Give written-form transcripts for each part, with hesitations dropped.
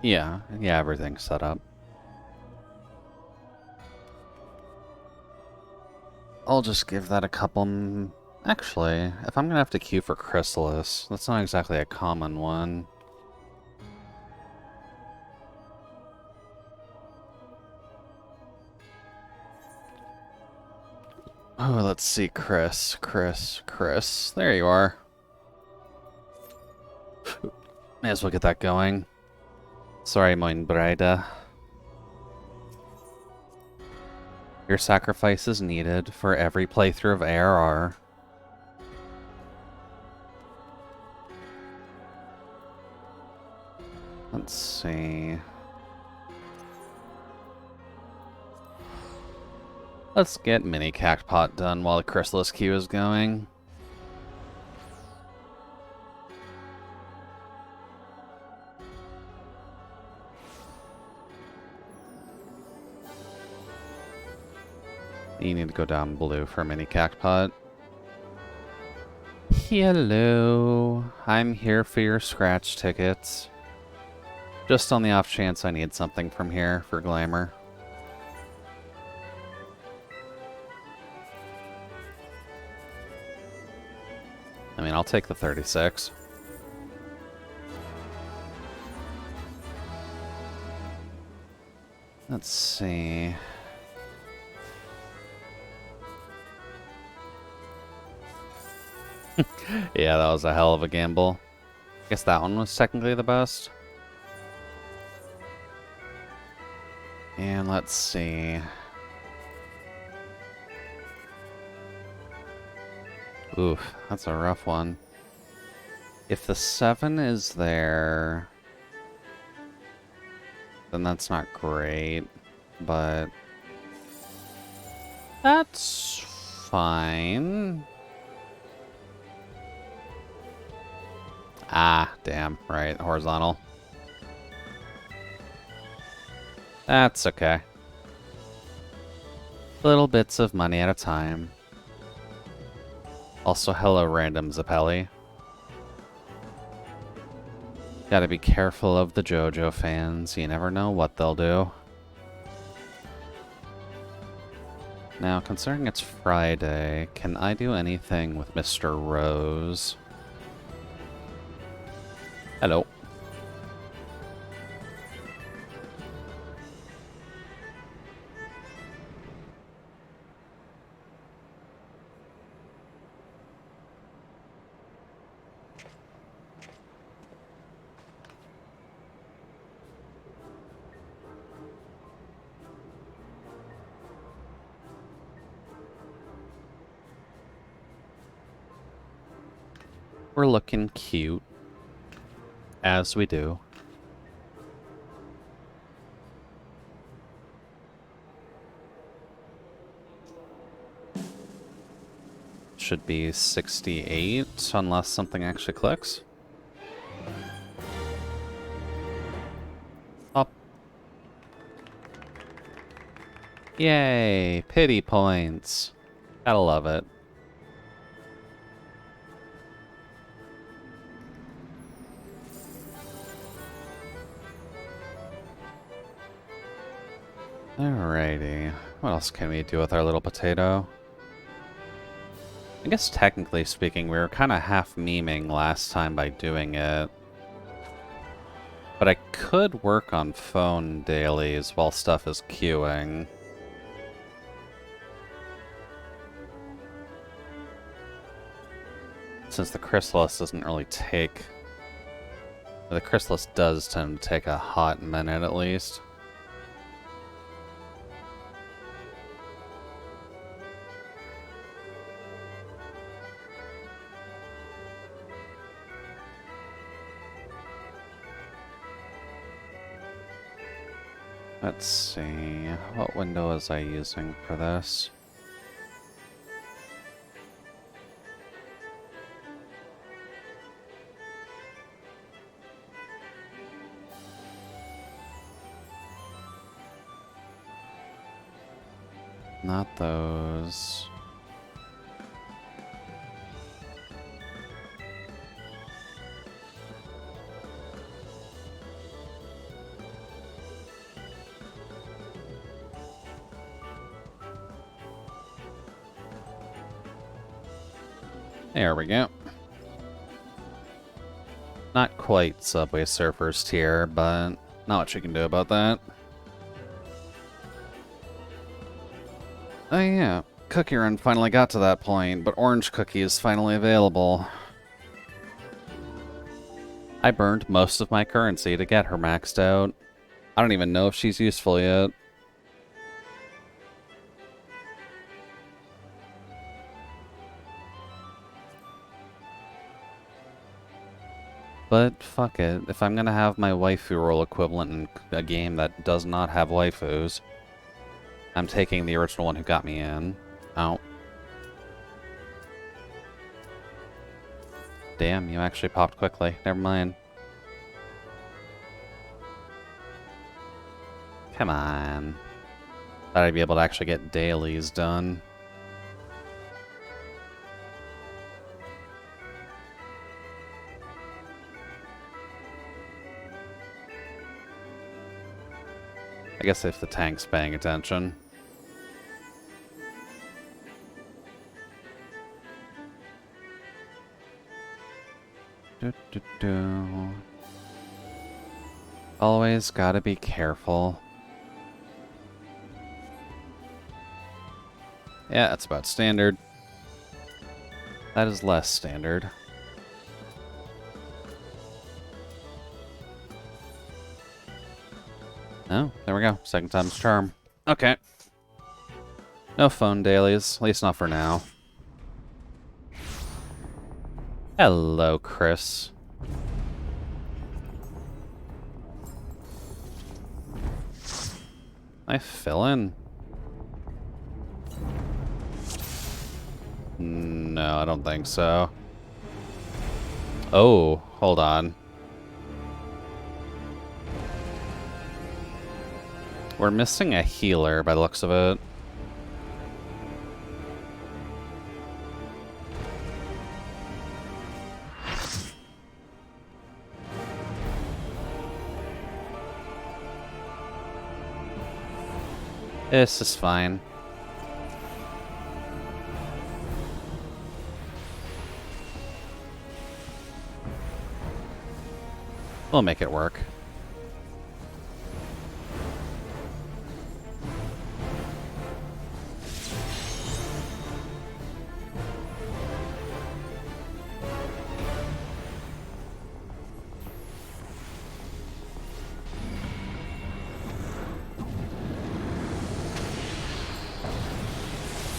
Yeah, everything's set up. I'll just give that a couple... Actually, if I'm gonna have to queue for Chrysalis, that's not exactly a common one. Oh, let's see, Chris. There you are. May as well get that going. Sorry, mein Bride. Your sacrifice is needed for every playthrough of ARR. Let's see. Let's get Mini Cactpot done while the Chrysalis queue is going. You need to go down blue for Mini Cactpot. Hello. I'm here for your scratch tickets. Just on the off chance I need something from here for Glamour. I mean, I'll take the 36. Let's see. Yeah, that was a hell of a gamble. Guess that one was technically the best. And let's see. Oof, that's a rough one. If the 7 is there, then that's not great, but that's fine. Ah, damn, right, horizontal. That's okay. Little bits of money at a time. Also, hello, random Zappelli. Gotta be careful of the JoJo fans. You never know what they'll do. Now, considering it's Friday, can I do anything with Mr. Rose? Hello. We're looking cute. As we do. Should be 68, unless something actually clicks. Up. Yay! Pity points. Gotta love it. Alrighty. What else can we do with our little potato? I guess technically speaking, we were kind of half memeing last time by doing it. But I could work on phone dailies while stuff is queuing. Since the Chrysalis doesn't really take... The Chrysalis does tend to take a hot minute at least. Let's see, what window was I using for this? Not those. There we go. Not quite Subway Surfers tier, but not much you can do about that. Oh yeah, Cookie Run finally got to that point, but Orange Cookie is finally available. I burned most of my currency to get her maxed out. I don't even know if she's useful yet. But fuck it, if I'm gonna have my waifu role equivalent in a game that does not have waifus, I'm taking the original one who got me in. Oh. Damn, you actually popped quickly. Never mind. Come on. Thought I'd be able to actually get dailies done. I guess if the tank's paying attention. Always gotta be careful. Yeah, that's about standard. That is less standard. Oh, there we go. Second time's charm. Okay. No phone dailies, at least not for now. Hello, Chris. I fill in? No, I don't think so. Oh, hold on. We're missing a healer by the looks of it. This is fine. We'll make it work.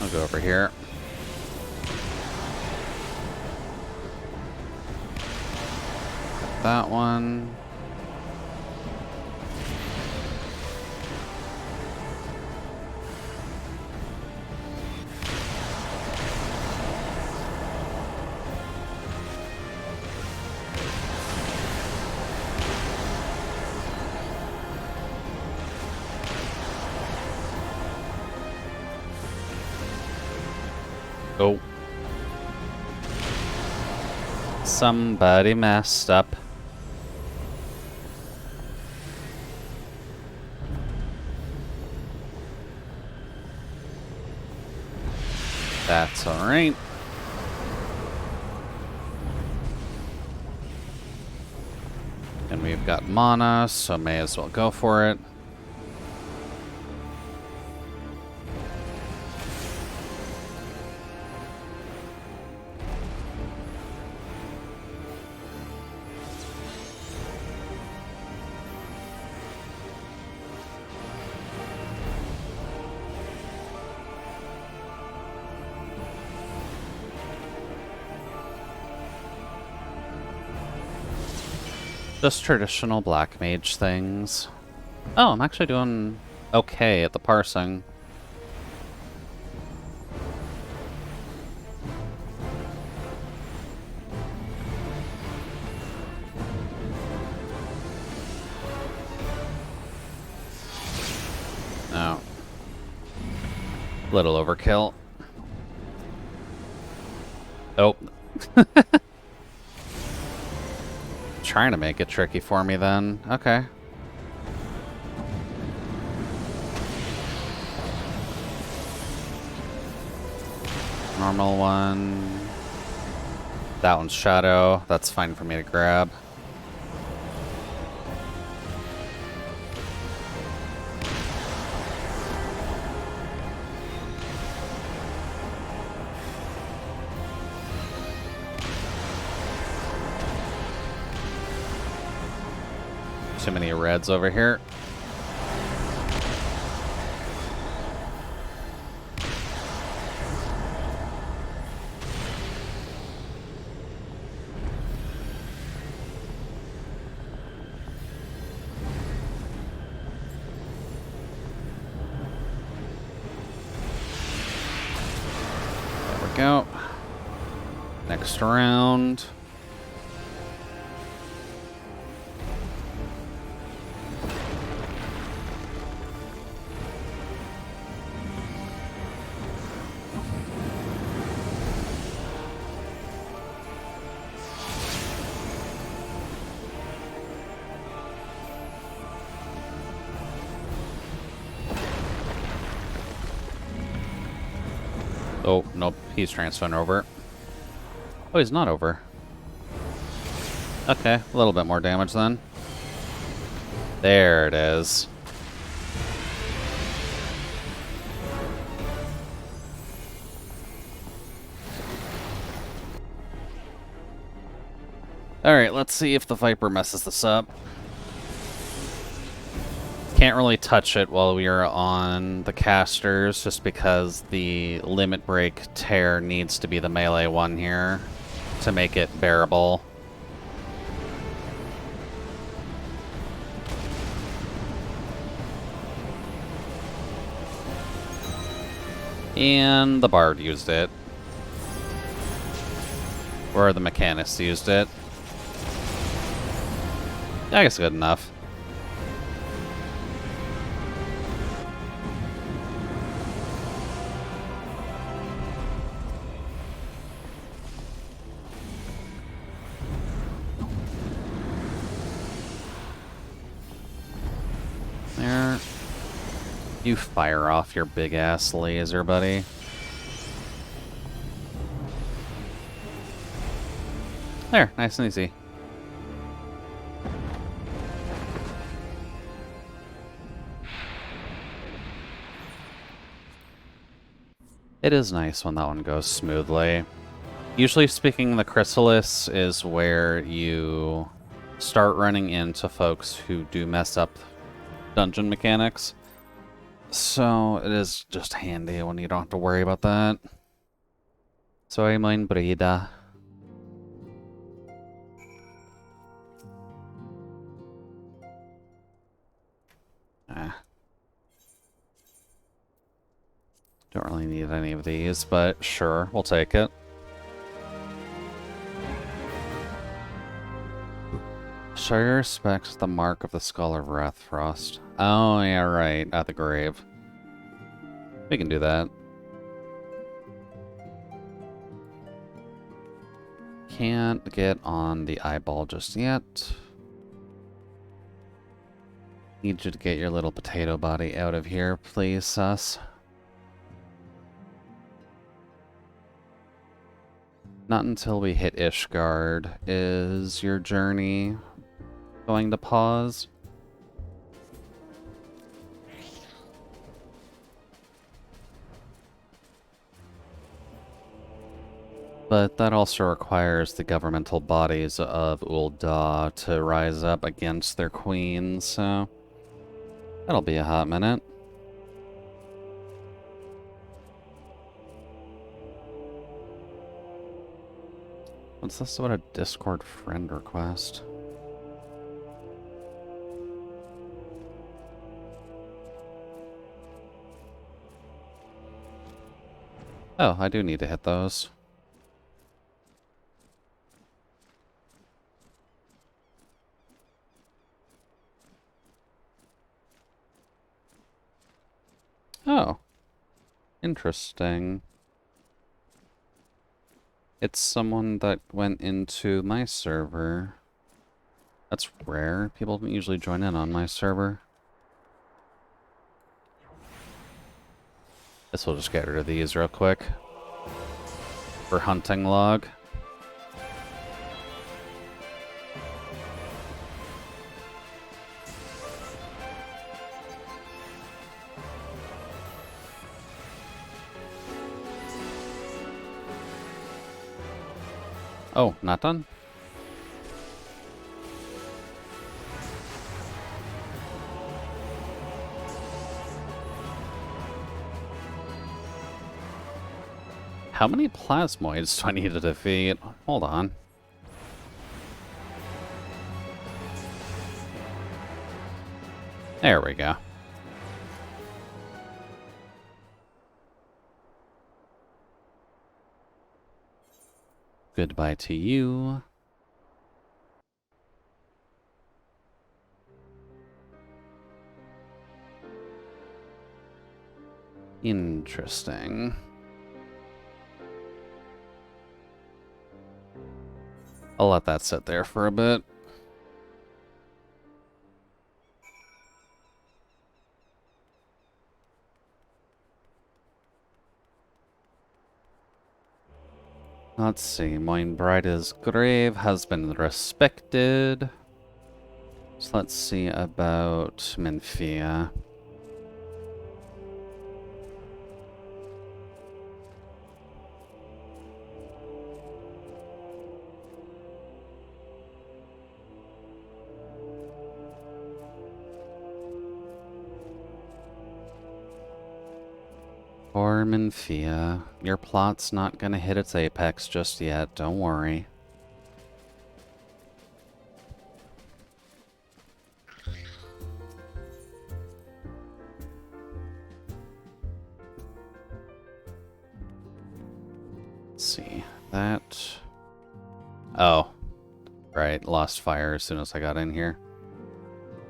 I'll go over here. That one. Oh. Somebody messed up. That's alright. And we've got mana, so may as well go for it. Just traditional black mage things. Oh, I'm actually doing okay at the parsing. Oh. Little overkill. Oh. Trying to make it tricky for me then. Okay. Normal one. That one's shadow. That's fine for me to grab. Too many reds over here. There we go. Next round. Oh, nope, he's transferring over. Oh, he's not over. Okay, a little bit more damage then. There it is. Alright, let's see if the Viper messes this up. Can't really touch it while we are on the casters, just because the limit break tear needs to be the melee one here to make it bearable. And the Bard used it. Or the Mechanist used it. I guess good enough. There. You fire off your big-ass laser, buddy. There, nice and easy. It is nice when that one goes smoothly. Usually speaking, the Chrysalis is where you start running into folks who do mess up dungeon mechanics. So it is just handy when you don't have to worry about that. Sorry, mein Breda. Don't really need any of these, but sure, we'll take it. Show your respect to the mark of the Skull of Wrathfrost. Oh, yeah, right, at the grave. We can do that. Can't get on the eyeball just yet. Need you to get your little potato body out of here, please, sus. Not until we hit Ishgard is your journey going to pause. But that also requires the governmental bodies of Ul'dah to rise up against their queen, so that'll be a hot minute. What's this about a Discord friend request? Oh, I do need to hit those. Oh. Interesting. It's someone that went into my server. That's rare. People don't usually join in on my server. Guess we'll just get rid of these real quick. For hunting log. Oh, not done? How many plasmoids do I need to defeat? Hold on. There we go. Goodbye to you. Interesting. I'll let that sit there for a bit. Let's see. Mine Bride's grave has been respected. So let's see about Menfia. Poor Menfia. Your plot's not gonna hit its apex just yet, don't worry. Let's see. That... Oh. Right, lost fire as soon as I got in here.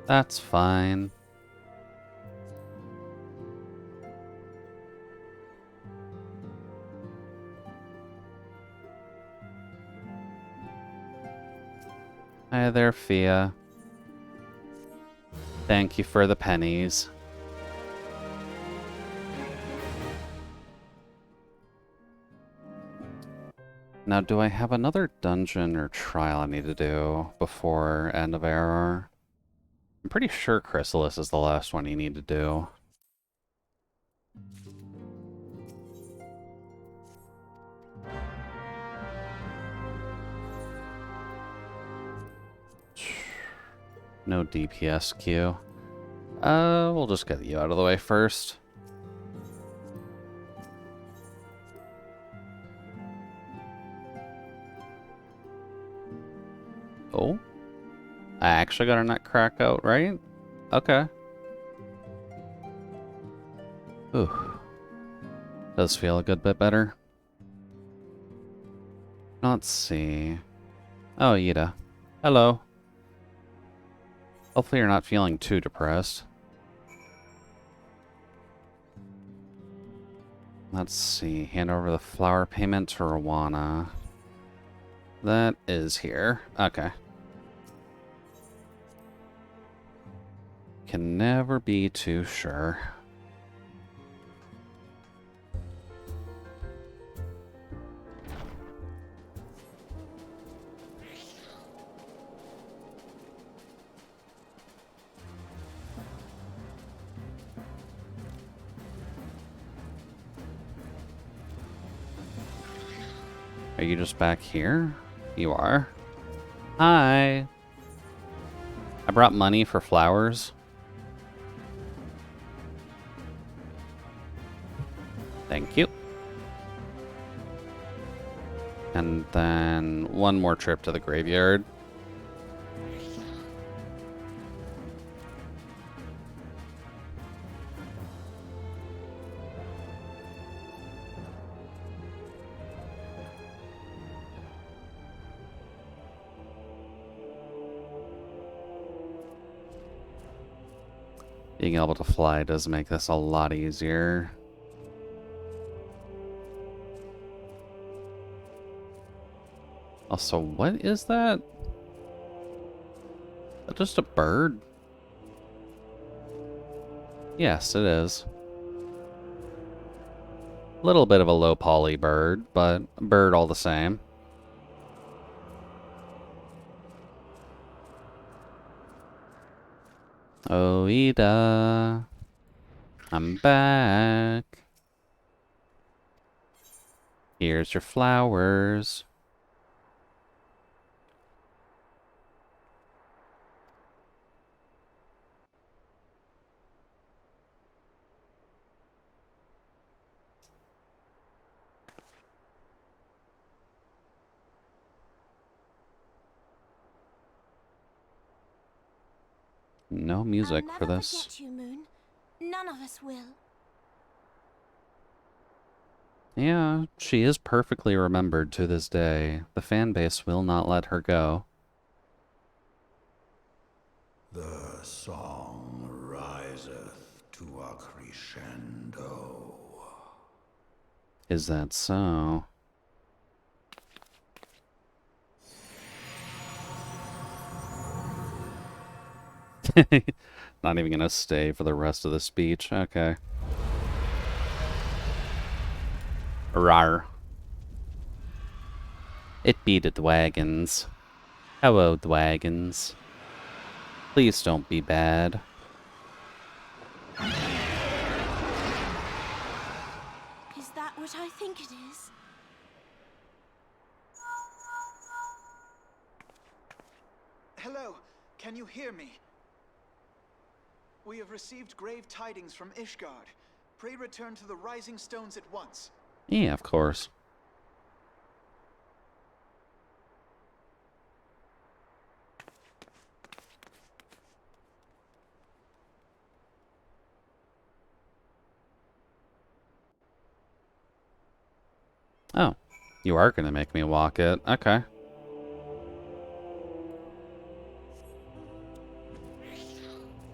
That's fine. Hi there, Fia. Thank you for the pennies. Now, do I have another dungeon or trial I need to do before end of ARR? I'm pretty sure Chrysalis is the last one you need to do. No DPS queue. We'll just get you out of the way first. Oh. I actually got a nut crack out, right? Okay. Ooh. Does feel a good bit better. Let's see. Oh, Yida. Hello. Hopefully you're not feeling too depressed. Let's see. Hand over the flower payment to Rwana. That is here. Okay. Can never be too sure. Are you just back here? You are. Hi. I brought money for flowers. Thank you. And then one more trip to the graveyard. Being able to fly does make this a lot easier. Also, what is that? Is that just a bird? Yes, it is. A little bit of a low poly bird, but a bird all the same. Oida. I'm back. Here's your flowers. no music for this. I'll never forget you, Moon. None of us will. Yeah, she is perfectly remembered to this day. The fan base will not let her go. The song riseth to a crescendo. Is that so? Not even gonna stay for the rest of the speech. Okay. Rar. It be the wagons. Hello, wagons. Please don't be bad. Is that what I think it is? Hello, can you hear me? We have received grave tidings from Ishgard. Pray return to the Rising Stones at once. Yeah, of course. Oh, you are gonna make me walk it. Okay.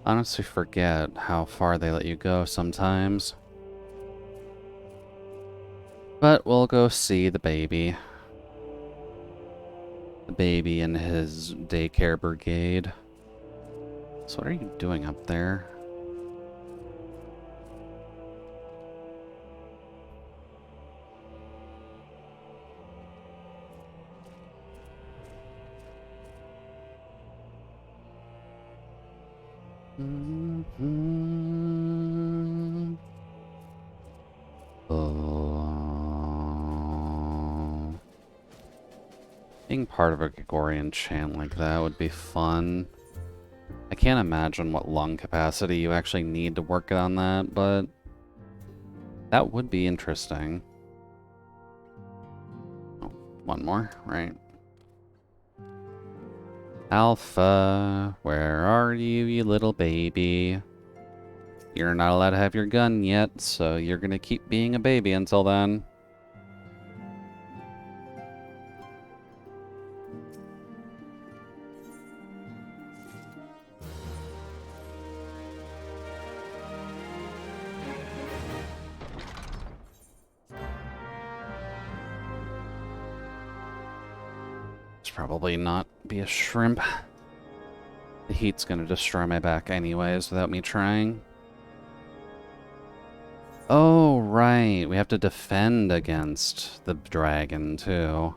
Honestly forget how far they let you go sometimes. But we'll go see the baby. The baby and his daycare brigade. So what are you doing up there? Oh. Being part of a Gregorian chant like that would be fun. I can't imagine what lung capacity you actually need to work on that, but that would be interesting. Oh, one more, right? Alpha, where are you, you little baby? You're not allowed to have your gun yet, so you're gonna keep being a baby until then. Probably not be a shrimp. The heat's gonna destroy my back anyways without me trying. Oh, right. We have to defend against the dragon, too.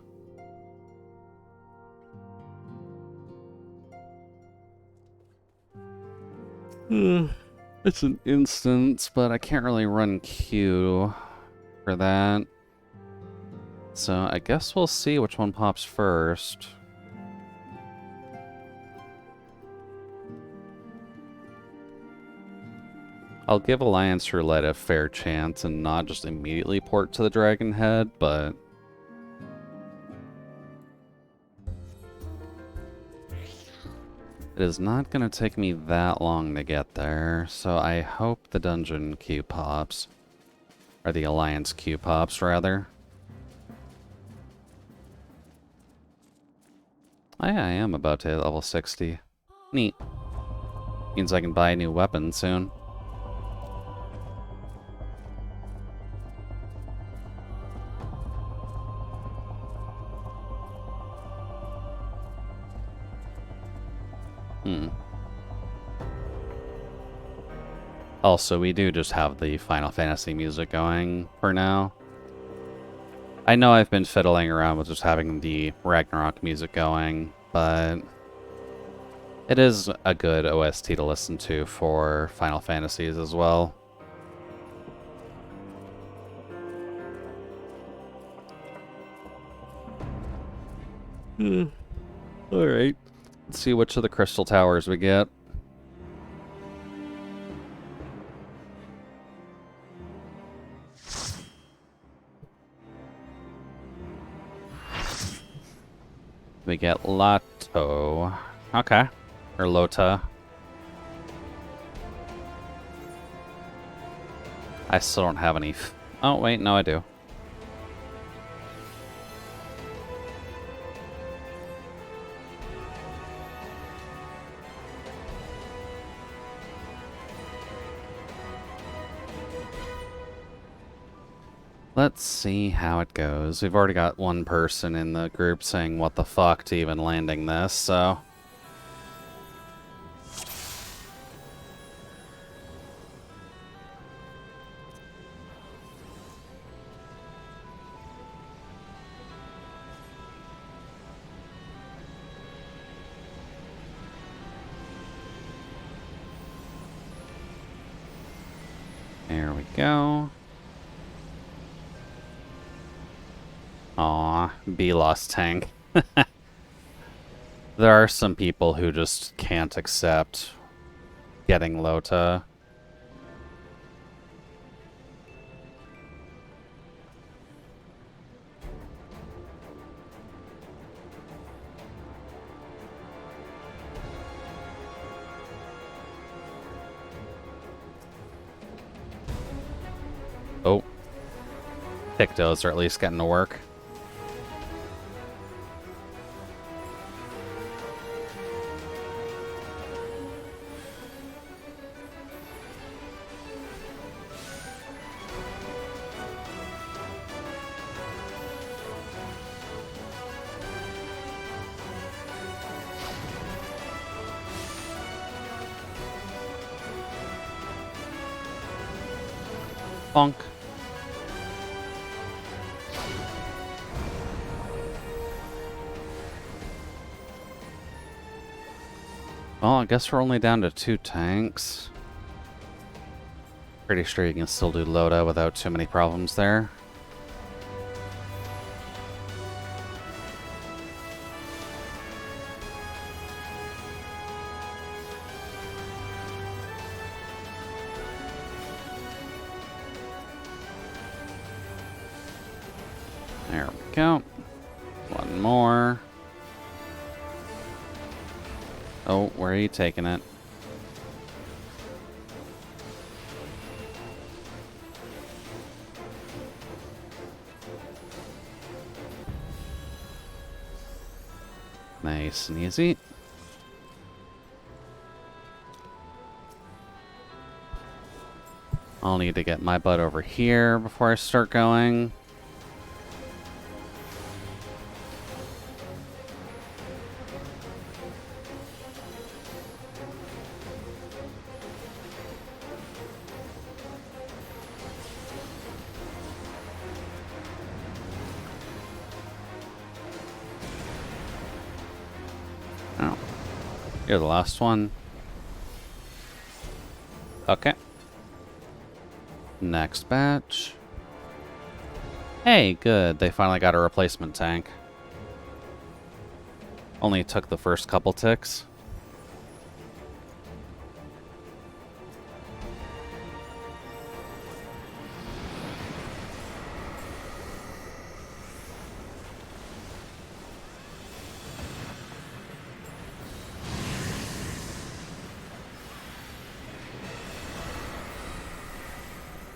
It's an instance, but I can't really run Q for that. So I guess we'll see which one pops first. I'll give Alliance Roulette a fair chance and not just immediately port to the Dragon Head, but it is not going to take me that long to get there, so I hope the dungeon queue pops. Or the Alliance queue pops, rather. Oh, yeah, I am about to hit level 60. Neat. Means I can buy a new weapon soon. Also, we do just have the Final Fantasy music going for now. I know I've been fiddling around with just having the Ragnarok music going, but it is a good OST to listen to for Final Fantasies as well. Alright. Let's see which of the crystal towers we get. We get Lato. Okay. Or Lota. I still don't have any... Oh, wait, no, I do. Let's see how it goes. We've already got one person in the group saying what the fuck to even landing this, so... There we go. Aw, B-Lost tank. There are some people who just can't accept getting Lota. Oh. Pictos are at least getting to work. Bonk. Well, I guess we're only down to 2 tanks. Pretty sure you can still do Lota without too many problems there. There we go. One more. Oh, where are you taking it? Nice and easy. I'll need to get my butt over here before I start going. Oh, you're the last one. Okay. Next batch. Hey, good. They finally got a replacement tank. Only took the first couple ticks.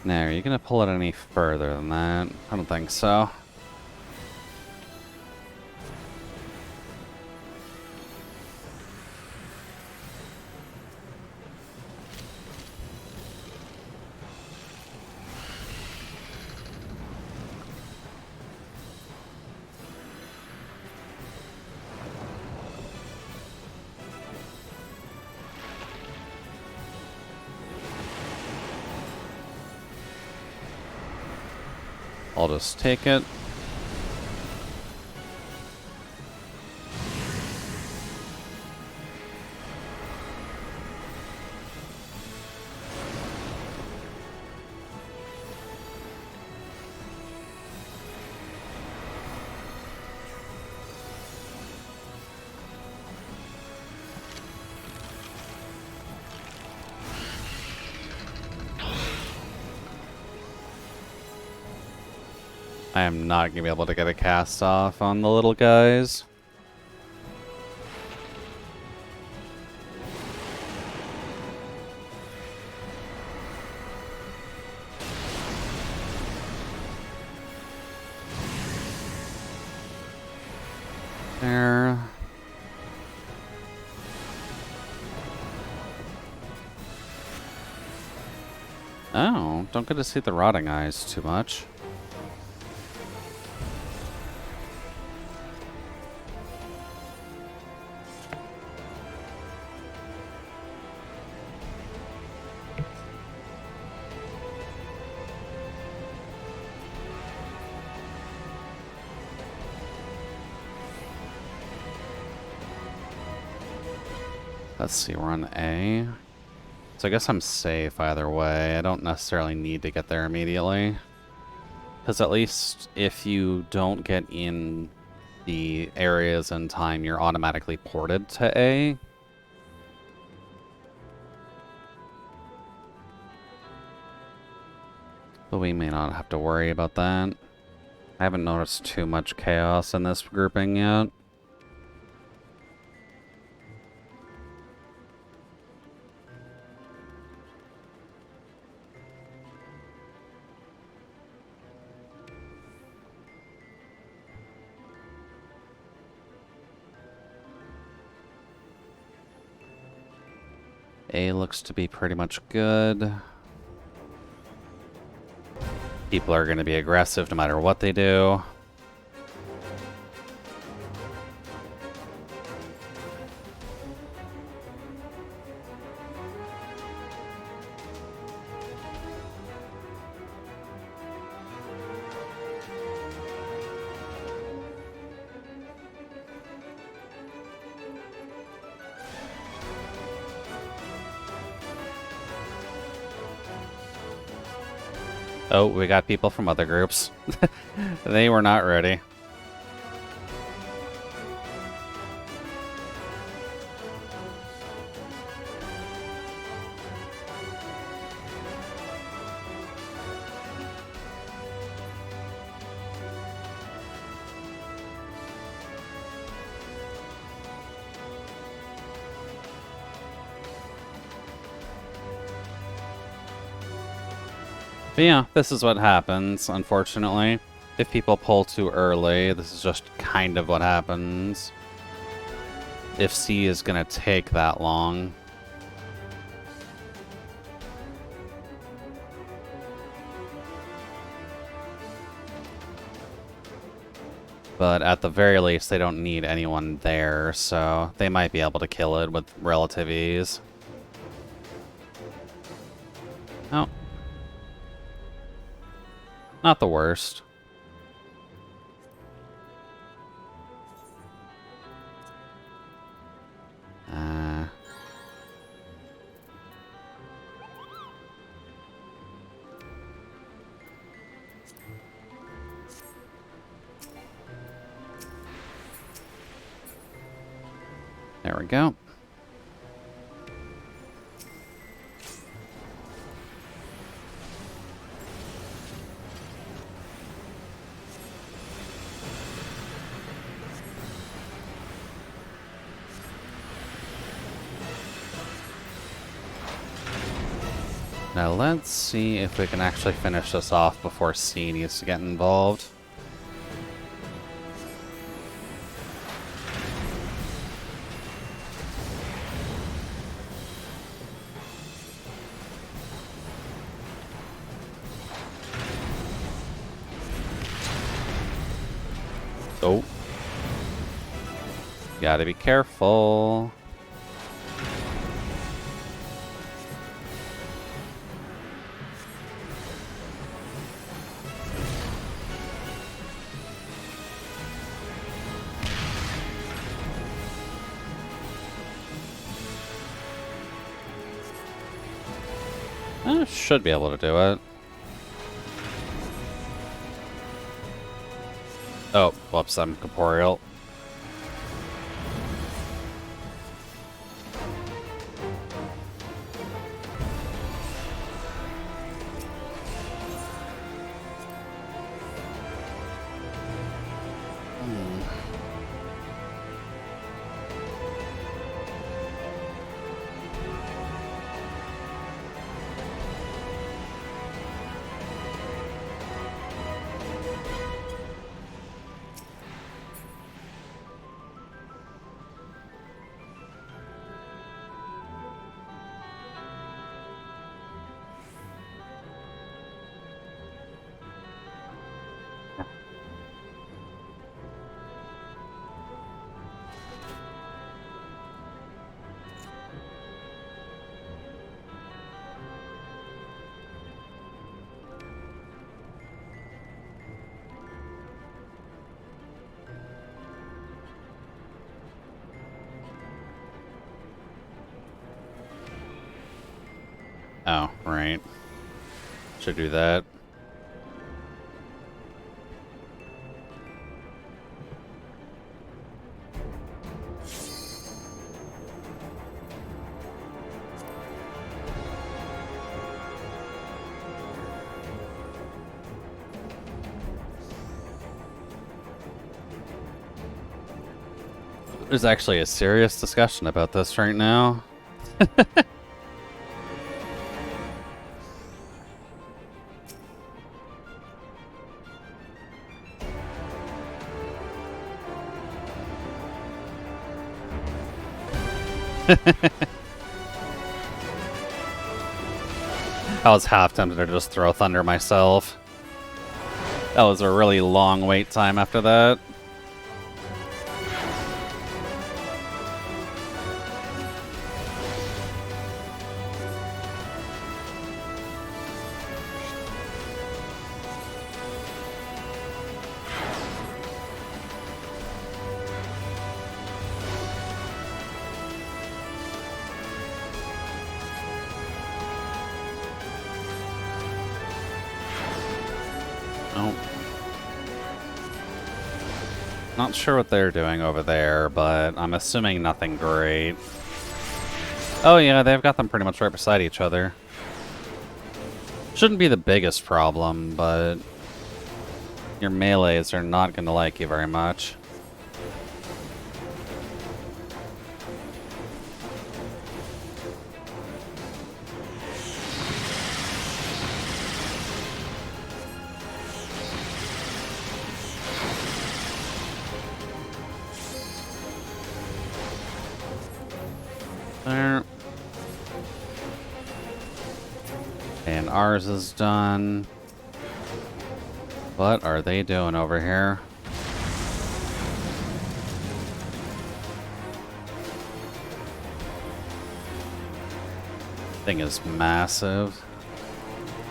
Now, are you gonna pull it any further than that? I don't think so. I'll just take it. I am not gonna be able to get a cast off on the little guys. There. Oh, don't get to see the rotting eyes too much. Let's see, we're on A. So I guess I'm safe either way. I don't necessarily need to get there immediately. Because at least if you don't get in the areas in time, you're automatically ported to A. But we may not have to worry about that. I haven't noticed too much chaos in this grouping yet. A looks to be pretty much good. People are going to be aggressive no matter what they do. Oh, we got people from other groups. They were not ready. But yeah, this is what happens, unfortunately. If people pull too early, this is just kind of what happens. If C is going to take that long. But at the very least, they don't need anyone there, so they might be able to kill it with relative ease. Oh. Not the worst. There we go. Now let's see if we can actually finish this off before C needs to get involved. Oh. Gotta be careful. Should be able to do it. Oh, whoops, I'm corporeal. Oh, right. Should do that. There's actually a serious discussion about this right now. I was half tempted to just throw thunder myself. That was a really long wait time after that. Oh. Not sure what they're doing over there, but I'm assuming nothing great. Oh yeah, they've got them pretty much right beside each other. Shouldn't be the biggest problem, but your melees are not going to like you very much. There. And ours is done. What are they doing over here? Thing is massive.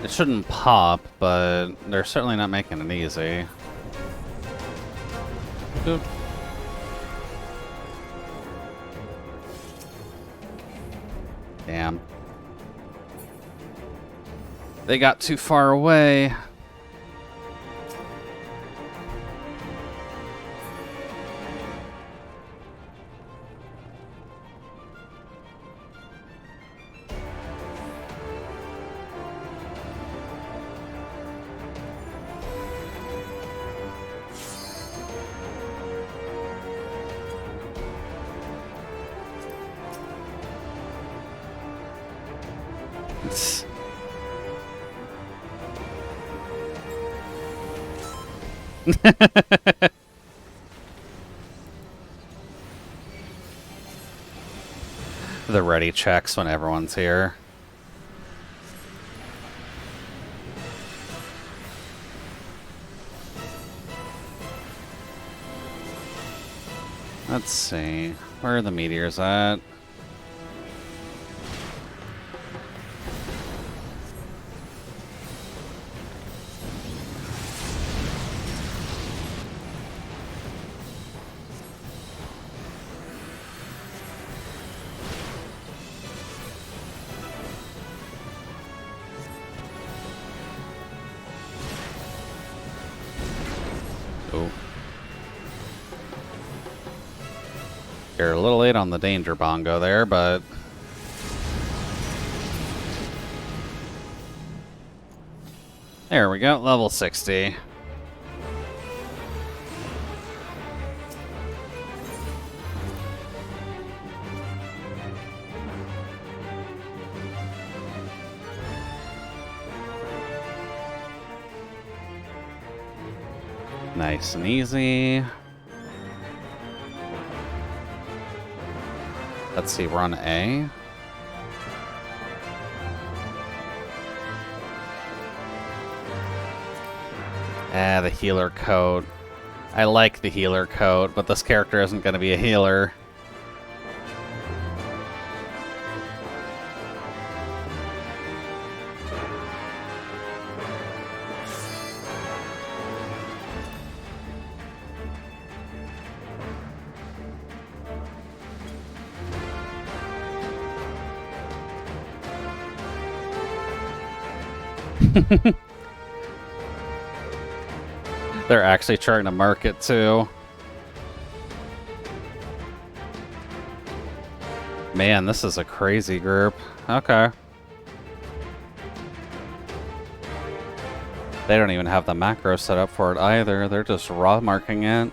It shouldn't pop, but they're certainly not making it easy. Oop. Damn. They got too far away. The ready checks when everyone's here. Let's see. Where are the meteors at? Oh. You're a little late on the danger bongo there, but... There we go, level 60. Nice and easy. Let's see, run A. Ah, the healer coat. I like the healer coat, but this character isn't going to be a healer. They're actually trying to market too. Man, this is a crazy group. Okay. They don't even have the macro set up for it either. They're just raw marking it.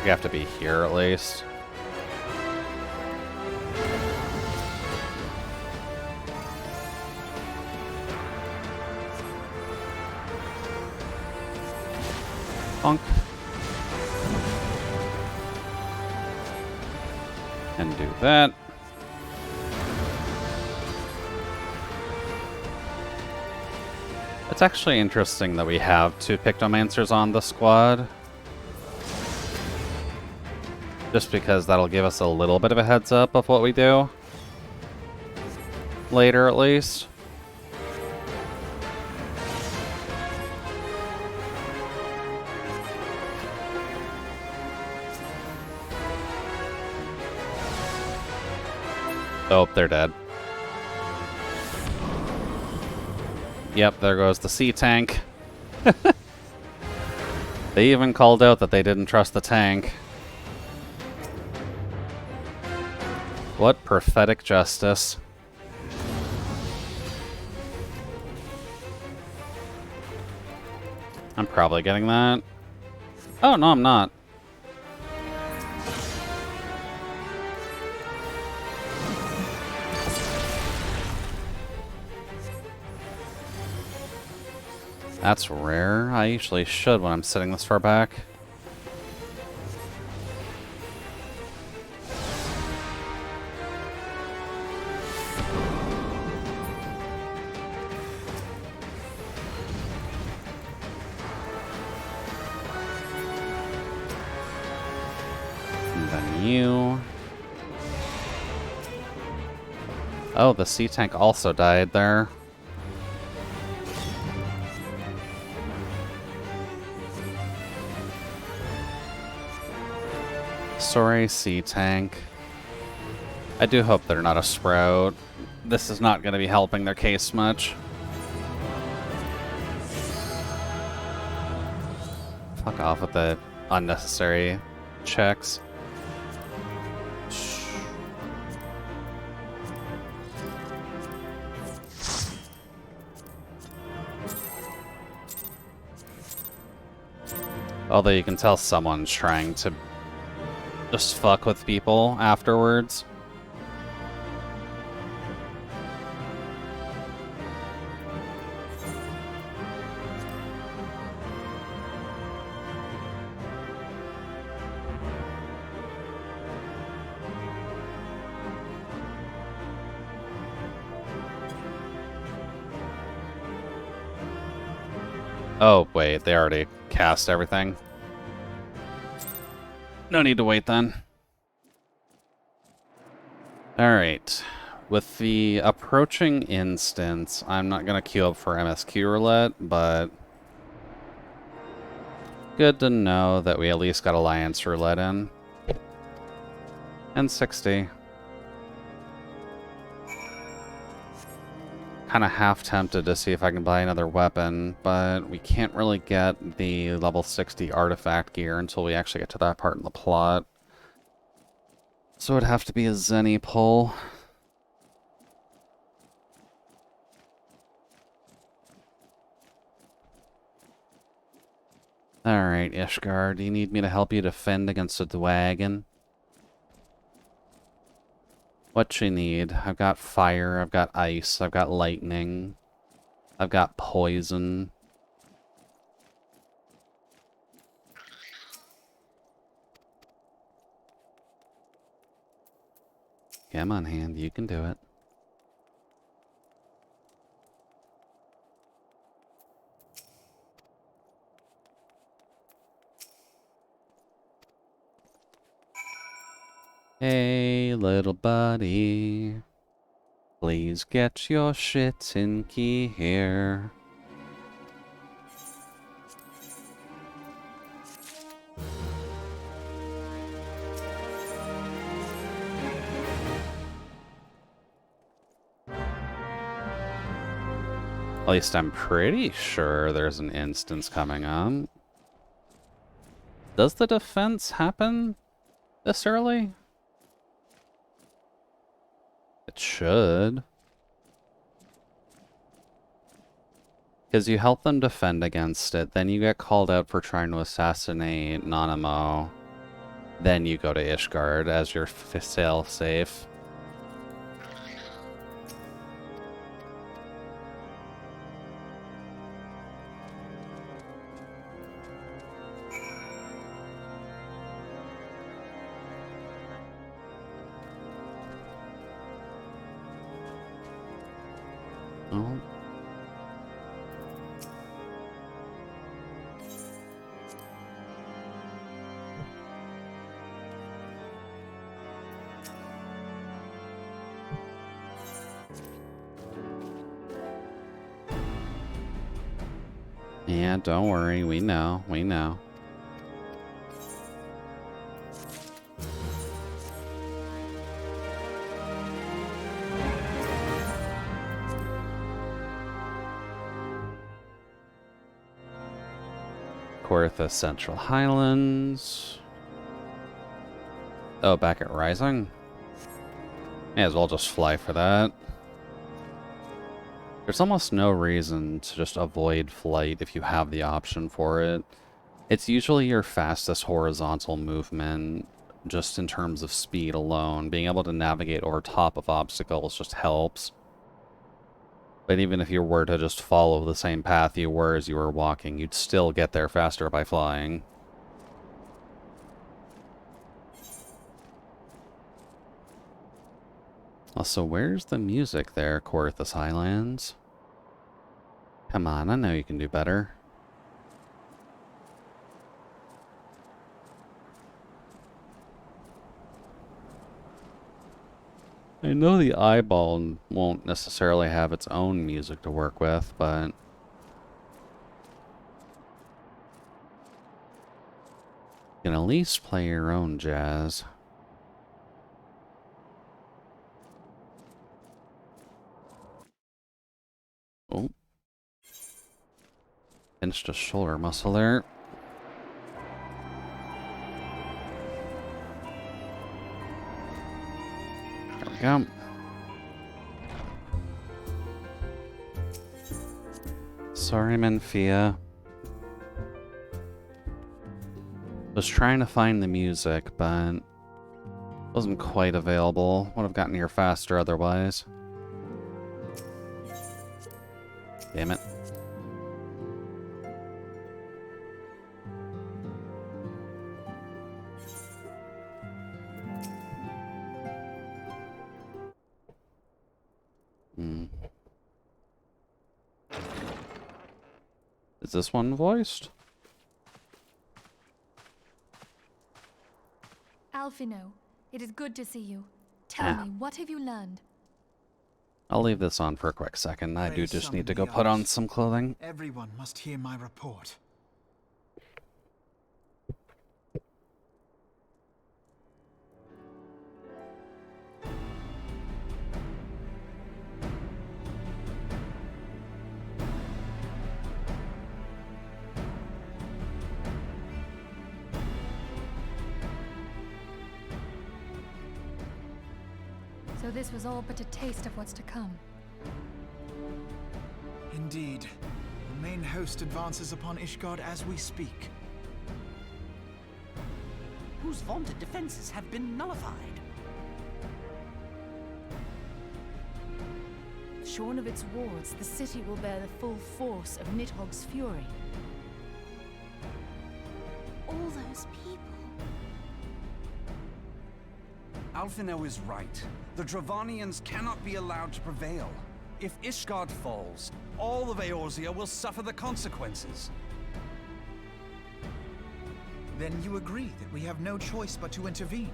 You have to be here at least. Bonk. And do that. It's actually interesting that we have 2 Pictomancers on the squad. Just because that'll give us a little bit of a heads up of what we do. Later, at least. Oh, they're dead. Yep, there goes the sea tank. They even called out that they didn't trust the tank. What prophetic justice. I'm probably getting that. Oh, no, I'm not. That's rare. I usually should when I'm sitting this far back. And then you. Oh, the sea tank also died there. Sorry, sea tank. I do hope they're not a sprout. This is not going to be helping their case much. Fuck off with the unnecessary checks. Although you can tell someone's trying to just fuck with people afterwards. Oh, wait, they already cast everything. No need to wait then. Alright. With the approaching instance, I'm not going to queue up for MSQ roulette, but good to know that we at least got Alliance roulette in. And 60. Kind of half tempted to see if I can buy another weapon, but we can't really get the level 60 artifact gear until we actually get to that part in the plot. So it'd have to be a Zenny pull. Alright, Ishgard, do you need me to help you defend against a dragon? What you need? I've got fire, I've got ice, I've got lightning, I've got poison. Come on, hand, you can do it. Hey, little buddy. Please get your shit in gear. At least I'm pretty sure there's an instance coming up. Does the defense happen this early? It should. Because you help them defend against it, then you get called out for trying to assassinate Nanamo. Then you go to Ishgard as your sail safe. Oh. Yeah, don't worry, we know, we know. Kortha Central Highlands. Oh, back at Rising? May as well just fly for that. There's almost no reason to just avoid flight if you have the option for it. It's usually your fastest horizontal movement, just in terms of speed alone. Being able to navigate over top of obstacles just helps. But even if you were to just follow the same path you were as you were walking, you'd still get there faster by flying. Also, where's the music there, Korthus Highlands? Come on, I know you can do better. I know the eyeball won't necessarily have its own music to work with, but you can at least play your own jazz. Oh. Pinched a shoulder muscle there. There we go. Sorry, Menfia. Was trying to find the music, but wasn't quite available. Would have gotten here faster otherwise. Damn it. Is this one voiced? Alphino, it is good to see you. Tell me, what have you learned? I'll leave this on for a quick second. I do just need to go put on some clothing. Everyone must hear my report. So this was all but a taste of what's to come. Indeed. The main host advances upon Ishgard as we speak. Whose vaunted defenses have been nullified. Shorn of its wards, the city will bear the full force of Nidhogg's fury. All those people. Alphino is right. The Dravanians cannot be allowed to prevail. If Ishgard falls, all of Eorzea will suffer the consequences. Then you agree that we have no choice but to intervene.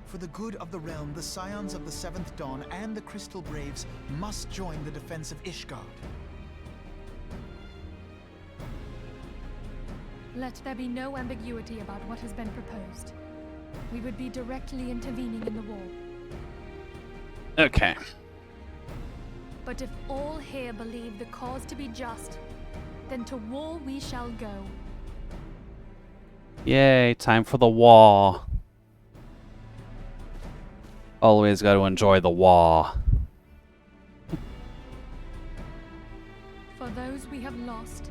For the good of the realm, the Scions of the Seventh Dawn and the Crystal Braves must join the defense of Ishgard. Let there be no ambiguity about what has been proposed. We would be directly intervening in the war. Okay. But if all here believe the cause to be just, then to war we shall go. Yay, time for the war. Always got to enjoy the war. For those we have lost,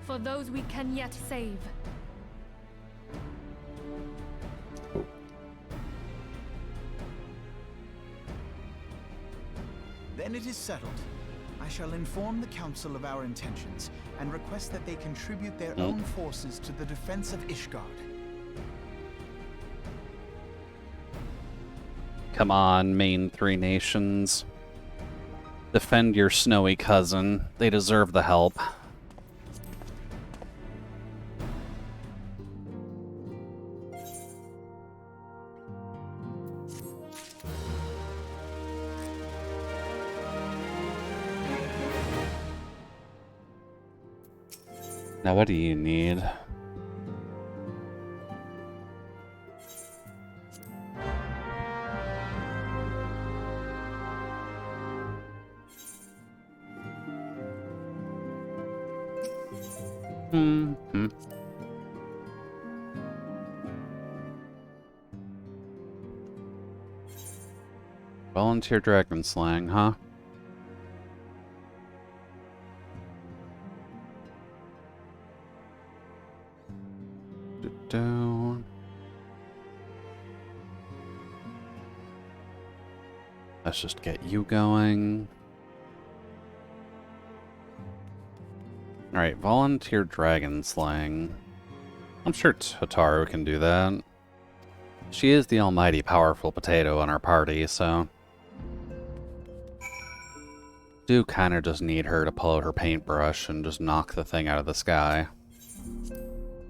for those we can yet save. Then it is settled. I shall inform the council of our intentions and request that they contribute their own forces to the defense of Ishgard. Come on, main three nations. Defend your snowy cousin. They deserve the help. Now what do you need? Volunteer dragon slang, huh? Down. Let's just get you going. Alright, volunteer dragon slang. I'm sure Hotaru can do that. She is the almighty powerful potato in our party, so... do kind of just need her to pull out her paintbrush and just knock the thing out of the sky.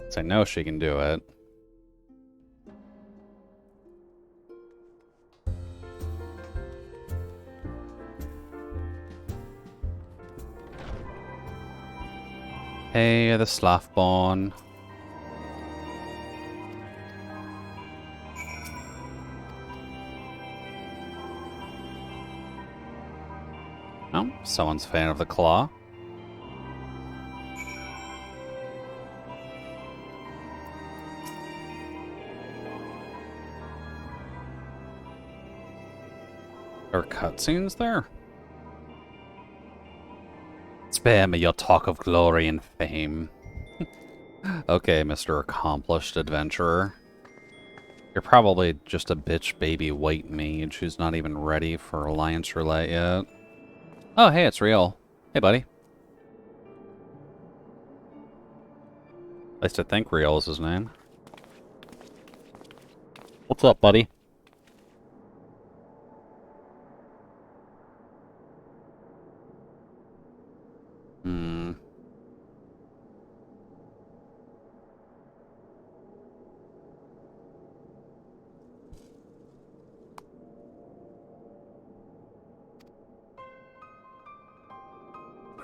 So I know she can do it. Hey, the Slothborn. Oh, someone's a fan of the claw. There are cutscenes there? Spare me your talk of glory and fame. Okay, Mr. Accomplished Adventurer. You're probably just a bitch baby white mage who's not even ready for Alliance Roulette yet. Oh, hey, it's real. Hey, buddy. At least I think Real is his name. What's up, buddy?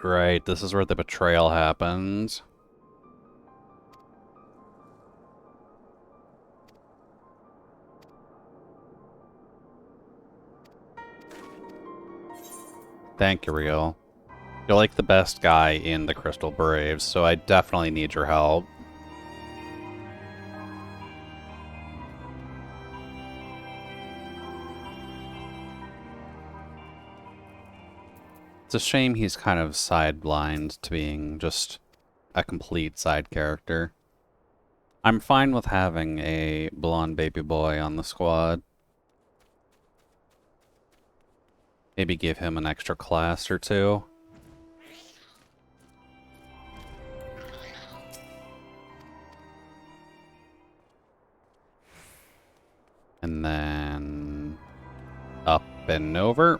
Right, this is where the betrayal happens. Thank you, Real. You're like the best guy in the Crystal Braves, so I definitely need your help. It's a shame he's kind of sidelined to being just a complete side character. I'm fine with having a blonde baby boy on the squad. Maybe give him an extra class or two. And then up and over.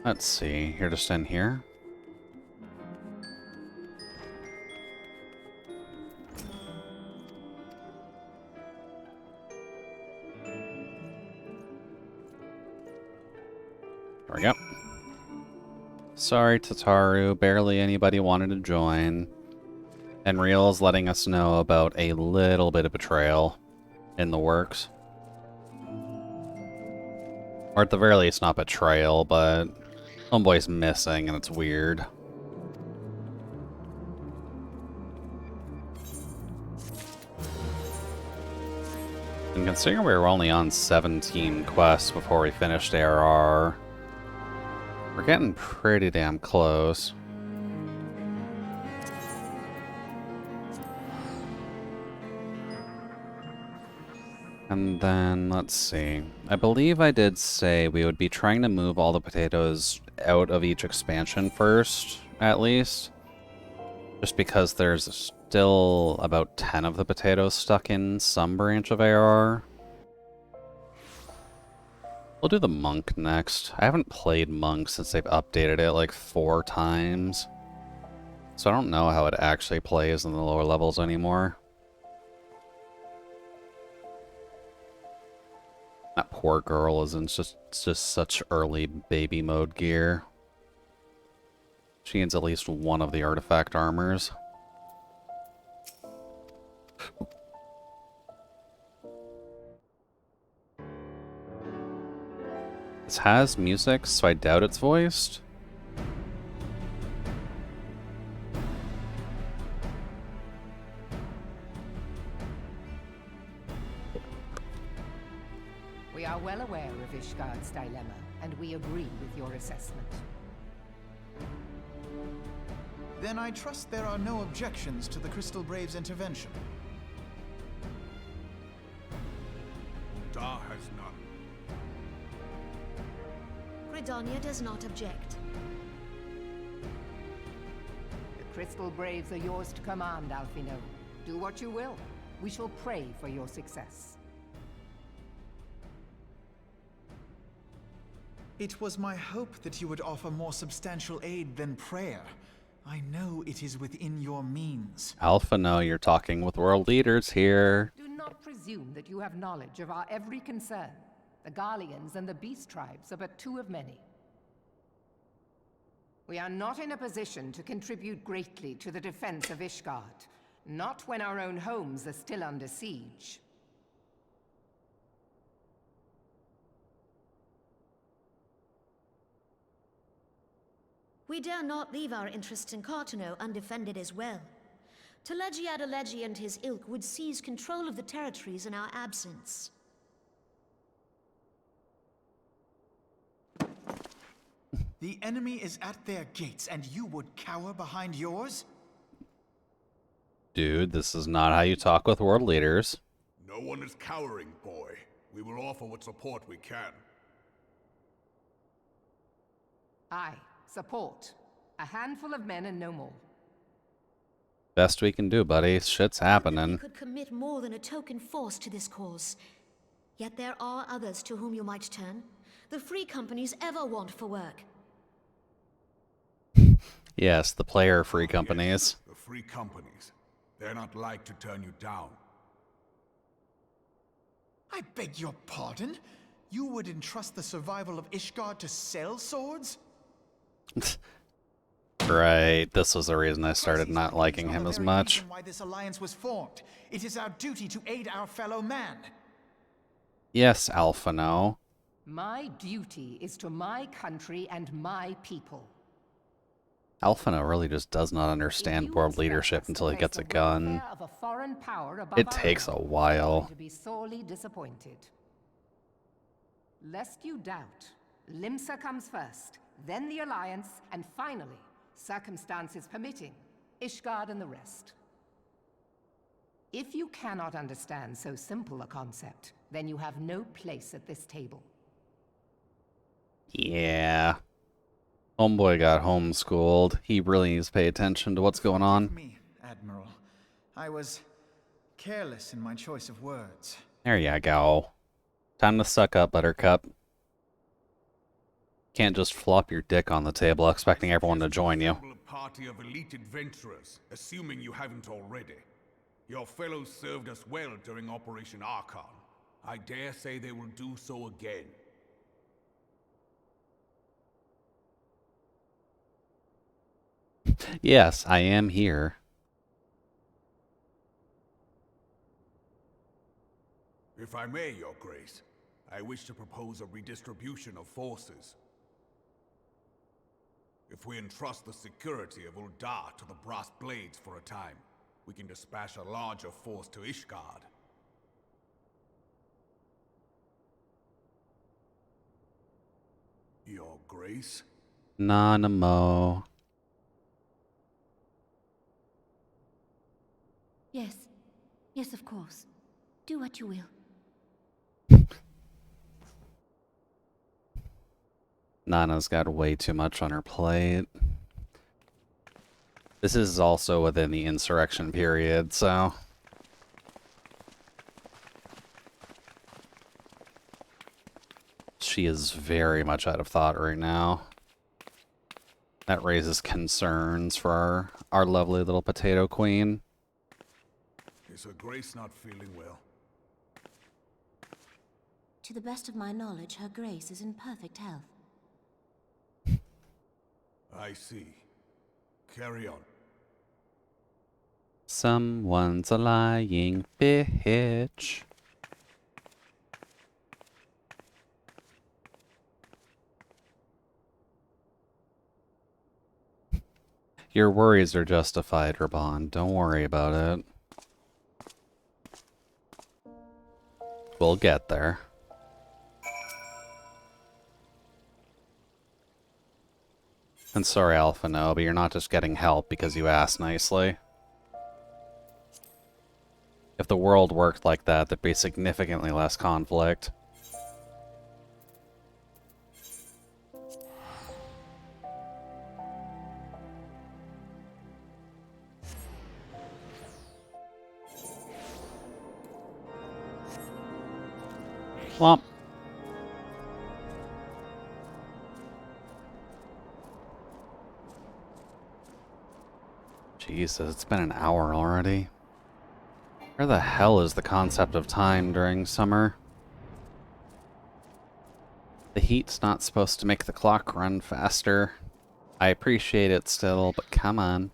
Let's see, you're just in here. There we go. Sorry, Tataru, barely anybody wanted to join. And Real's letting us know about a little bit of betrayal in the works. Or at the very least, not betrayal, but homeboy's missing and it's weird. And considering we were only on 17 quests before we finished ARR, we're getting pretty damn close. And then, let's see. I believe I did say we would be trying to move all the potatoes out of each expansion first, at least. Just because there's still about 10 of the potatoes stuck in some branch of ARR. We'll do the monk next. I haven't played monk since they've updated it like 4 times. So I don't know how it actually plays in the lower levels anymore. That poor girl is in just such early baby mode gear. She needs at least one of the artifact armors. This has music, so I doubt it's voiced. We are well aware of Ishgard's dilemma, and we agree with your assessment. Then I trust there are no objections to the Crystal Brave's intervention. Dar has none. Gridania does not object. The Crystal Braves are yours to command, Alfino. Do what you will. We shall pray for your success. It was my hope that you would offer more substantial aid than prayer. I know it is within your means. Alfino, you're talking with world leaders here. Do not presume that you have knowledge of our every concern. The Garleans and the Beast Tribes are but 2 of many. We are not in a position to contribute greatly to the defense of Ishgard. Not when our own homes are still under siege. We dare not leave our interests in Cartano undefended as well. Telegi Adalegi and his ilk would seize control of the territories in our absence. The enemy is at their gates, and you would cower behind yours? Dude, this is not how you talk with world leaders. No one is cowering, boy. We will offer what support we can. Aye, support. A handful of men and no more. Best we can do, buddy. Shit's We happening. could commit more than a token force to this cause. Yet there are others to whom you might turn. The free companies ever want for work. Yes, the player-free companies. Yes, the free companies. They're not like to turn you down. I beg your pardon? You would entrust the survival of Ishgard to sell swords? Right, this was the reason I started not liking him as much. Why this alliance was formed. It is our duty to aid our fellow man. Yes, Alfino. My duty is to my country and my people. Alfino really just does not understand world leadership until he gets a gun. It takes a while. To be sorely disappointed. Lest you doubt, Limsa comes first, then the Alliance, and finally, circumstances permitting, Ishgard and the rest. If you cannot understand so simple a concept, then you have no place at this table. Yeah. Homeboy got homeschooled. He really needs to pay attention to what's going on. Me, Admiral. I was careless in my choice of words. There you go. Time to suck up, Buttercup. Can't just flop your dick on the table expecting everyone to join you. Assemble a party of elite adventurers, assuming you haven't already. Your fellows served us well during Operation Archon. I dare say they will do so again. Yes, I am here. If I may, Your Grace, I wish to propose a redistribution of forces. If we entrust the security of Uldar to the Brass Blades for a time, we can dispatch a larger force to Ishgard. Your Grace? Nanamo. Yes. Yes, of course. Do what you will. Nana's got way too much on her plate. This is also within the insurrection period, so... She is very much out of thought right now. That raises concerns for our lovely little potato queen. Is Her Grace not feeling well? To the best of my knowledge, Her Grace is in perfect health. I see. Carry on. Someone's a lying bitch. Your worries are justified, Raban. Don't worry about it. We'll get there. And sorry, Alpha, no, but you're not just getting help because you asked nicely. If the world worked like that, there'd be significantly less conflict. Well, Jesus, it's been an hour already. Where the hell is the concept of time during summer? The heat's not supposed to make the clock run faster. I appreciate it still, but come on.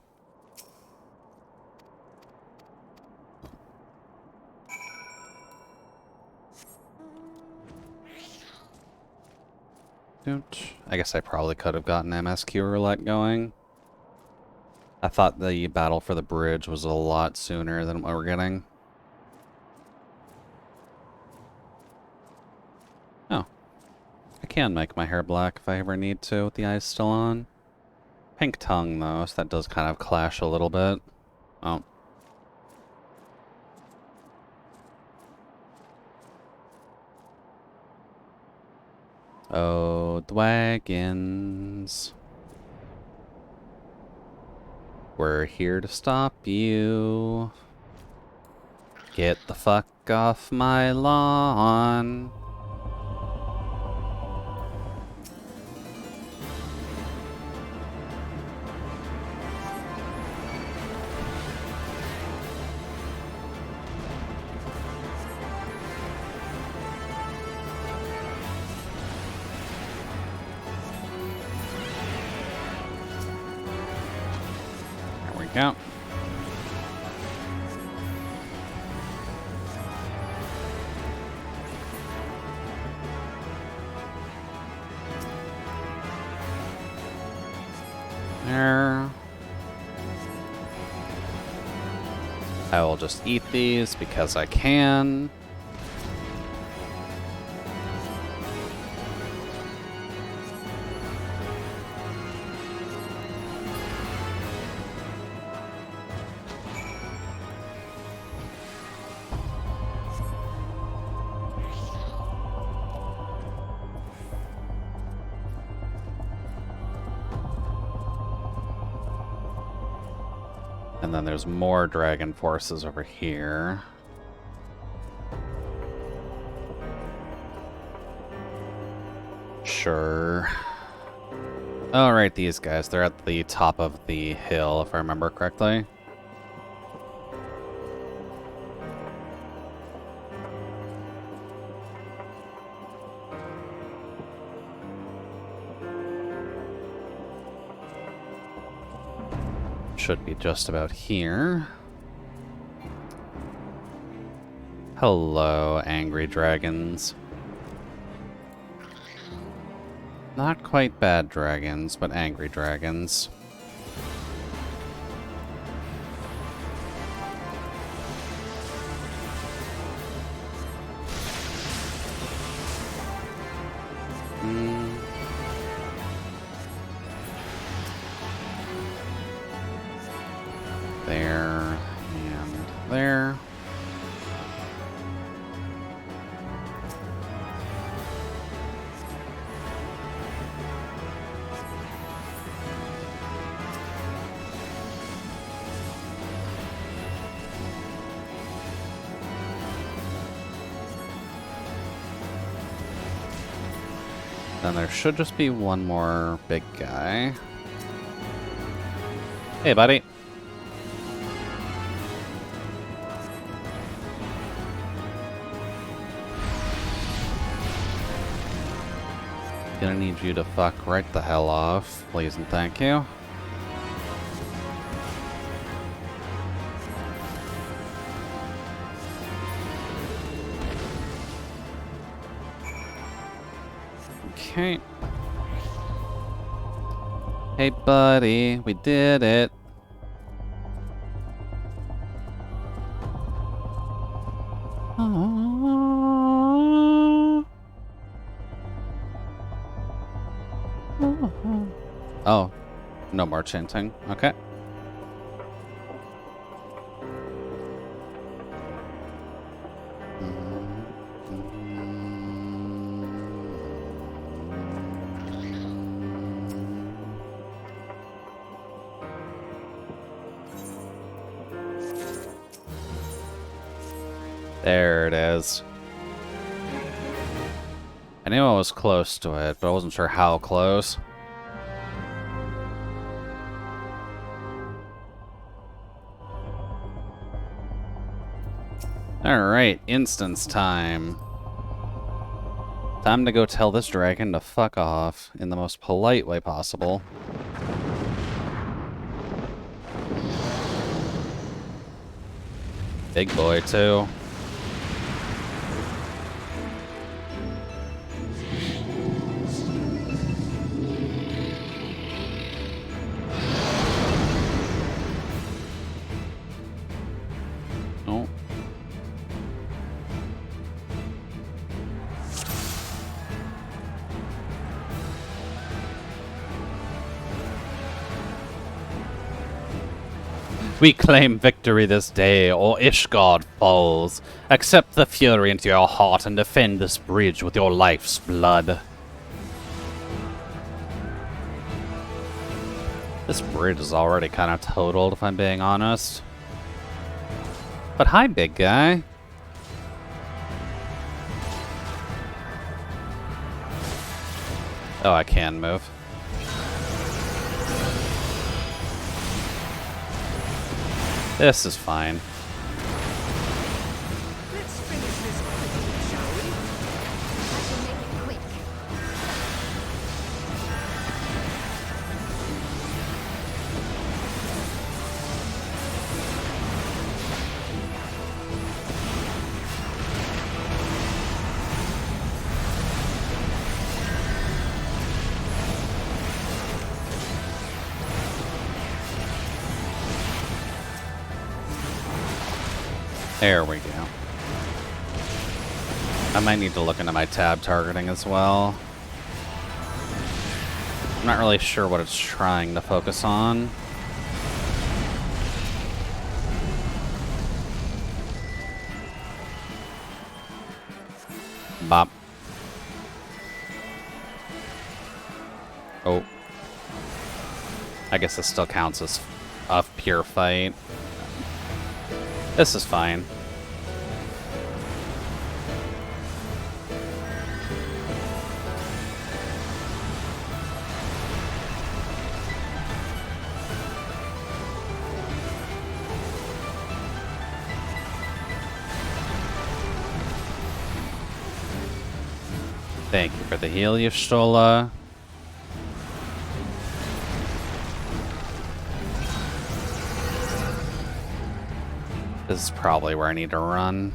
I guess I probably could have gotten MSQ roulette going. I thought the battle for the bridge was a lot sooner than what we're getting. Oh. I can make my hair black if I ever need to with the eyes still on. Pink tongue though, so that does kind of clash a little bit. Oh. Oh, the wagons. We're here to stop you. Get the fuck off my lawn. Yeah. There. I will just eat these because I can. And then there's more dragon forces over here. Sure. Oh, right, these guys. They're at the top of the hill, if I remember correctly. Should be just about here. Hello, angry dragons. Not quite bad dragons, but angry dragons. There and there. Then there should just be one more big guy. Hey, buddy. Gonna need you to fuck right the hell off, please and thank you. Okay. Hey, buddy, we did it. Oh, no more chanting. Okay. There it is. I knew I was close to it, but I wasn't sure how close. Alright, instance time. Time to go tell this dragon to fuck off in the most polite way possible. Big boy, too. Oh. We claim victory this day, or Ishgard falls. Accept the fury into your heart and defend this bridge with your life's blood. This bridge is already kind of totaled, if I'm being honest. But hi, big guy. Oh, I can move. This is fine. Let's finish this quickly, shall we? I shall make it quick. There we go. I might need to look into my tab targeting as well. I'm not really sure what it's trying to focus on. Bop. Oh. I guess this still counts as a pure fight. This is fine. Thank you for the heal, Y'shtola. This is probably where I need to run.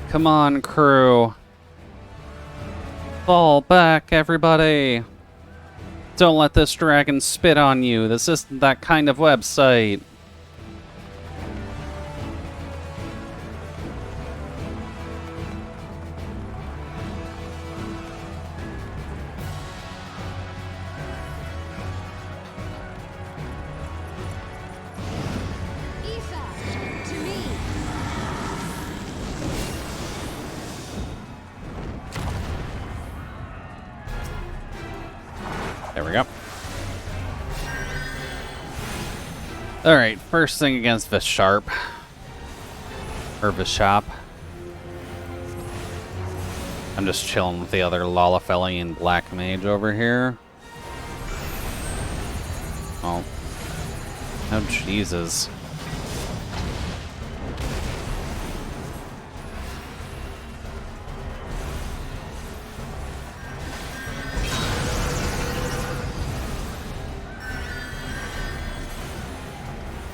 Come on, crew. Fall back, everybody. Don't let this dragon spit on you. This isn't that kind of website. To me. There we go. Alright, first thing against Visharp. Or Vishop. I'm just chilling with the other Lalafelian Black Mage over here. Oh. Oh, Jesus.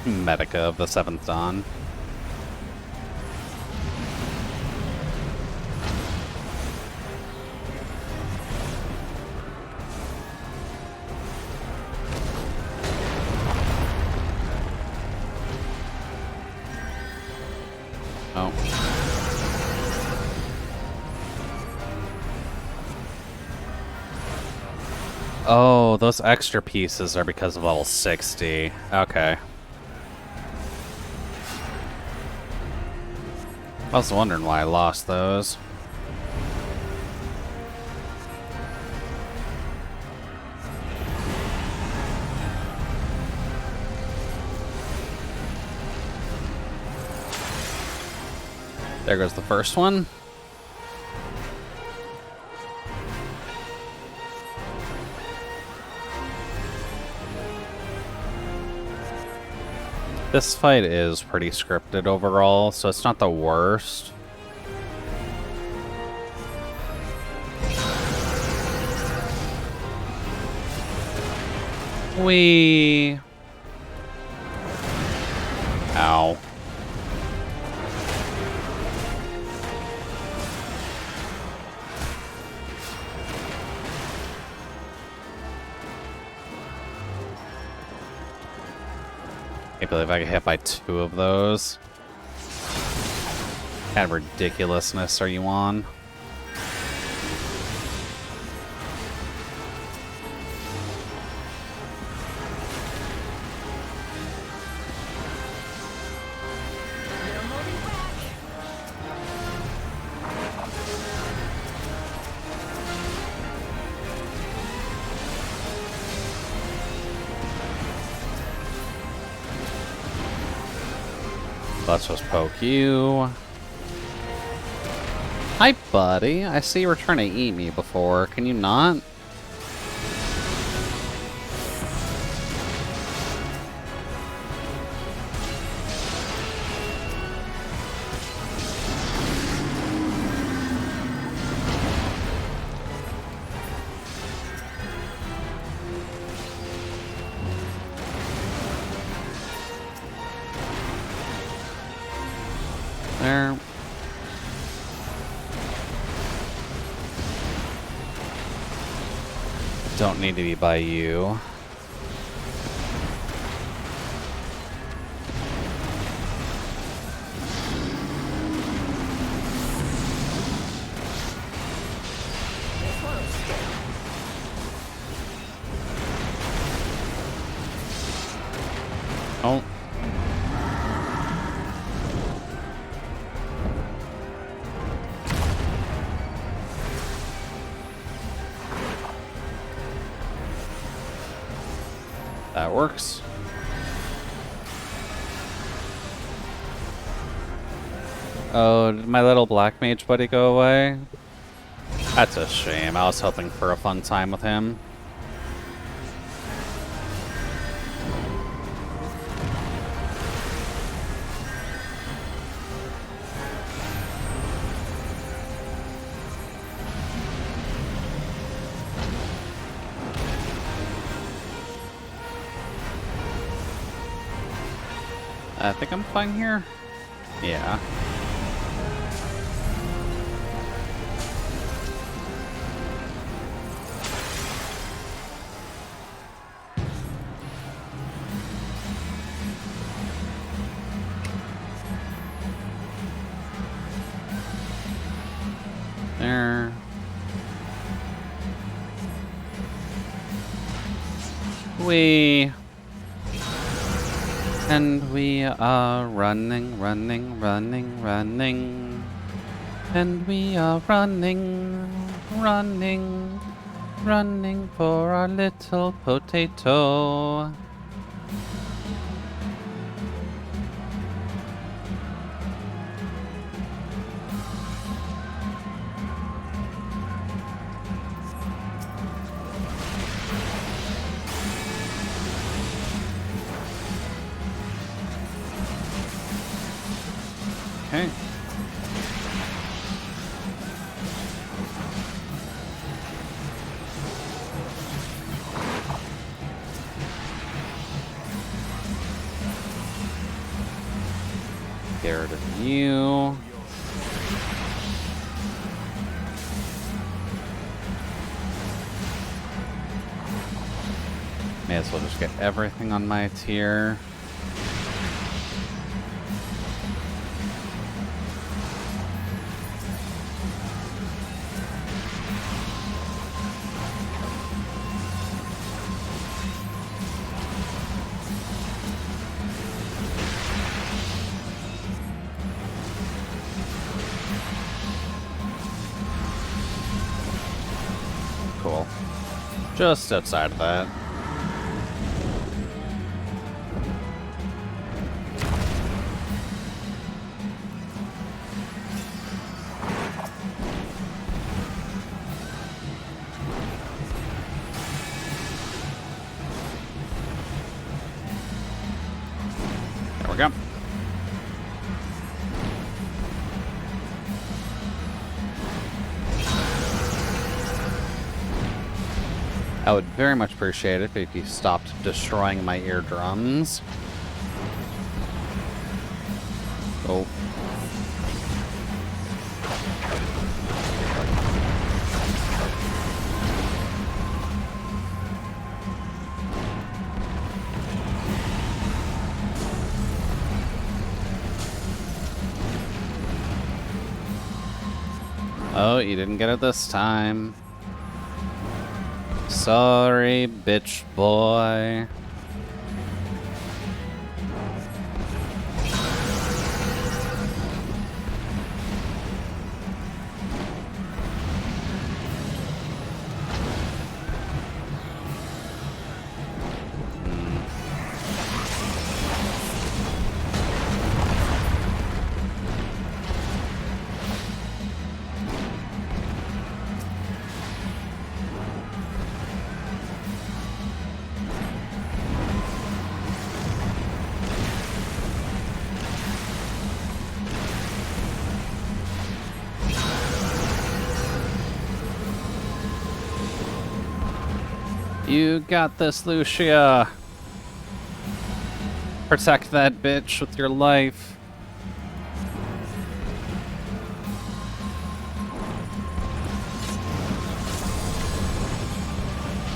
Medica of the 7th Dawn. Oh. Oh, those extra pieces are because of level 60. Okay. I was wondering why I lost those. There goes the first one. This fight is pretty scripted overall, so it's not the worst. Ow. Can't believe I get hit by 2 of those. What kind of ridiculousness are you on? Let's just poke you. Hi, buddy. I see you were trying to eat me before. Can you not? There. Don't need to be by you. Oh. That works. Oh, did my little black mage buddy go away? That's a shame. I was hoping for a fun time with him. I think I'm fine here. Yeah. there. And we are running, running, running, running. And we are running, running, running for our little potato. Okay. Get rid of you. May as well just get everything on my tier. Cool. Just outside of that. There we go. I would very much appreciate it if you stopped destroying my eardrums. Oh. Oh, you didn't get it this time. Sorry, bitch boy. You got this, Lucia. Protect that bitch with your life.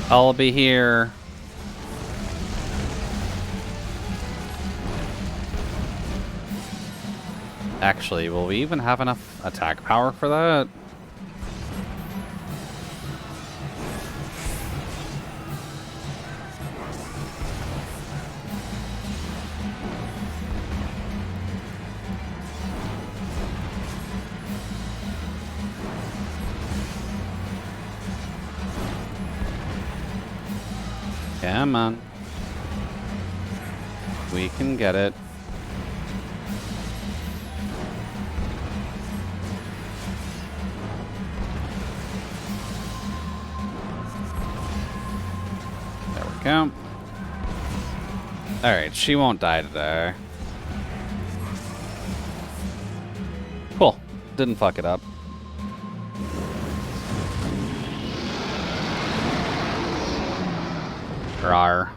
I'll be here. Actually, will we even have enough attack power for that? Come on. We can get it. There we go. Alright, she won't die today. Cool. Didn't fuck it up. Rawr.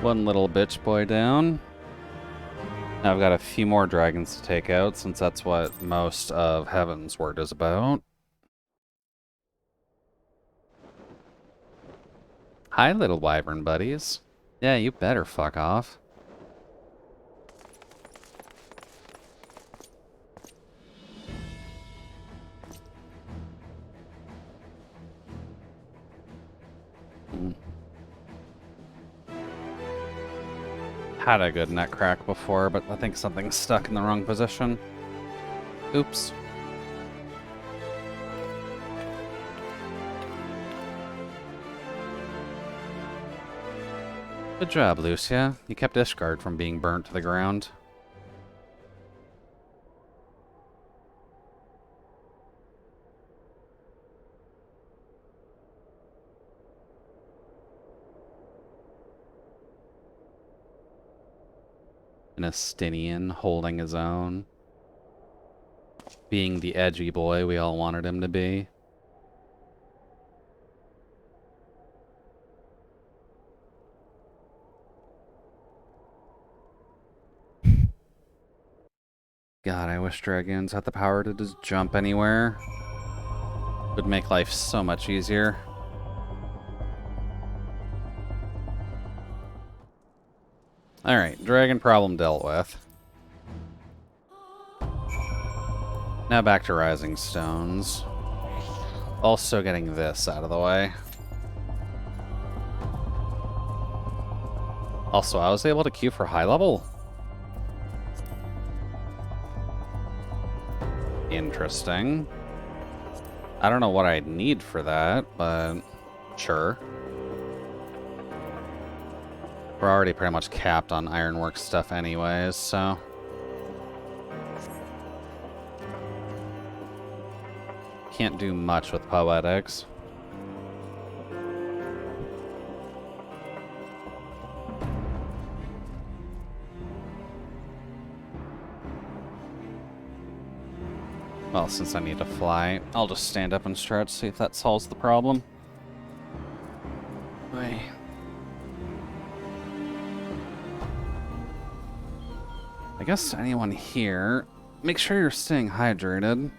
One little bitch boy down. Now I've got a few more dragons to take out, since that's what most of Heaven's Word is about. Hi, little wyvern buddies. Yeah, you better fuck off. Had a good neck crack before, but I think something's stuck in the wrong position. Oops. Good job, Lucia. You kept Ishgard from being burnt to the ground. An Estinian holding his own. Being the edgy boy we all wanted him to be. God, I wish Dragoons had the power to just jump anywhere. Would make life so much easier. Alright, dragon problem dealt with. Now back to Rising Stones. Also getting this out of the way. Also, I was able to queue for high level. Interesting. I don't know what I'd need for that, but sure. We're already pretty much capped on Ironworks stuff anyways, so... Can't do much with Poetics. Well, since I need to fly, I'll just stand up and stretch, see if that solves the problem. Wait. I guess anyone here, make sure you're staying hydrated.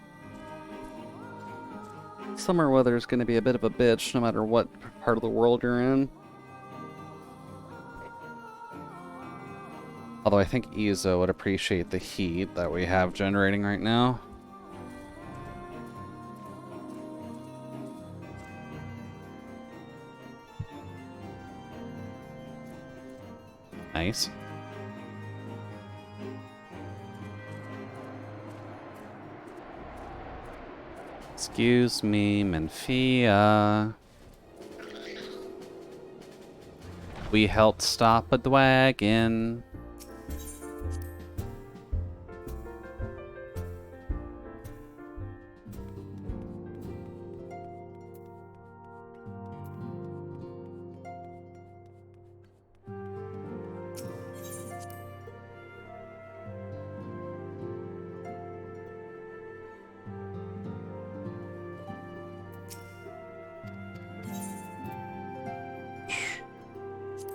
Summer weather is going to be a bit of a bitch no matter what part of the world you're in. Although I think Izo would appreciate the heat that we have generating right now. Nice. Excuse me, Menfia. We helped stop a dragon.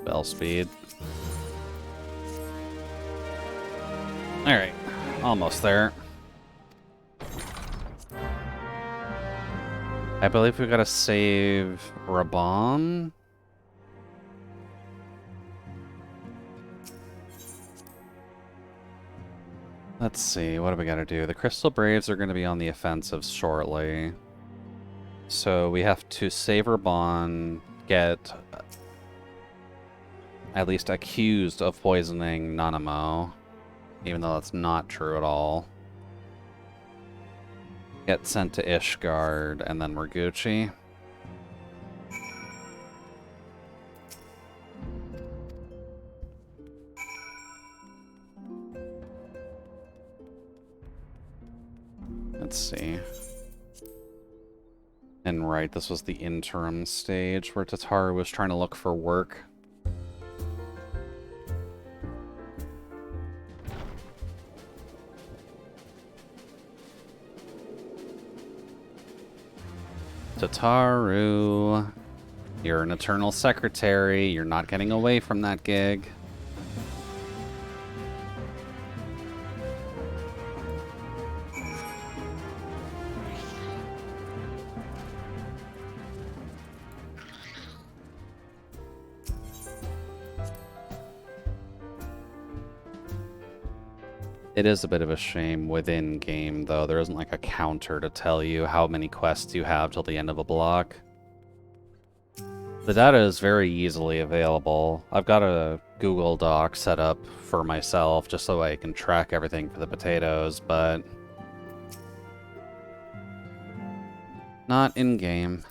Bell speed. Alright, almost there. I believe we gotta save Raban. Let's see, what do we gotta do? The Crystal Braves are gonna be on the offensive shortly. So we have to save Raban, get at least accused of poisoning Nanamo, even though that's not true at all. Get sent to Ishgard, and then we're Gucci. Let's see. And right, this was the interim stage where Tataru was trying to look for work. Tataru, you're an eternal secretary. You're not getting away from that gig. It is a bit of a shame within game, though. There isn't like a counter to tell you how many quests you have till the end of a block. The data is very easily available. I've got a Google Doc set up for myself just so I can track everything for the potatoes, but not in-game.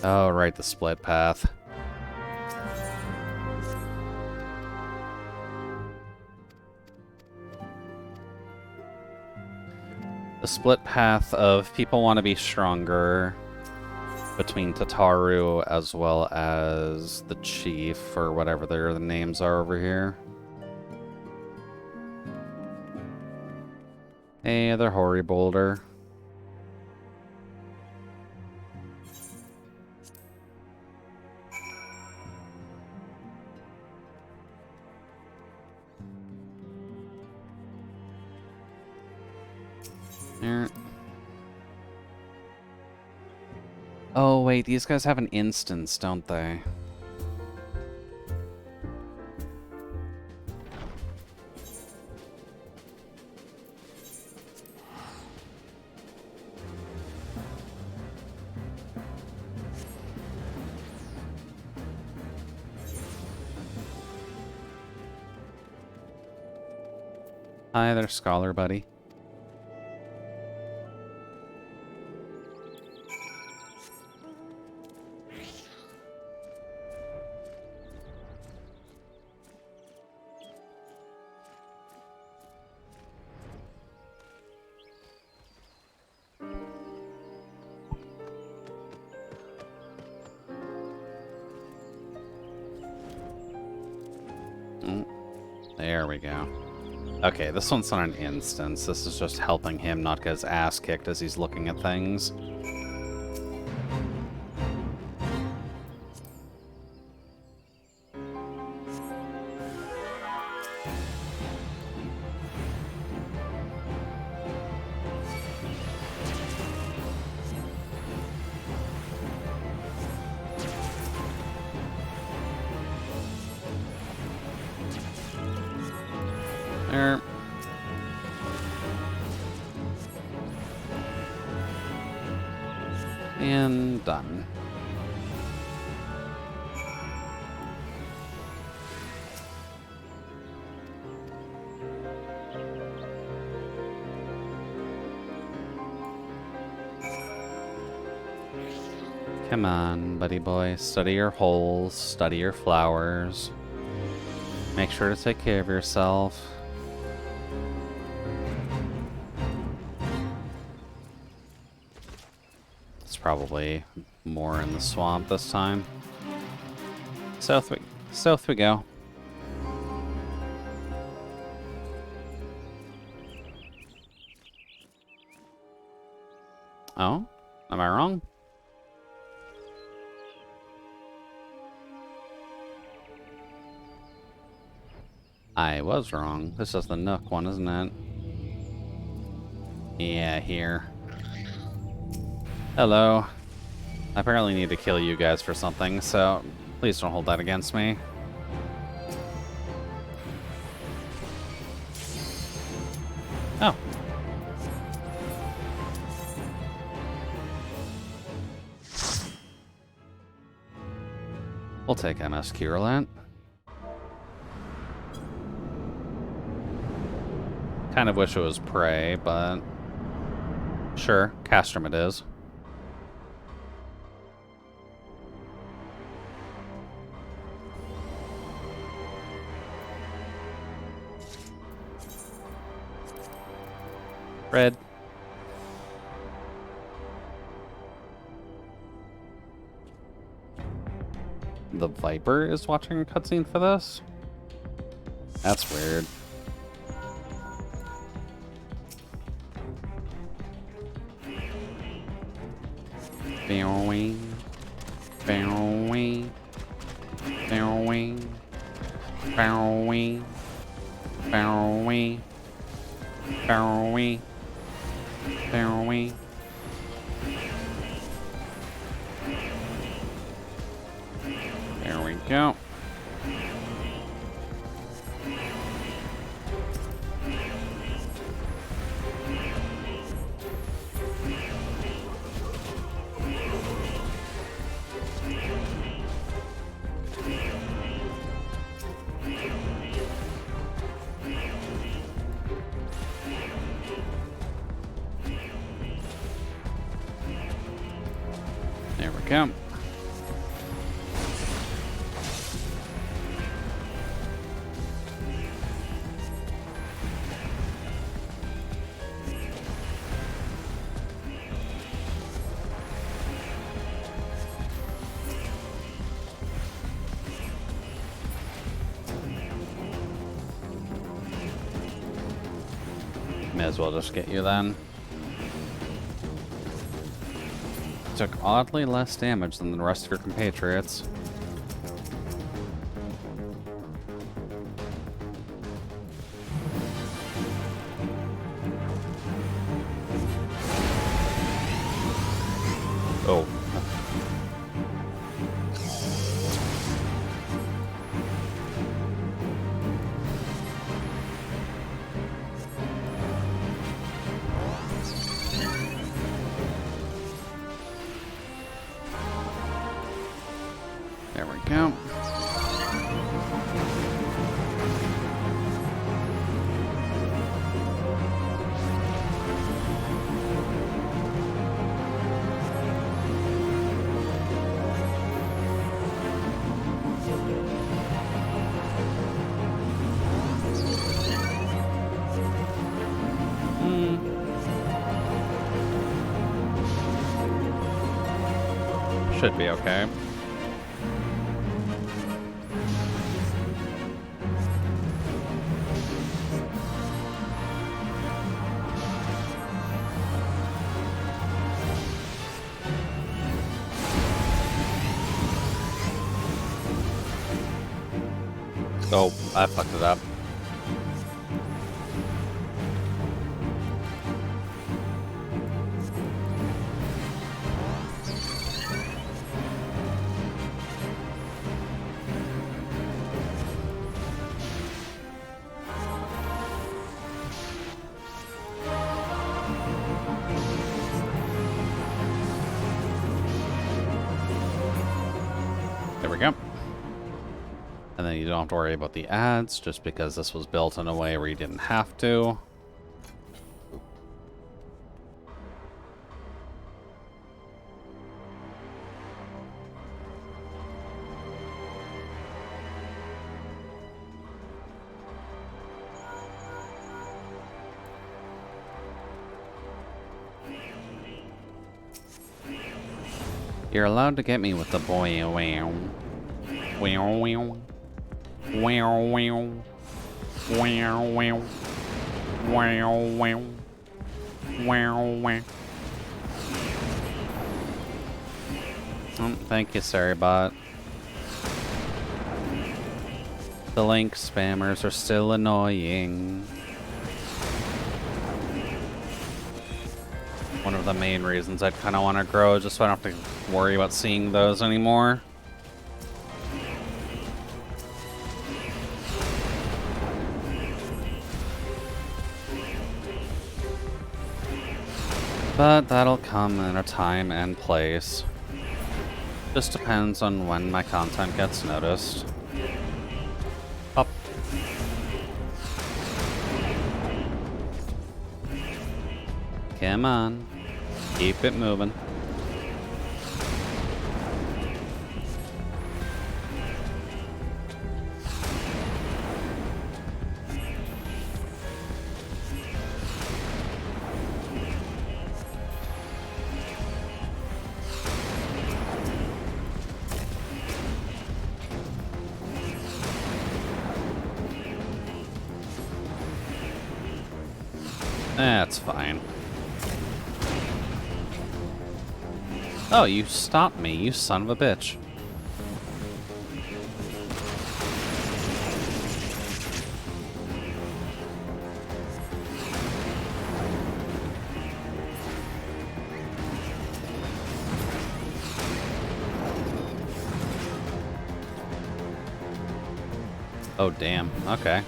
Oh, right, the split path. The split path of people want to be stronger between Tataru as well as the chief, or whatever their names are over here. Hey, they're Hori Boulder. There. Oh, wait, these guys have an instance, don't they? Hi there, Scholar Buddy. There we go. Okay, this one's not an instance. This is just helping him not get his ass kicked as he's looking at things. There. And done. Come on, buddy boy. Study your holes, study your flowers. Make sure to take care of yourself. It's probably more in the swamp this time. South we go. Oh? Am I wrong? I was wrong. This is the Nook one, isn't it? Yeah, here. Hello. I apparently need to kill you guys for something, so please don't hold that against me. Oh. We'll take MSQ Roulette. Kind of wish it was Prey, but sure, Castrum it is. Red. The Viper is watching a cutscene for this? That's weird. Bowing, bowing, bowing, bowing, bowing, bowing, bowing. go. There we go. May as well just get you then. Took oddly less damage than the rest of your compatriots. Oh. There we go. Should be okay. Oh, I fucked it up. There we go. And then you don't have to worry about the ads, just because this was built in a way where you didn't have to. You're allowed to get me with the boy. Wow. Wow, wow. Wow, wow. Wow, wow. Wow, wow. Wow, wow. Thank you, Saribot. The link spammers are still annoying. One of the main reasons I'd kind of want to grow, just so I don't have to worry about seeing those anymore. But that'll come in a time and place. Just depends on when my content gets noticed. Up. Come on. Keep it moving. That's fine. Oh, you stopped me, you son of a bitch. Oh, damn. Okay.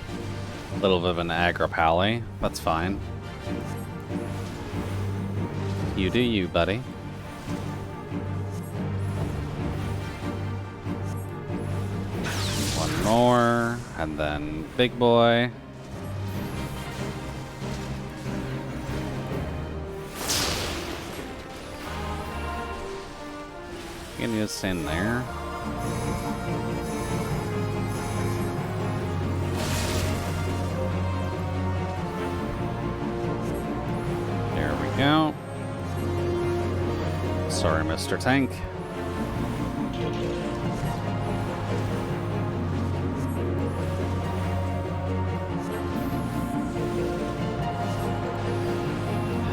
Little bit of an aggro pally. That's fine. You do you, buddy. One more, and then big boy. You can just stand there. There we go. Sorry, Mr. Tank.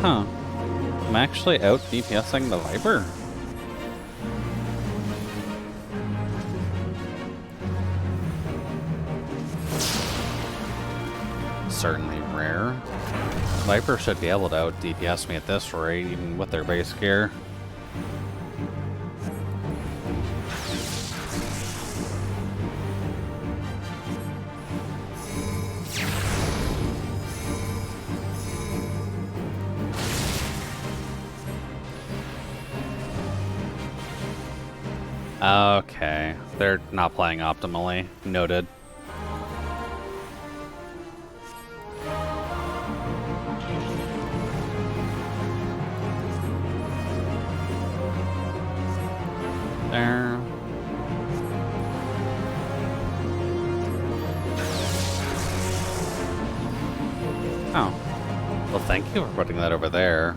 Huh. I'm actually out DPSing the Viper. Certainly rare. Viper should be able to out DPS me at this rate, even with their base gear. Okay, they're not playing optimally. Noted. There. Oh. Well, thank you for putting that over there.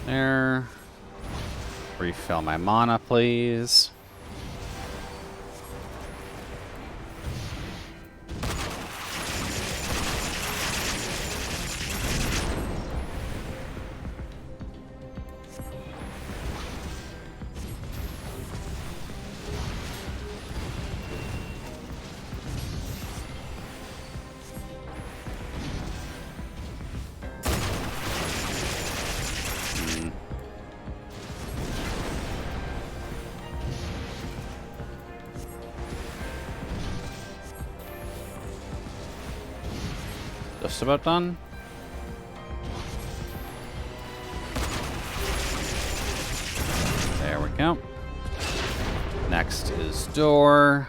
There. Refill my mana, please. Just about done. There we go. Next is door.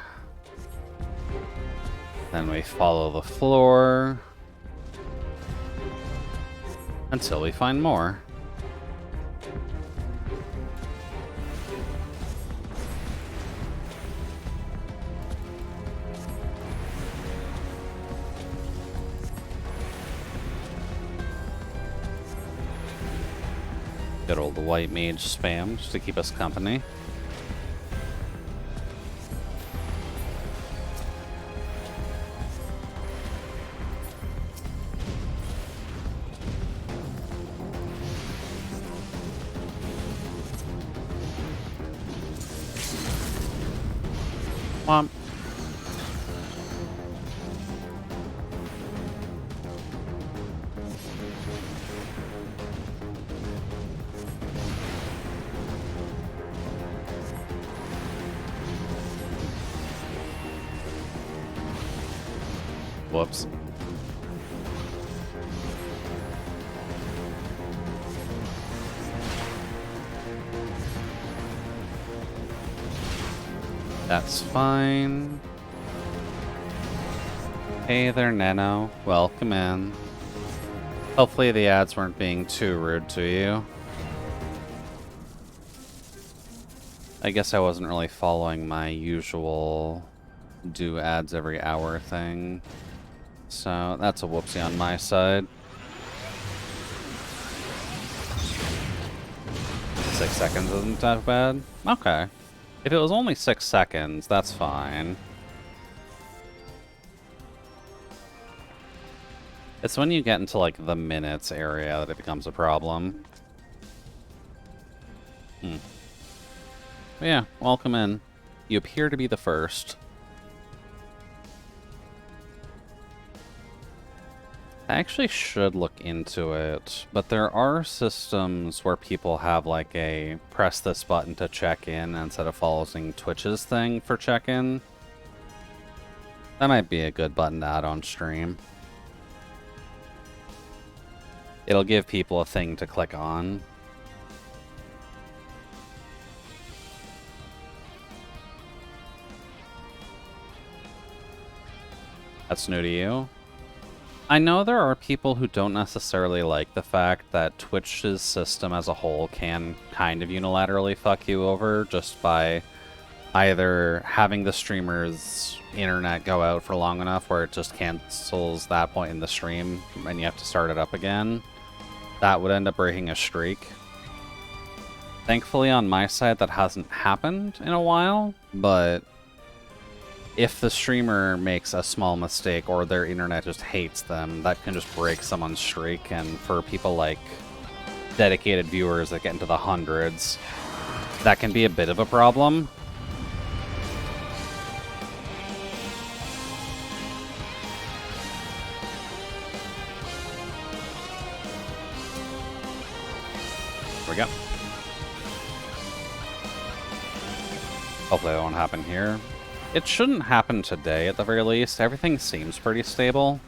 Then we follow the floor until we find more. Good old white mage spam just to keep us company. Womp. Whoops. That's fine. Hey there, Nano. Welcome in. Hopefully the ads weren't being too rude to you. I guess I wasn't really following my usual do ads every hour thing. So that's a whoopsie on my side. 6 seconds isn't that bad. Okay. If it was only 6 seconds, that's fine. It's when you get into like the minutes area that it becomes a problem. But yeah, welcome in. You appear to be the first. I actually should look into it, but there are systems where people have like a press this button to check in instead of following Twitch's thing for check-in. That might be a good button to add on stream. It'll give people a thing to click on. That's new to you. I know there are people who don't necessarily like the fact that Twitch's system as a whole can kind of unilaterally fuck you over just by either having the streamer's internet go out for long enough where it just cancels that point in the stream and you have to start it up again. That would end up breaking a streak. Thankfully on my side that hasn't happened in a while, but if the streamer makes a small mistake or their internet just hates them, that can just break someone's streak, and for people like dedicated viewers that get into the hundreds, that can be a bit of a problem. There we go. Hopefully that won't happen here. It shouldn't happen today, at the very least. Everything seems pretty stable.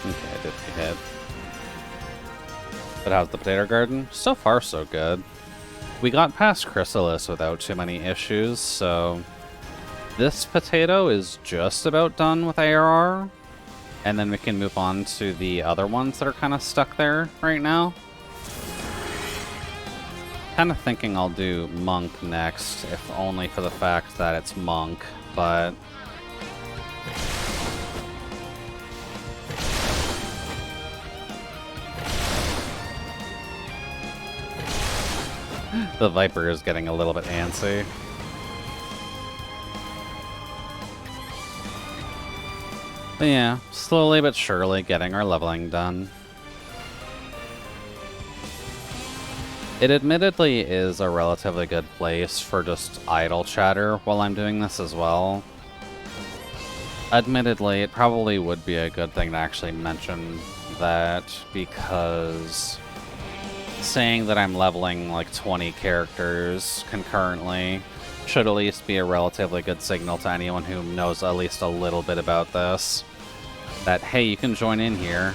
Okay, I did hit. But how's the potato garden? So far, so good. We got past Chrysalis without too many issues, so this potato is just about done with ARR, and then we can move on to the other ones that are kind of stuck there right now. Kind of thinking I'll do Monk next, if only for the fact that it's Monk, but the Viper is getting a little bit antsy. But yeah, slowly but surely getting our leveling done. It admittedly is a relatively good place for just idle chatter while I'm doing this as well. Admittedly, it probably would be a good thing to actually mention that, because saying that I'm leveling like 20 characters concurrently should at least be a relatively good signal to anyone who knows at least a little bit about this. That, hey, you can join in here.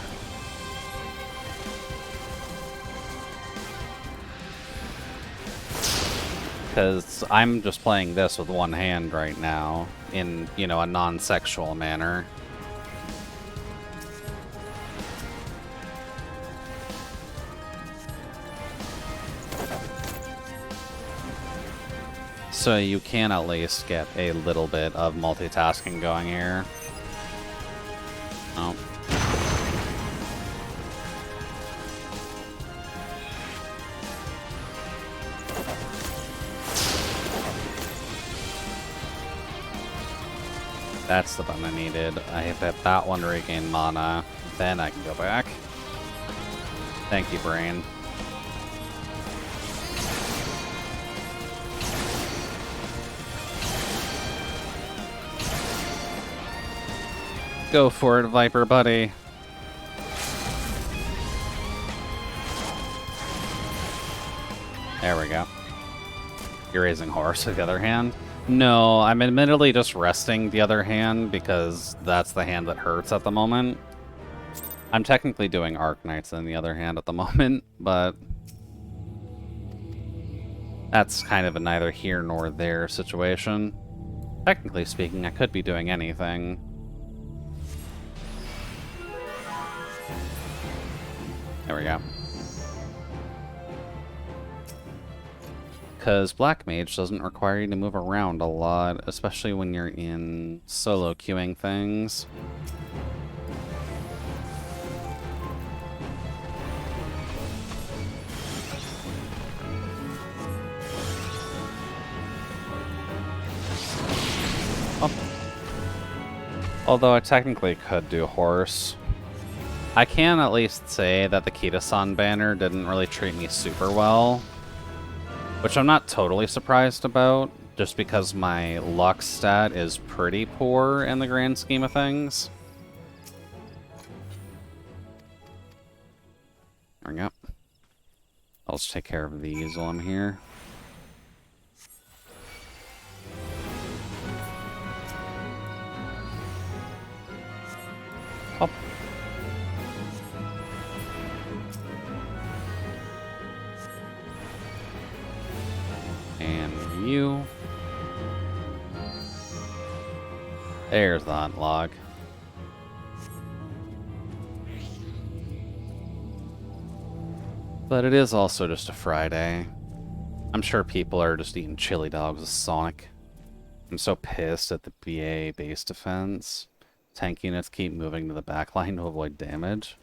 Because I'm just playing this with one hand right now in, you know, a non-sexual manner. So you can at least get a little bit of multitasking going here. Oh. That's the button I needed. I have to hit that one to regain mana. Then I can go back. Thank you, brain. Go for it, Viper buddy. There we go. You're raising horse with the other hand. No, I'm admittedly just resting the other hand because that's the hand that hurts at the moment. I'm technically doing Arc Knights in the other hand at the moment, but that's kind of a neither here nor there situation. Technically speaking, I could be doing anything. There we go. Because Black Mage doesn't require you to move around a lot, especially when you're in solo queuing things. Although I technically could do horse. I can at least say that the Kita-san banner didn't really treat me super well, which I'm not totally surprised about, just because my luck stat is pretty poor in the grand scheme of things. There we go. I'll just take care of these while I'm here. Up. And you. There's the hunt log. But it is also just a Friday. I'm sure people are just eating chili dogs with Sonic. I'm so pissed at the BA base defense. Tank units keep moving to the backline to avoid damage.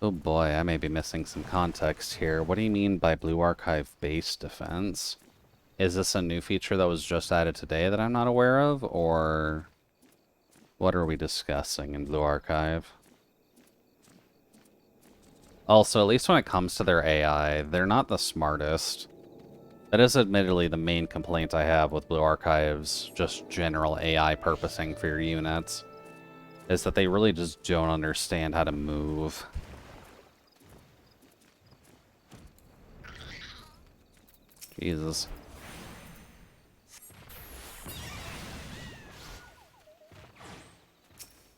Oh boy, I may be missing some context here. What do you mean by Blue Archive base defense? Is this a new feature that was just added today that I'm not aware of, or what are we discussing in Blue Archive? Also, at least when it comes to their AI, they're not the smartest. That is admittedly the main complaint I have with Blue Archive's just general AI purposing for your units, is that they really just don't understand how to move. Jesus.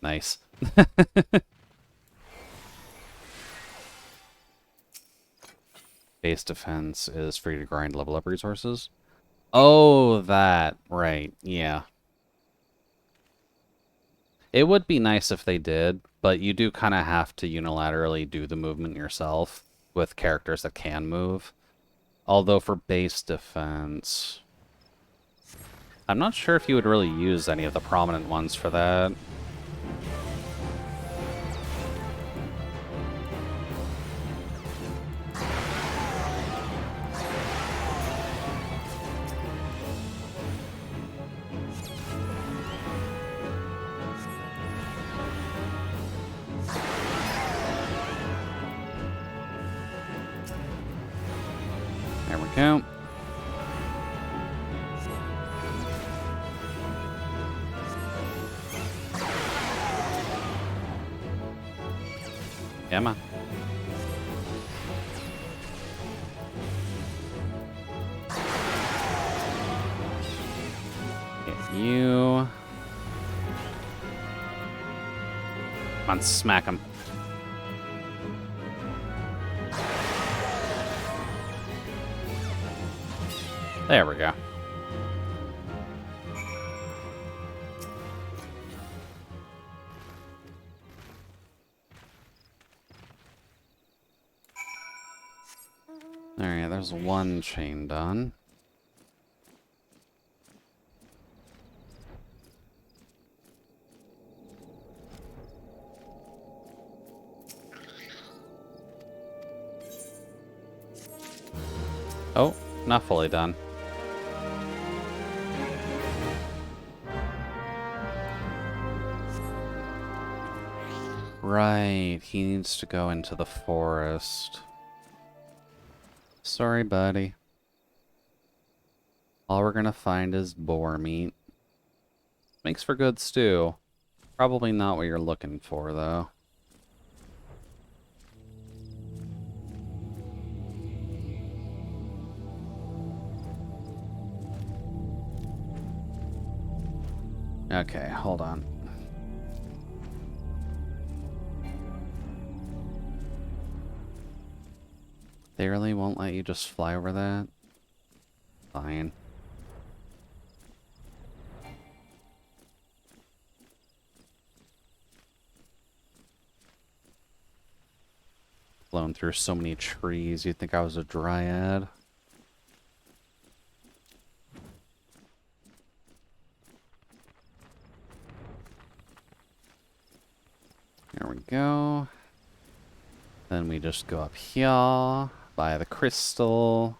Nice. Base defense is free to grind level up resources. Oh, that. Right. Yeah. It would be nice if they did, but you do kind of have to unilaterally do the movement yourself with characters that can move. Although for base defense, I'm not sure if you would really use any of the prominent ones for that. There we go. Come on. Get you. Come on, smack him. There we go. Alright, there's one chain done. Oh, not fully done. Right, he needs to go into the forest. Sorry, buddy. All we're gonna find is boar meat. Makes for good stew. Probably not what you're looking for, though. Okay, hold on. They really won't let you just fly over that? Fine. Blown through so many trees, you'd think I was a dryad. There we go. Then we just go up here, by the crystal.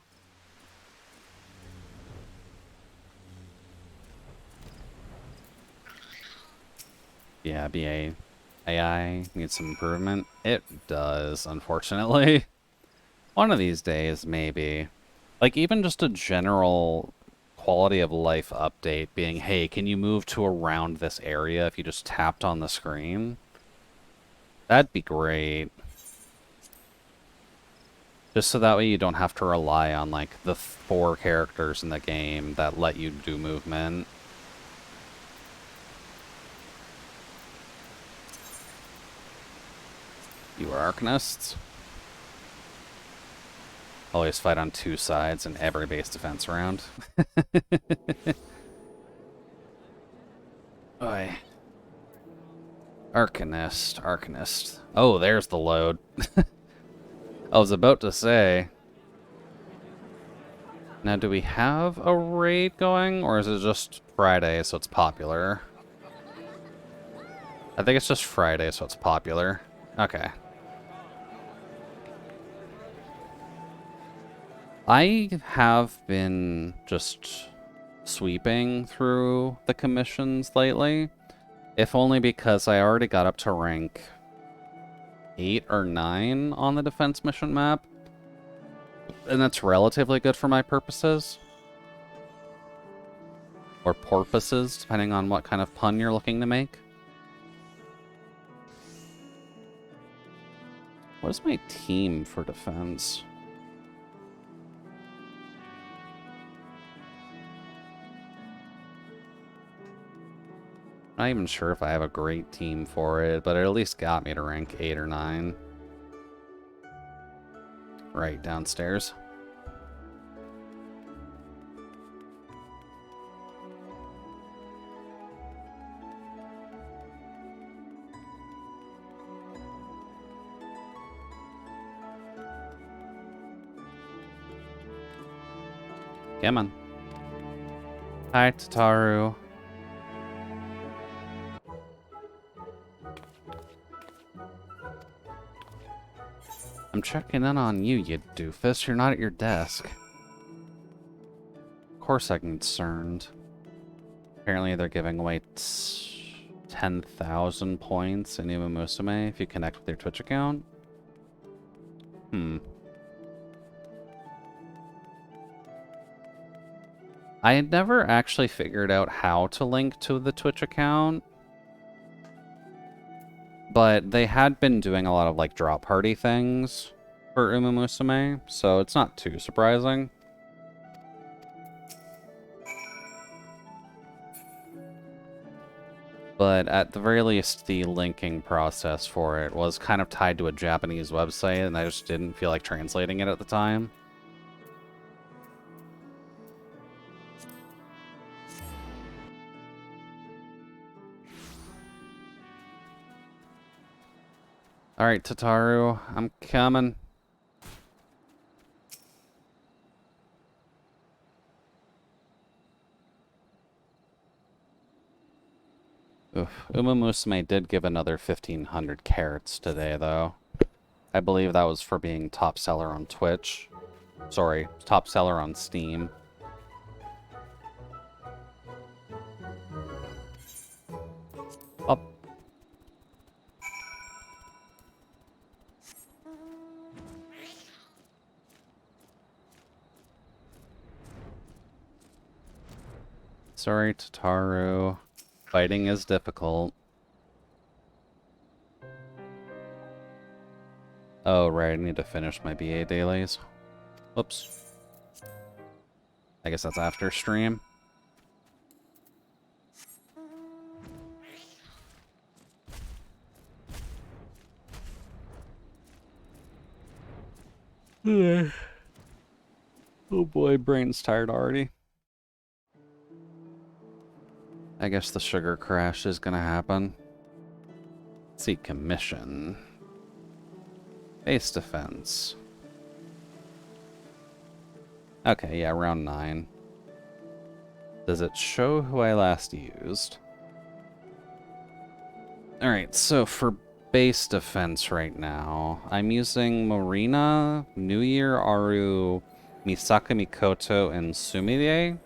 Yeah, BA AI needs some improvement. It does, unfortunately. One of these days, maybe. Like, even just a general quality of life update being, hey, can you move to around this area if you just tapped on the screen? That'd be great. Just so that way you don't have to rely on, like, the 4 characters in the game that let you do movement. You are Arcanists. Always fight on 2 sides in every base defense round. Oi. Arcanist, Arcanist. Oh, there's the load. I was about to say. Now, do we have a raid going, or is it just Friday, so it's popular? I think it's just Friday, so it's popular. Okay. I have been just sweeping through the commissions lately, if only because I already got up to rank 8 or 9 on the defense mission map, and that's relatively good for my purposes. Or porpoises, depending on what kind of pun you're looking to make. What is my team for defense? Not even sure if I have a great team for it, but it at least got me to rank 8 or 9. Right, downstairs. Come on. Hi, Tataru. I'm checking in on you, you doofus. You're not at your desk. Of course I'm concerned. Apparently they're giving away 10,000 points in Uma Musume if you connect with your Twitch account. I had never actually figured out how to link to the Twitch account. But they had been doing a lot of, like, drop party things for Uma Musume, so it's not too surprising. But at the very least, the linking process for it was kind of tied to a Japanese website, and I just didn't feel like translating it at the time. Alright, Tataru, I'm coming. Oof. Uma Musume did give another 1,500 carats today, though. I believe that was for being top seller on Twitch. Sorry, top seller on Steam. Up. Sorry, Tataru. Fighting is difficult. Oh, right, I need to finish my BA dailies. Whoops. I guess that's after stream. Oh boy, brain's tired already. I guess the sugar crash is gonna happen. Let's see, commission. Base defense. Okay, yeah, round 9. Does it show who I last used? Alright, so for base defense right now, I'm using Marina, New Year, Aru, Misaka Mikoto, and Sumire?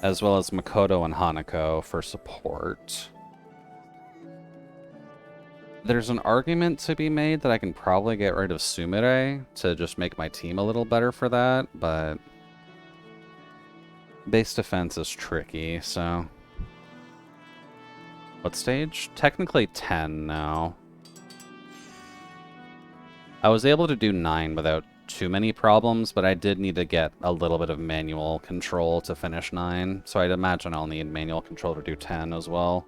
as well as Makoto and Hanako for support. There's an argument to be made that I can probably get rid of Sumire to just make my team a little better for that, but base defense is tricky, so... What stage? Technically 10 now. I was able to do 9 without too many problems, but I did need to get a little bit of manual control to finish 9, so I'd imagine I'll need manual control to do 10 as well.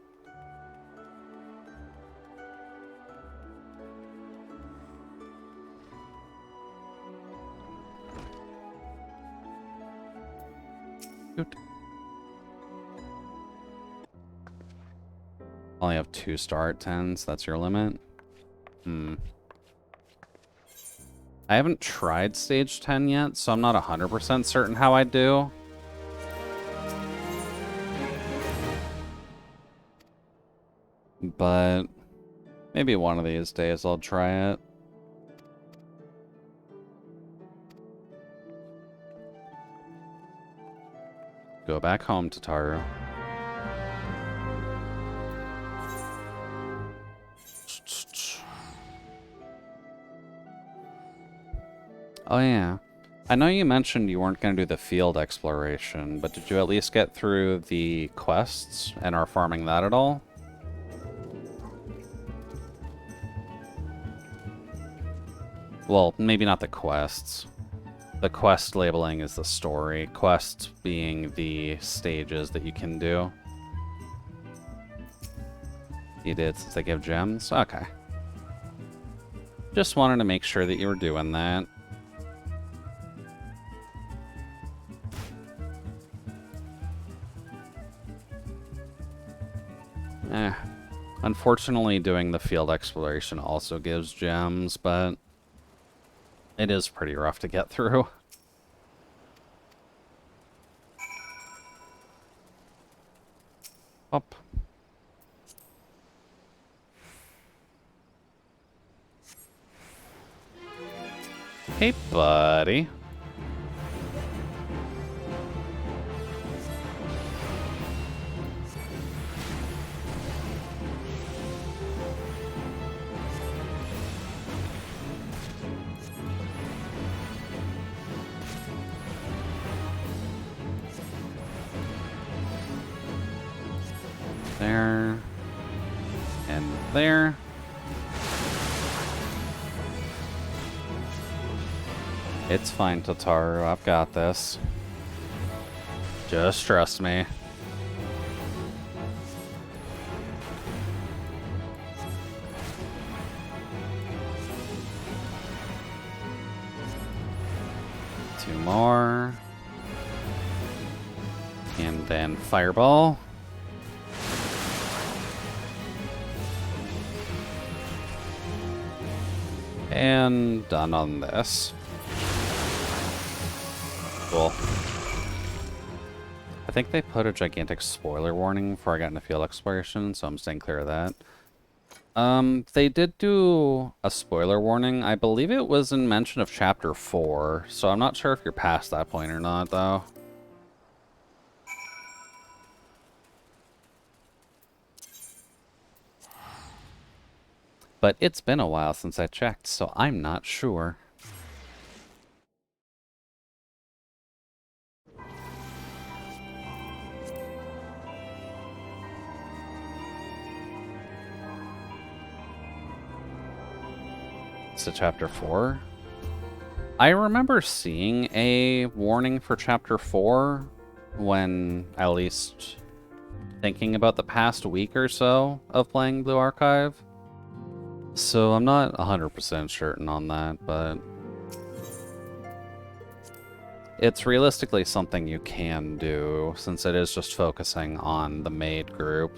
Shoot. Only have 2 star at 10s, that's your limit? I haven't tried stage 10 yet, so I'm not 100% certain how I do. But maybe one of these days I'll try it. Go back home, Tataru. Oh yeah. I know you mentioned you weren't going to do the field exploration, but did you at least get through the quests and are farming that at all? Well, maybe not the quests. The quest labeling is the story. Quests being the stages that you can do. You did, since they give gems? Okay. Just wanted to make sure that you were doing that. Unfortunately, doing the field exploration also gives gems, but it is pretty rough to get through. Up. Hey, buddy. There. And there. It's fine, Tataru. I've got this. Just trust me. Two more. And then fireball. And done on this. Cool. I think they put a gigantic spoiler warning before I got into field exploration, so I'm staying clear of that. They did do a spoiler warning. I believe it was in mention of Chapter 4, so I'm not sure if you're past that point or not, though. But it's been a while since I checked, so I'm not sure. To Chapter 4? I remember seeing a warning for Chapter 4 when, at least, thinking about the past week or so of playing Blue Archive. So I'm not 100% certain on that, but it's realistically something you can do, since it is just focusing on the maid group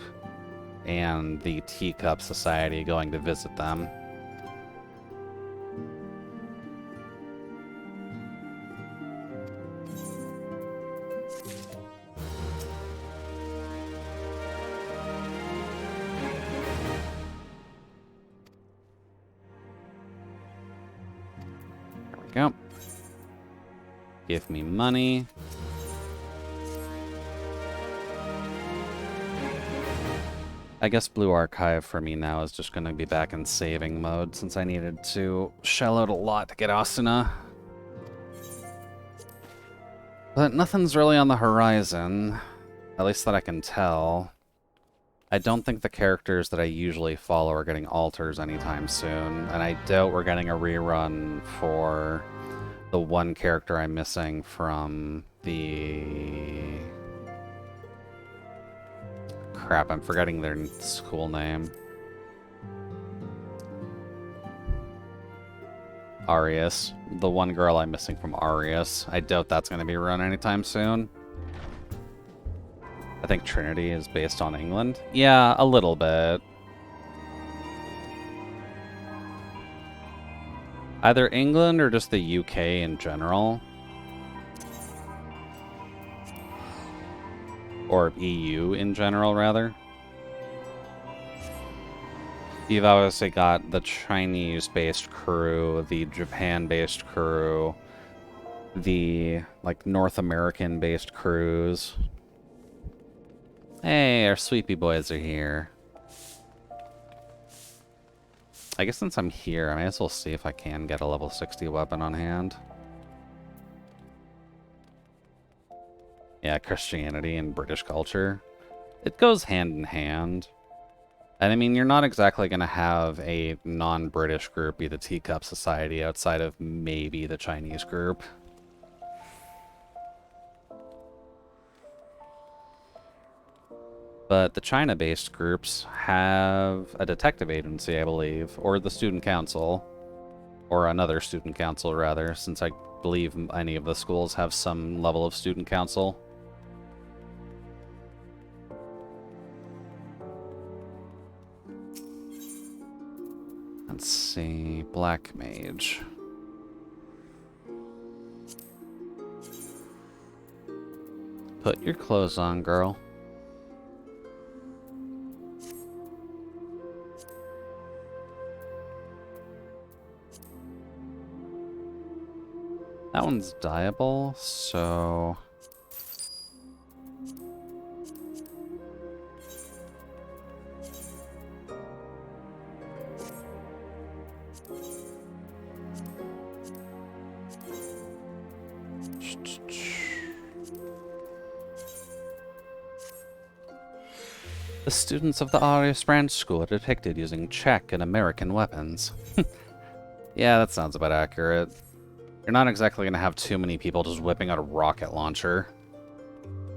and the Teacup Society going to visit them. There we go. Give me money. I guess Blue Archive for me now is just going to be back in saving mode since I needed to shell out a lot to get Asuna. But nothing's really on the horizon, at least that I can tell. I don't think the characters that I usually follow are getting alters anytime soon, and I doubt we're getting a rerun for the one character I'm missing from the... Crap, I'm forgetting their school name. Arius. The one girl I'm missing from Arius. I doubt that's going to be run anytime soon. I think Trinity is based on England. Yeah, a little bit. Either England or just the UK in general. Or EU in general, rather. You've obviously got the Chinese-based crew, the Japan-based crew, the, like, North American-based crews. Hey, our sweepy boys are here. I guess since I'm here, I might as well see if I can get a level 60 weapon on hand. Yeah, Christianity and British culture. It goes hand in hand. And I mean, you're not exactly going to have a non-British group be the Teacup Society outside of maybe the Chinese group. But the China-based groups have a detective agency, I believe, or the student council, or another student council, rather, since I believe any of the schools have some level of student council. Let's see, Black Mage. Put your clothes on, girl. That one's dyeable, so... The students of the Arius Branch School are depicted using Czech and American weapons. Yeah, that sounds about accurate. You're not exactly going to have too many people just whipping out a rocket launcher.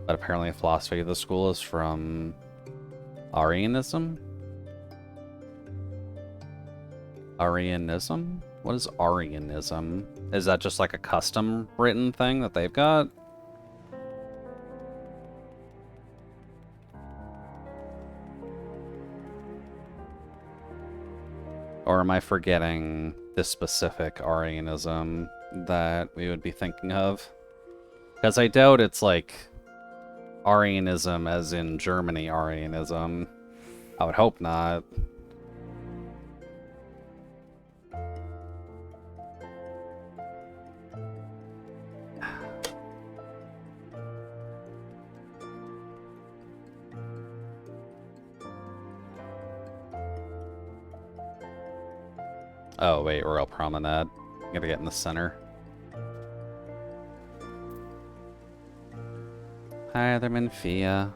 But apparently a philosophy of the school is from Arianism? Arianism? What is Arianism? Is that just like a custom written thing that they've got? Or am I forgetting this specific Arianism that we would be thinking of? Because I doubt it's like Arianism as in Germany Arianism. I would hope not. Oh, wait, Royal Promenade. I'm gonna get in the center. Hi there, Minfia.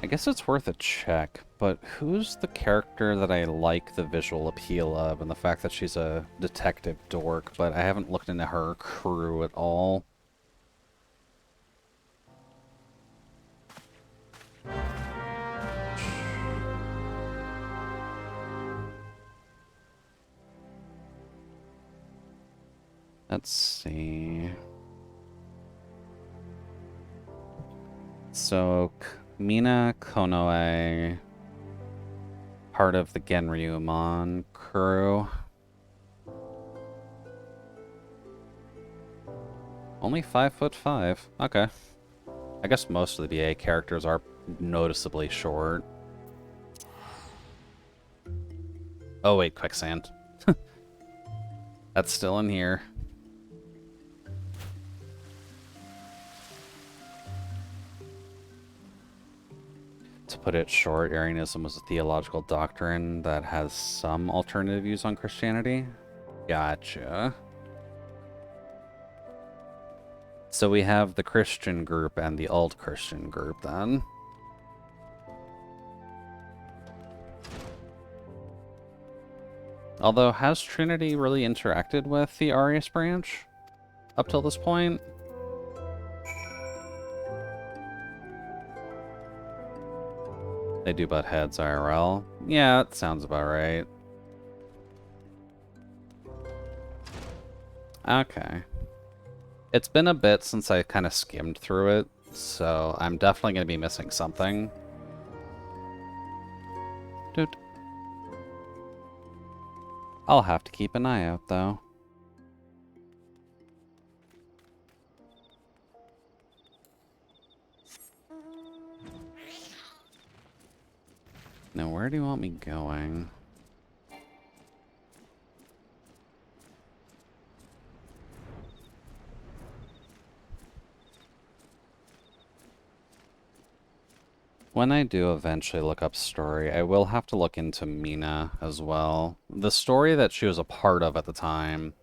I guess it's worth a check, but who's the character that I like the visual appeal of and the fact that she's a detective dork, but I haven't looked into her crew at all. Let's see. So, Mina Konoe, part of the Genryumon crew. Only 5'5". Okay. I guess most of the BA characters are noticeably short. Oh wait, quicksand. That's still in here. put it short, Arianism was a theological doctrine that has some alternative views on Christianity. Gotcha. So we have the Christian group and the alt Christian group then. Although, has Trinity really interacted with the Arius branch up till this point? They do butt heads IRL. Yeah, that sounds about right. Okay. It's been a bit since I kind of skimmed through it, so I'm definitely going to be missing something. Dude. I'll have to keep an eye out, though. Now, where do you want me going? When I do eventually look up story, I will have to look into Mina as well. The story that she was a part of at the time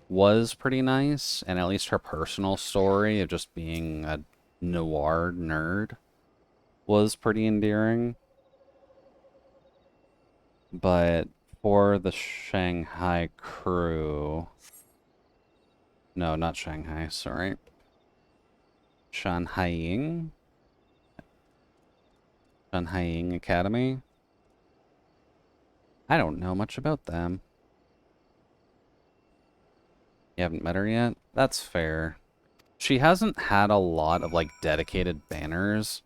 was pretty nice, and at least her personal story of just being a noir nerd was pretty endearing. But for the Shanghai crew... No, not Shanghai, sorry. Shanhaiying Academy? I don't know much about them. You haven't met her yet? That's fair. She hasn't had a lot of, like, dedicated banners.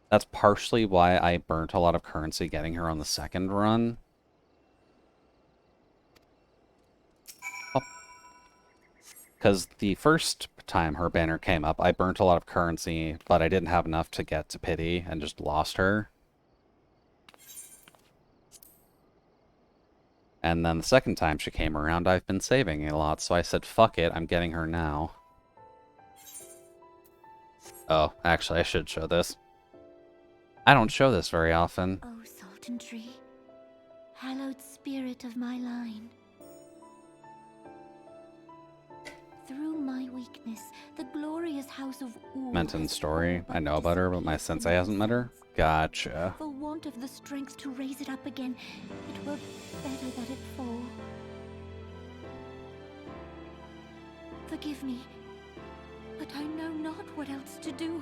That's partially why I burnt a lot of currency getting her on the second run. Because the first time her banner came up, I burnt a lot of currency, but I didn't have enough to get to pity and just lost her. And then the second time she came around, I've been saving a lot, so I said, fuck it, I'm getting her now. Oh, actually, I should show this. I don't show this very often. Oh, Sultanry, hallowed spirit of my line. Through my weakness, the glorious house of Ur Meant in has story. all but I know about her, but my disappeared sensei hasn't met her. Gotcha. For want of the strength to raise it up again, it were better that it fall. Forgive me, but I know not what else to do.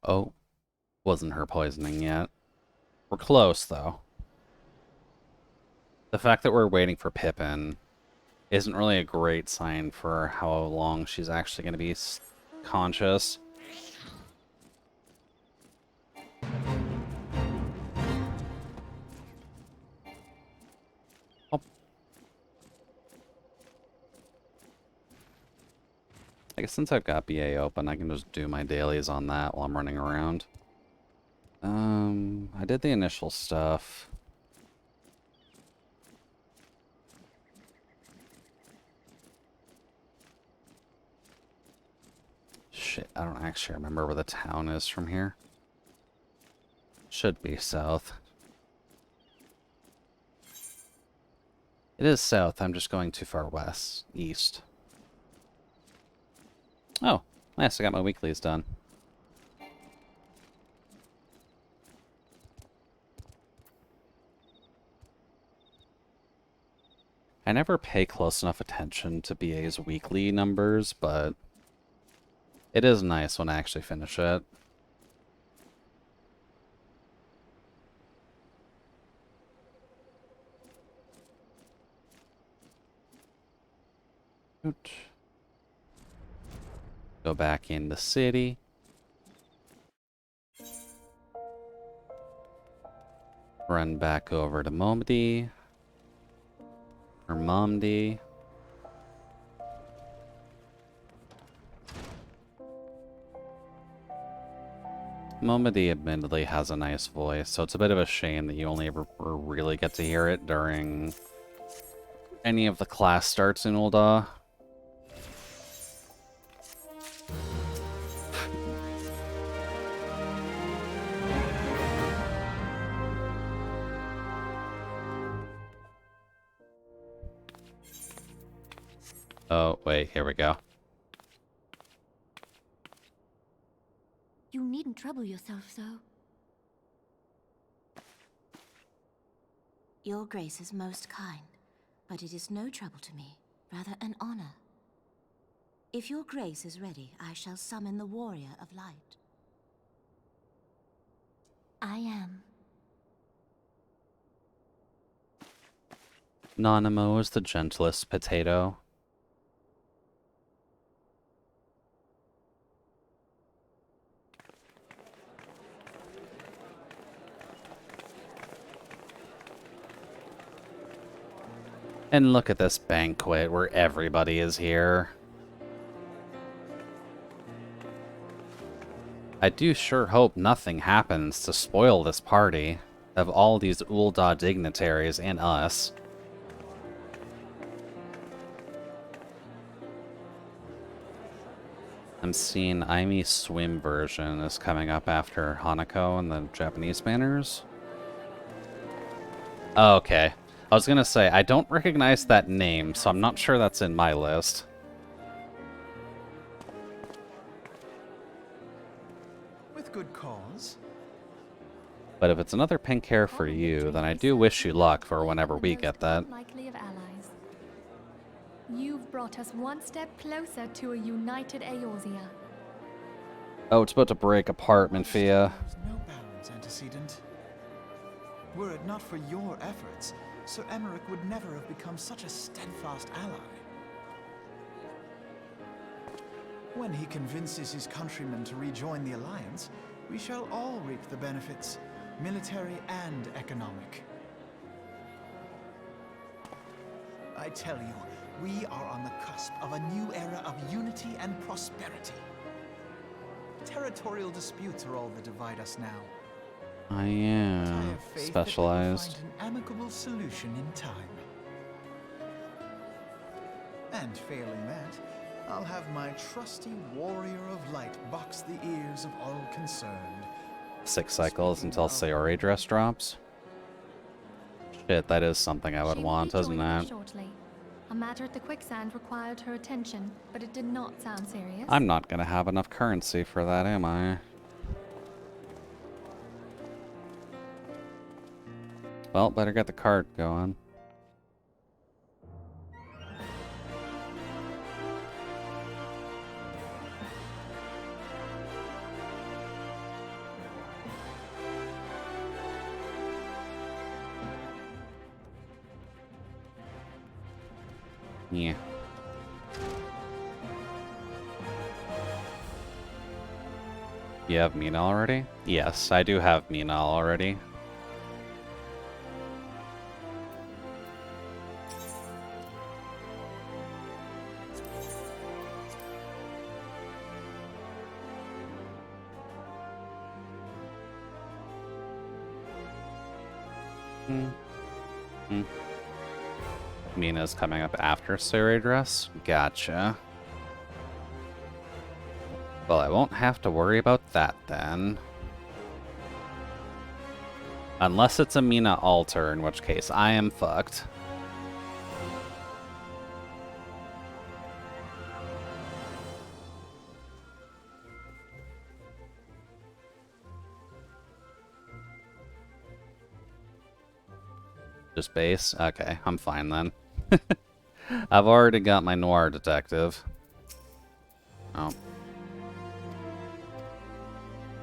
Oh, wasn't her poisoning yet. We're close, though. The fact that we're waiting for Pippin isn't really a great sign for how long she's actually going to be conscious. Oh. I guess since I've got BA open, I can just do my dailies on that while I'm running around. I did the initial stuff. Shit, I don't actually remember where the town is from here. Should be south. It is south, I'm just going too far west, east. Oh, nice, I got my weeklies done. I never pay close enough attention to BA's weekly numbers, but it is nice when I actually finish it. Go back in the city. Run back over to Momdi. Or Momdi. Momdi admittedly has a nice voice, so it's a bit of a shame that you only ever really get to hear it during any of the class starts in Ul'dah. Oh, wait, here we go. You needn't trouble yourself so. Your Grace is most kind, but it is no trouble to me, rather an honor. If your Grace is ready, I shall summon the Warrior of Light. I am. Nanamo is the gentlest potato. And look at this banquet where everybody is here. I do sure hope nothing happens to spoil this party of all these Ul'dah dignitaries and us. I'm seeing Aimi's swim version is coming up after Hanako and the Japanese banners. Oh, okay. I was gonna say, I don't recognize that name, so I'm not sure that's in my list. With good cause. But if it's another pink hair for you, then I do wish you luck for whenever we get that. Likely of allies. You've brought us one step closer to a united Eorzea. Oh, it's about to break apart, Minfia. There's no bounds, antecedent. Were it not for your efforts, Sir Emmerich would never have become such a steadfast ally. When he convinces his countrymen to rejoin the Alliance, we shall all reap the benefits, military and economic. I tell you, we are on the cusp of a new era of unity and prosperity. Territorial disputes are all that divide us now. I But I am have faith that we will specialized. find an amicable solution in time. And failing that, I'll have my trusty Warrior of Light box the ears of all concerned. 6 cycles until Sayori dress drops. Shit, that is something I would She will want, be isn't joining us it? shortly. A matter at the quicksand required her attention, but it did not sound serious. I'm not gonna have enough currency for that, am I? Well, better get the card going. Yeah. You have Mina already? Yes, I do have Mina already. Mina's coming up after Sayori dress? Gotcha. Well, I won't have to worry about that then. Unless it's a Mina altar, in which case I am fucked. Just base? Okay, I'm fine then. I've already got my noir detective. Oh.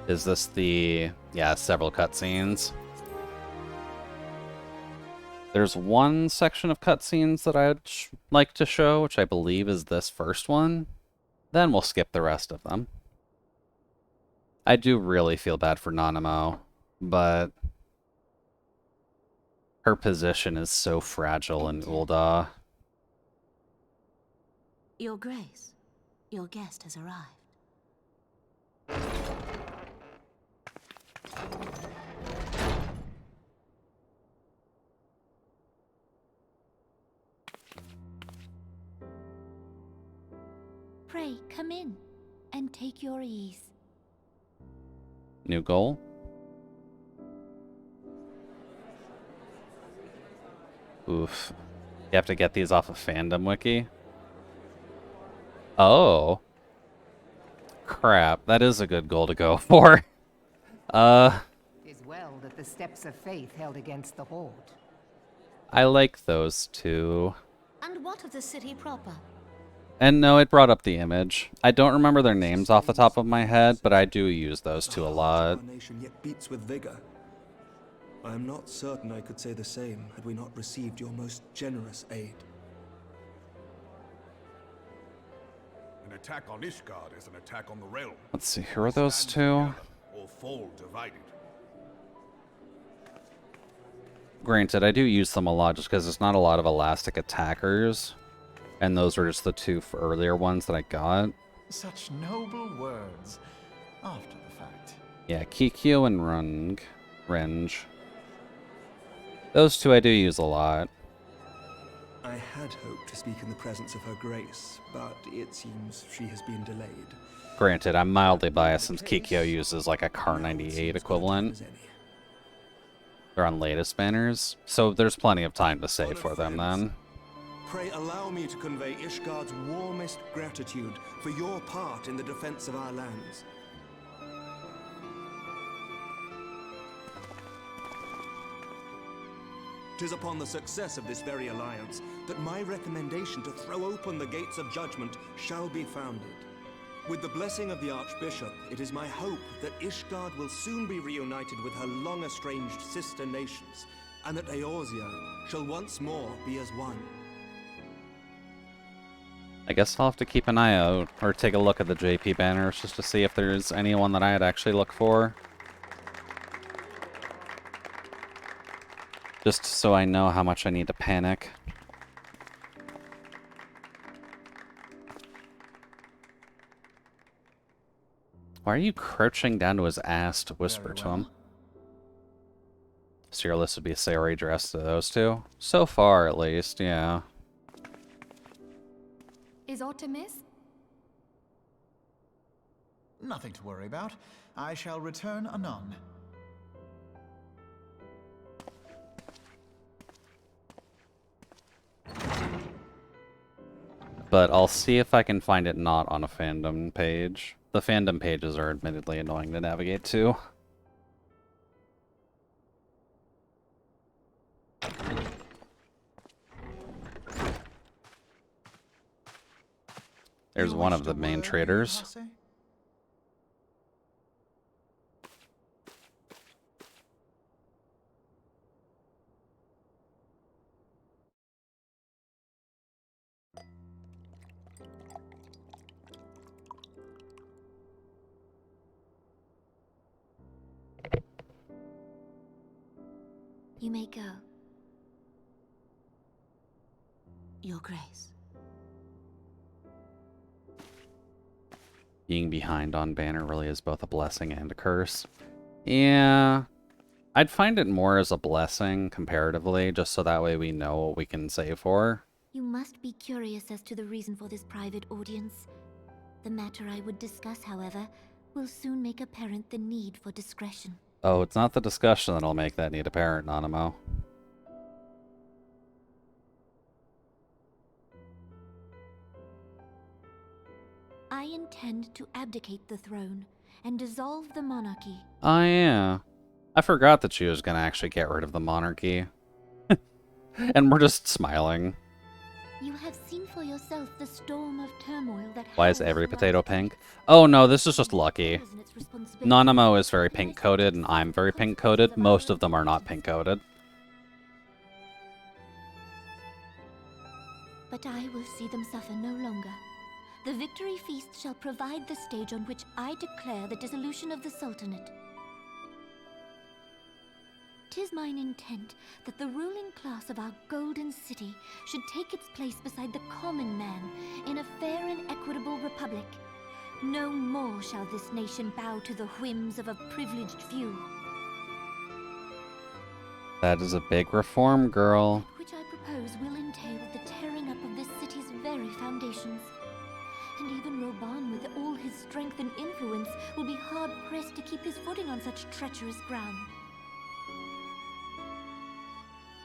Is this the... yeah, several cutscenes. There's one section of cutscenes that I'd like to show, which I believe is this first one. Then we'll skip the rest of them. I do really feel bad for Nanamo, but her position is so fragile in Ul'dah. Your Grace, your guest has arrived. Pray, come in, and take your ease. New goal? Oof. You have to get these off of Fandom Wiki? Oh. Crap, that is a good goal to go for. Tis well that the steps of faith held against the Horde. I like those two. And what of the city proper? And no, it brought up the image. I don't remember their names off the top of my head, but I do use those two a lot. Our nation yet beats with vigor. I am not certain I could say the same had we not received your most generous aid. An attack on Ishgard is an attack on the realm. Let's see, who are those Stand two? together or fall divided. Granted, I do use them a lot just because there's not a lot of elastic attackers. And those were just the two earlier ones that I got. Such noble words. After the fact. Yeah, Kikyo and Renge. Those two I do use a lot. I had hoped to speak in the presence of her grace, but it seems she has been delayed. Granted, I'm mildly biased since Kikyo uses like a Car 98 equivalent. They're on latest banners, so there's plenty of time to save for them then. Pray allow me to convey Ishgard's warmest gratitude for your part in the defense of our lands. Tis upon the success of this very alliance that my recommendation to throw open the gates of judgment shall be founded. With the blessing of the Archbishop, it is my hope that Ishgard will soon be reunited with her long-estranged sister nations, and that Eorzea shall once more be as one. I guess I'll have to keep an eye out, or take a look at the JP banners just to see if there's anyone that I'd actually look for. Just so I know how much I need to panic. Why are you crouching down to his ass to whisper to him? So your list would be Sayori dressed to those two? So far, at least, yeah. Is Artemis? Nothing to worry about. I shall return anon. But I'll see if I can find it not on a fandom page. The fandom pages are admittedly annoying to navigate to. There's one of the main traders. You may go. Your Grace. Being behind on banner really is both a blessing and a curse. Yeah, I'd find it more as a blessing comparatively, just so that way we know what we can save for. You must be curious as to the reason for this private audience. The matter I would discuss, however, will soon make apparent the need for discretion. Oh, it's not the discussion that'll make that need apparent, Nanamo. I intend to abdicate the throne and dissolve the monarchy. Oh yeah. I forgot that she was gonna actually get rid of the monarchy. And we're just smiling. You have seen for yourself the storm of turmoil that Why is has every surrounded potato pink? Oh no, this is just lucky. it. Its responsibility. Nanamo is very pink-coated, and I'm very pink-coated. Most of them are not pink-coated. But I will see them suffer no longer. The victory feast shall provide the stage on which I declare the dissolution of the Sultanate. 'Tis mine intent that the ruling class of our golden city should take its place beside the common man in a fair and equitable republic. No more shall this nation bow to the whims of a privileged few. That is a big reform, girl. Which I propose will entail the tearing up of this city's very foundations. And even Roban, with all his strength and influence, will be hard-pressed to keep his footing on such treacherous ground.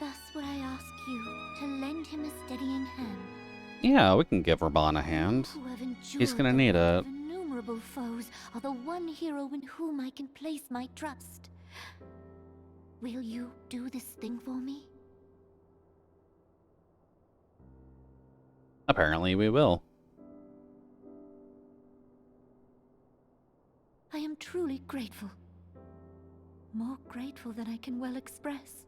Thus would I ask you to lend him a steadying hand. Yeah, we can give Raban a hand. Who have endured He's gonna the need wrath it. of innumerable foes are the one hero in whom I can place my trust. Will you do this thing for me? Apparently we will. I am truly grateful. More grateful than I can well express.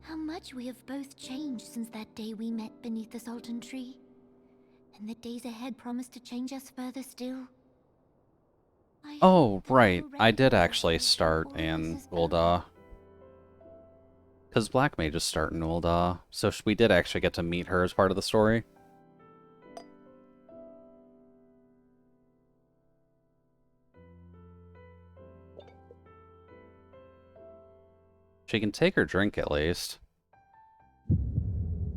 How much we have both changed since that day we met beneath the Sultan tree. And the days ahead promise to change us further still. Oh, right. I did actually start in Ul'dah. Because Black Mages start in Ul'dah. So we did actually get to meet her as part of the story. She can take her drink at least.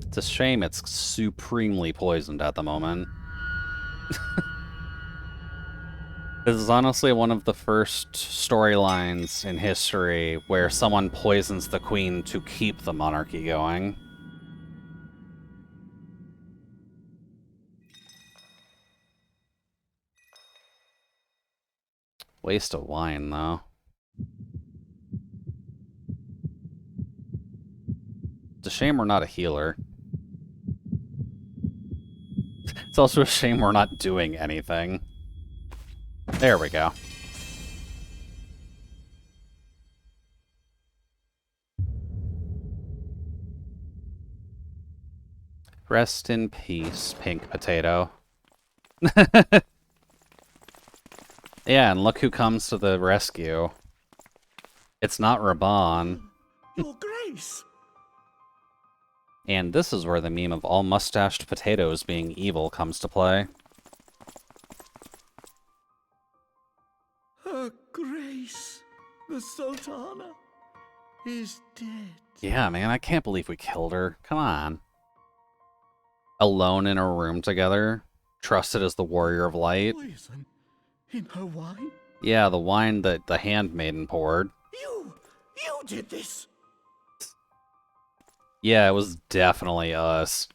It's a shame it's supremely poisoned at the moment. This is honestly one of the first storylines in history where someone poisons the queen to keep the monarchy going. Waste of wine, though. It's a shame we're not a healer. It's also a shame we're not doing anything. There we go. Rest in peace, Pink Potato. Yeah, and look who comes to the rescue. It's not Raban. Your Grace! And this is where the meme of all mustached potatoes being evil comes to play. Her Grace, the Sultana, is dead. Yeah, man, I can't believe we killed her. Come on. Alone in a room together, trusted as the warrior of light. Poison in her wine? Yeah, the wine that the handmaiden poured. You did this! Yeah, it was definitely us.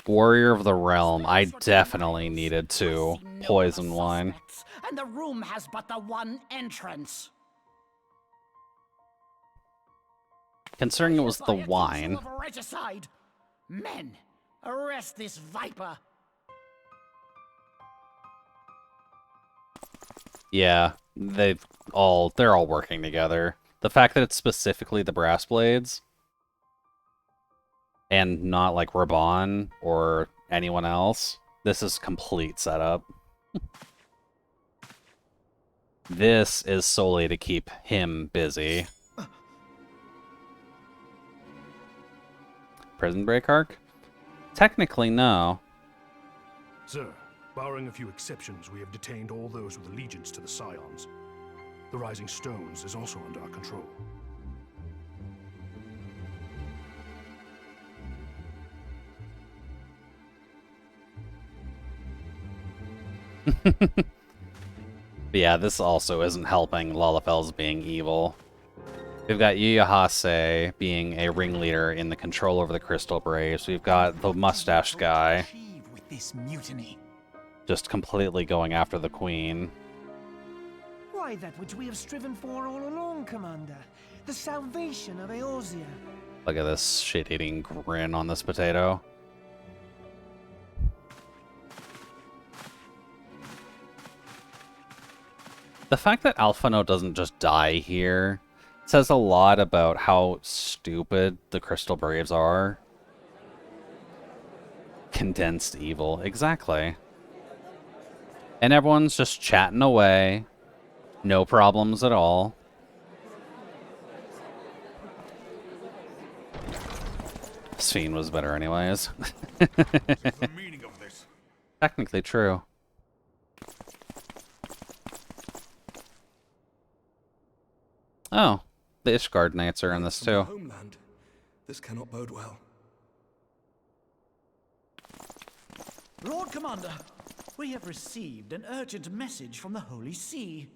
Warrior of the Realm, I definitely needed to poison wine. And the room has but the one entrance. Considering it was the wine. Of regicide. Men, arrest this viper. Yeah, they're all working together. The fact that it's specifically the brass blades and not like Raban or anyone else, this is complete setup. This is solely to keep him busy. Prison break arc? Technically, no. Sir, barring a few exceptions, we have detained all those with allegiance to the Scions. The Rising Stones is also under our control. Yeah, this also isn't helping Lalafell's being evil. We've got Iyahase being a ringleader in the control over the Crystal Braves. We've got the mustached guy With this mutiny. just completely going after the queen. Why, that which we have striven for all along, Commander. The salvation of Eorzea. Look at this shit-eating grin on this potato. The fact that Alphino doesn't just die here says a lot about how stupid the Crystal Braves are. Condensed evil, exactly. And everyone's just chatting away. No problems at all. Scene was better anyways. The meaning of this? Technically true. Oh, the Ishgard Knights are in this too. Homeland. This cannot bode well. Lord Commander, we have received an urgent message from the Holy See.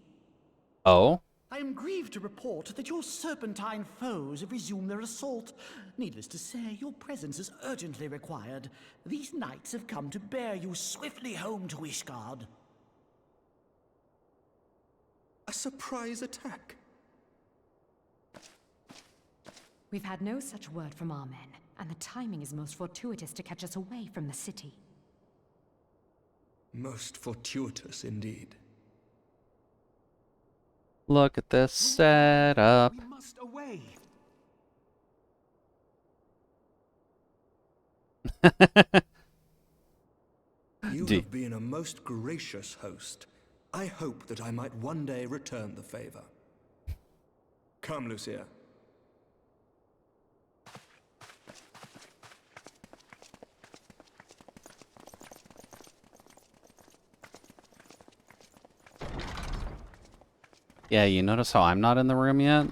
Oh? I am grieved to report that your serpentine foes have resumed their assault. Needless to say, your presence is urgently required. These knights have come to bear you swiftly home to Ishgard. A surprise attack? We've had no such word from our men, and the timing is most fortuitous to catch us away from the city. Most fortuitous indeed. Look at this setup. We must away. You have been a most gracious host. I hope that I might one day return the favor. Come, Lucia. Yeah, you notice how I'm not in the room yet?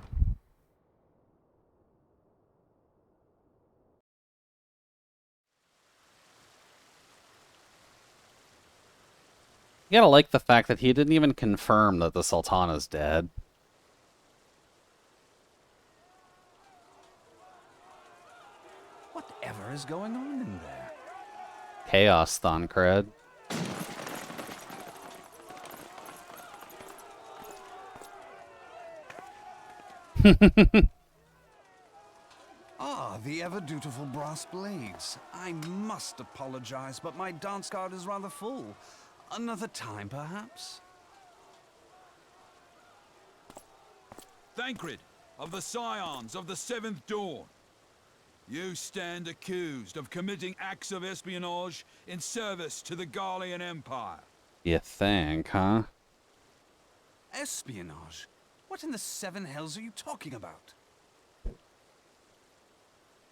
You gotta like the fact that he didn't even confirm that the Sultana's dead. Whatever is going on in there? Chaos, Thancred. Ah, the ever-dutiful brass blades. I must apologize, but my dance card is rather full. Another time, perhaps? Thancred, of the Scions of the Seventh Dawn. You stand accused of committing acts of espionage in service to the Garlean Empire. You think, huh? Espionage? What in the seven hells are you talking about?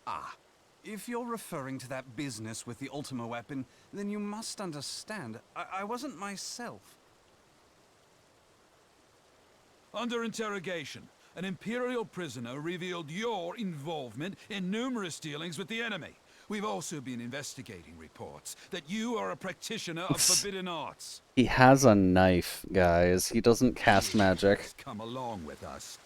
Ah, if you're referring to that business with the Ultima weapon, then you must understand, I wasn't myself. Under interrogation, an Imperial prisoner revealed your involvement in numerous dealings with the enemy. We've also been investigating reports that you are a practitioner of forbidden arts. He has a knife, guys. He doesn't cast magic. Come along with us.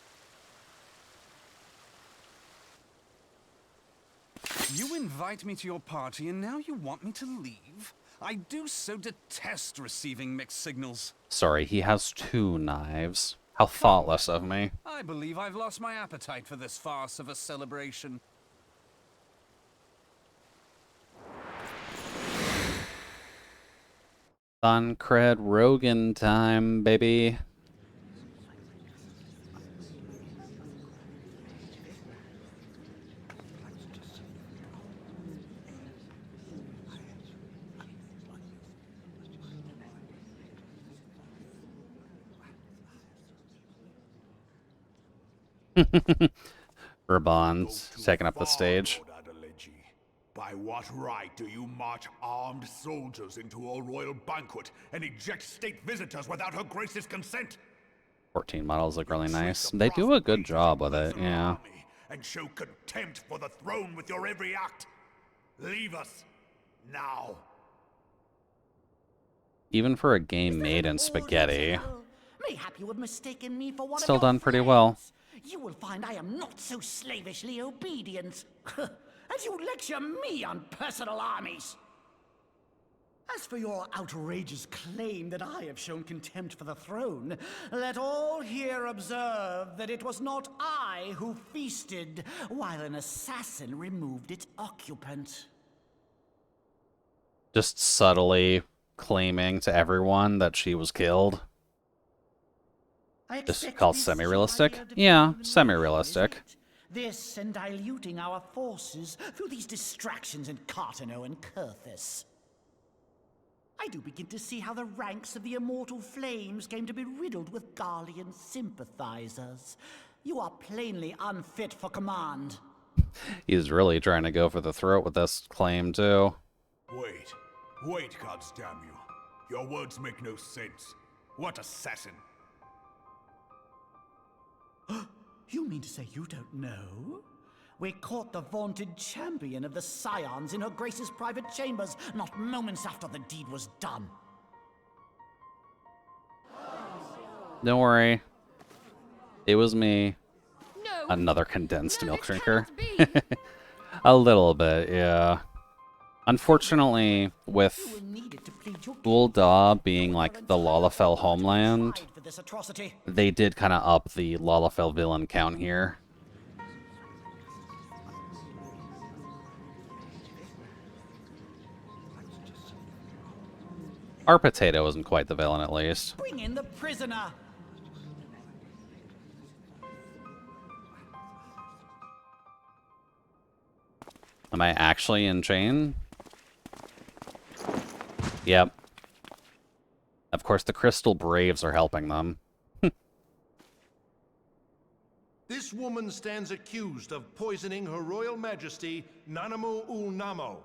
You invite me to your party and now you want me to leave? I do so detest receiving mixed signals. Sorry, he has 2 knives. How thoughtless of me. I believe I've lost my appetite for this farce of a celebration. Thancred Rogan time, baby. Raban's taking up the stage. By what right do you march armed soldiers into a royal banquet and eject state visitors without her grace's consent? 14 models look really nice. They do a good job with it, yeah. And show contempt for the throne with your every act. Leave us now. Even for a game made in spaghetti, Mayhap you have mistaken me for one still of your done pretty friends. well. You will find I am not so slavishly obedient. As you lecture me on personal armies. As for your outrageous claim that I have shown contempt for the throne, let all here observe that it was not I who feasted while an assassin removed its occupant. Just subtly claiming to everyone that she was killed. Just called semi-realistic? Yeah, semi-realistic. This and diluting our forces through these distractions in Cartano and Kurthis. I do begin to see how the ranks of the Immortal Flames came to be riddled with Garlean sympathizers. You are plainly unfit for command. He's really trying to go for the throat with this claim, too. Wait, goddamn you. Your words make no sense. What assassin? You mean to say you don't know? We caught the vaunted champion of the Scions in her Grace's private chambers, not moments after the deed was done. Don't worry. It was me. No. Another condensed No, milk this drinker. cannot be. A little bit, yeah. Unfortunately, with Ul'dah being like the Lalafell homeland, For this atrocity. they did kind of up the Lalafell villain count here. Our potato isn't quite the villain, at least. Bring in the prisoner. Am I actually in chain? Yep. Of course, the Crystal Braves are helping them. This woman stands accused of poisoning Her Royal Majesty Nanamu Ul'Namo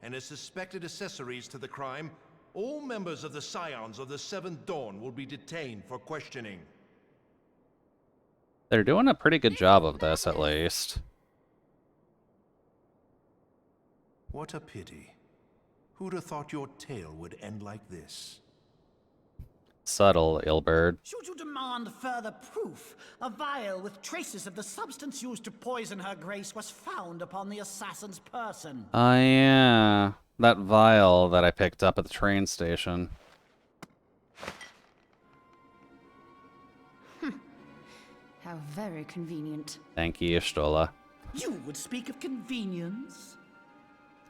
and his suspected accessories to the crime. All members of the Scions of the Seventh Dawn will be detained for questioning. They're doing a pretty good job of this, at least. What a pity. Who'd have thought your tale would end like this? Subtle, Ilberd. Should you demand further proof, a vial with traces of the substance used to poison her grace was found upon the assassin's person. Oh, yeah. That vial that I picked up at the train station. How very convenient. Thank you, Y'shtola. You would speak of convenience?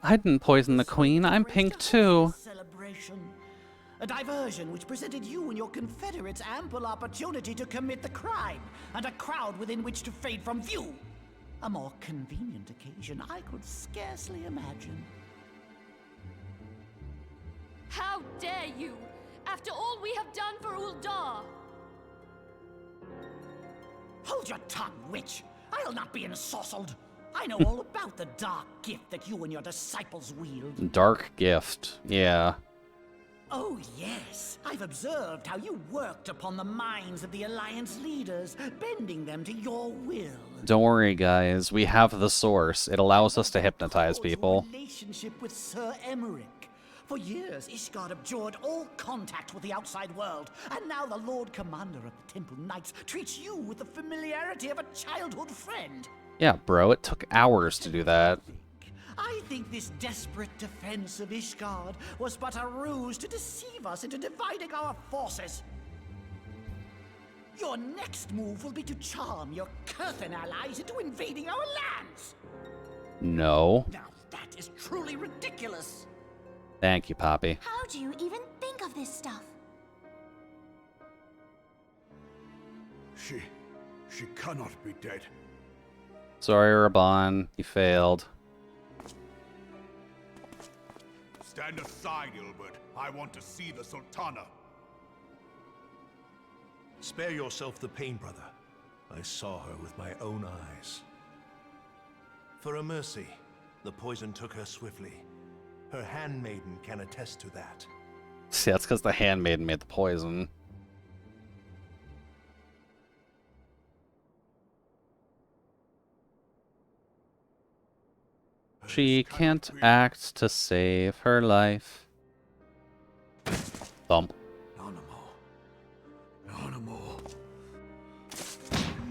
I didn't poison the queen. I'm pink too. Celebration. A diversion which presented you and your confederates ample opportunity to commit the crime, and a crowd within which to fade from view. A more convenient occasion I could scarcely imagine. How dare you! After all we have done for Ul'dah! Hold your tongue, witch! I'll not be ensorcelled! I know all about the dark gift that you and your disciples wield. Dark gift. Yeah. Oh, yes. I've observed how you worked upon the minds of the Alliance leaders, bending them to your will. Don't worry, guys. We have the source. It allows us to hypnotize people. Relationship with Sir Emmerich. For years, Ishgard abjured all contact with the outside world, and now the Lord Commander of the Temple Knights treats you with the familiarity of a childhood friend. Yeah, bro. It took hours to do that. I think this desperate defense of Ishgard was but a ruse to deceive us into dividing our forces. Your next move will be to charm your Kurthan allies into invading our lands. No. Now that is truly ridiculous. Thank you, Poppy. How do you even think of this stuff? She cannot be dead. Sorry, Raban. You failed. Stand aside, Ilbert. I want to see the Sultana. Spare yourself the pain, brother. I saw her with my own eyes. For a mercy, the poison took her swiftly. Her handmaiden can attest to that. See, that's because the handmaiden made the poison. She can't act to save her life. Thump.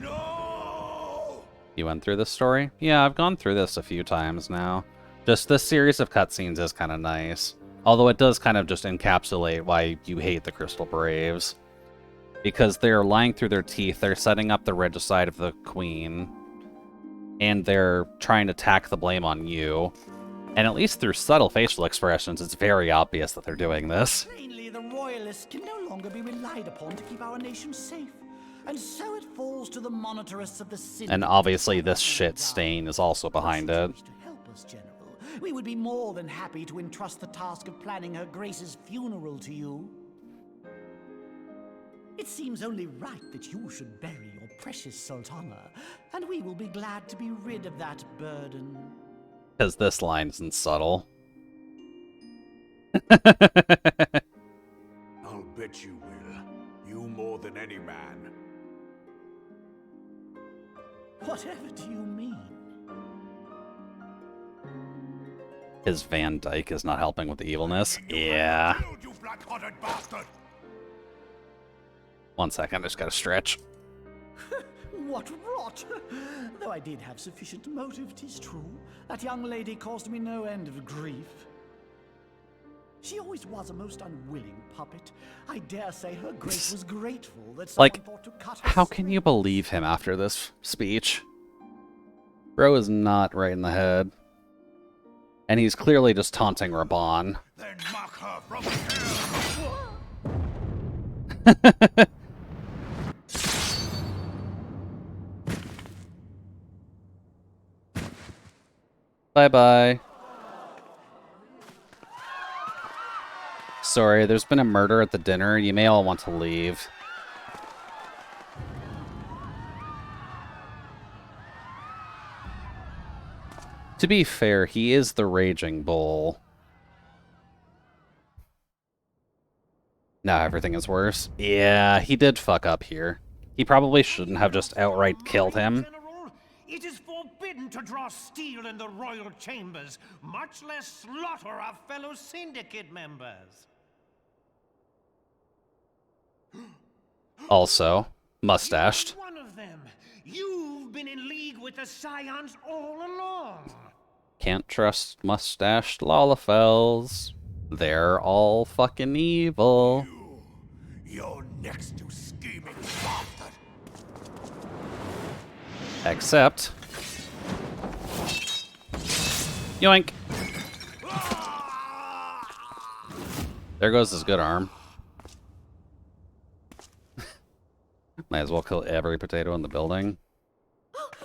No! You went through this story? Yeah, I've gone through this a few times now. Just this series of cutscenes is kind of nice. Although it does kind of just encapsulate why you hate the Crystal Braves. Because they're lying through their teeth, they're setting up the regicide of the Queen. And they're trying to tack the blame on you. And at least through subtle facial expressions, it's very obvious that they're doing this. Plainly, the Royalists can no longer be relied upon to keep our nation safe. And so it falls to the monitorists of the city. And obviously this shit stain is also behind it. To help us, General, we would be more than happy to entrust the task of planning Her Grace's funeral to you. It seems only right that you should bury your precious Sultana, and we will be glad to be rid of that burden. Because this line isn't subtle. I'll bet you will. You more than any man. Whatever do you mean? His Van Dyke is not helping with the evilness. Yeah. You black-hearted bastard! One second, I just gotta stretch. What rot! Though I did have sufficient motive, 'tis true. That young lady caused me no end of grief. She always was a most unwilling puppet. I dare say her grace was grateful that someone Like, thought to cut her. how can you believe him after this speech? Bro is not right in the head. And he's clearly just taunting Raban. Then mock her from hell! Bye-bye. Sorry, there's been a murder at the dinner. You may all want to leave. To be fair, he is the Raging Bull. Now everything is worse. Yeah, he did fuck up here. He probably shouldn't have just outright killed him. It is forbidden to draw steel in the royal chambers, much less slaughter our fellow syndicate members. Also, mustached. One of them. You've been in league with the Scions all along. Can't trust mustached Lalafels. They're all fucking evil. You're next to scheming bastard! Except... Yoink! There goes his good arm. Might as well kill every potato in the building.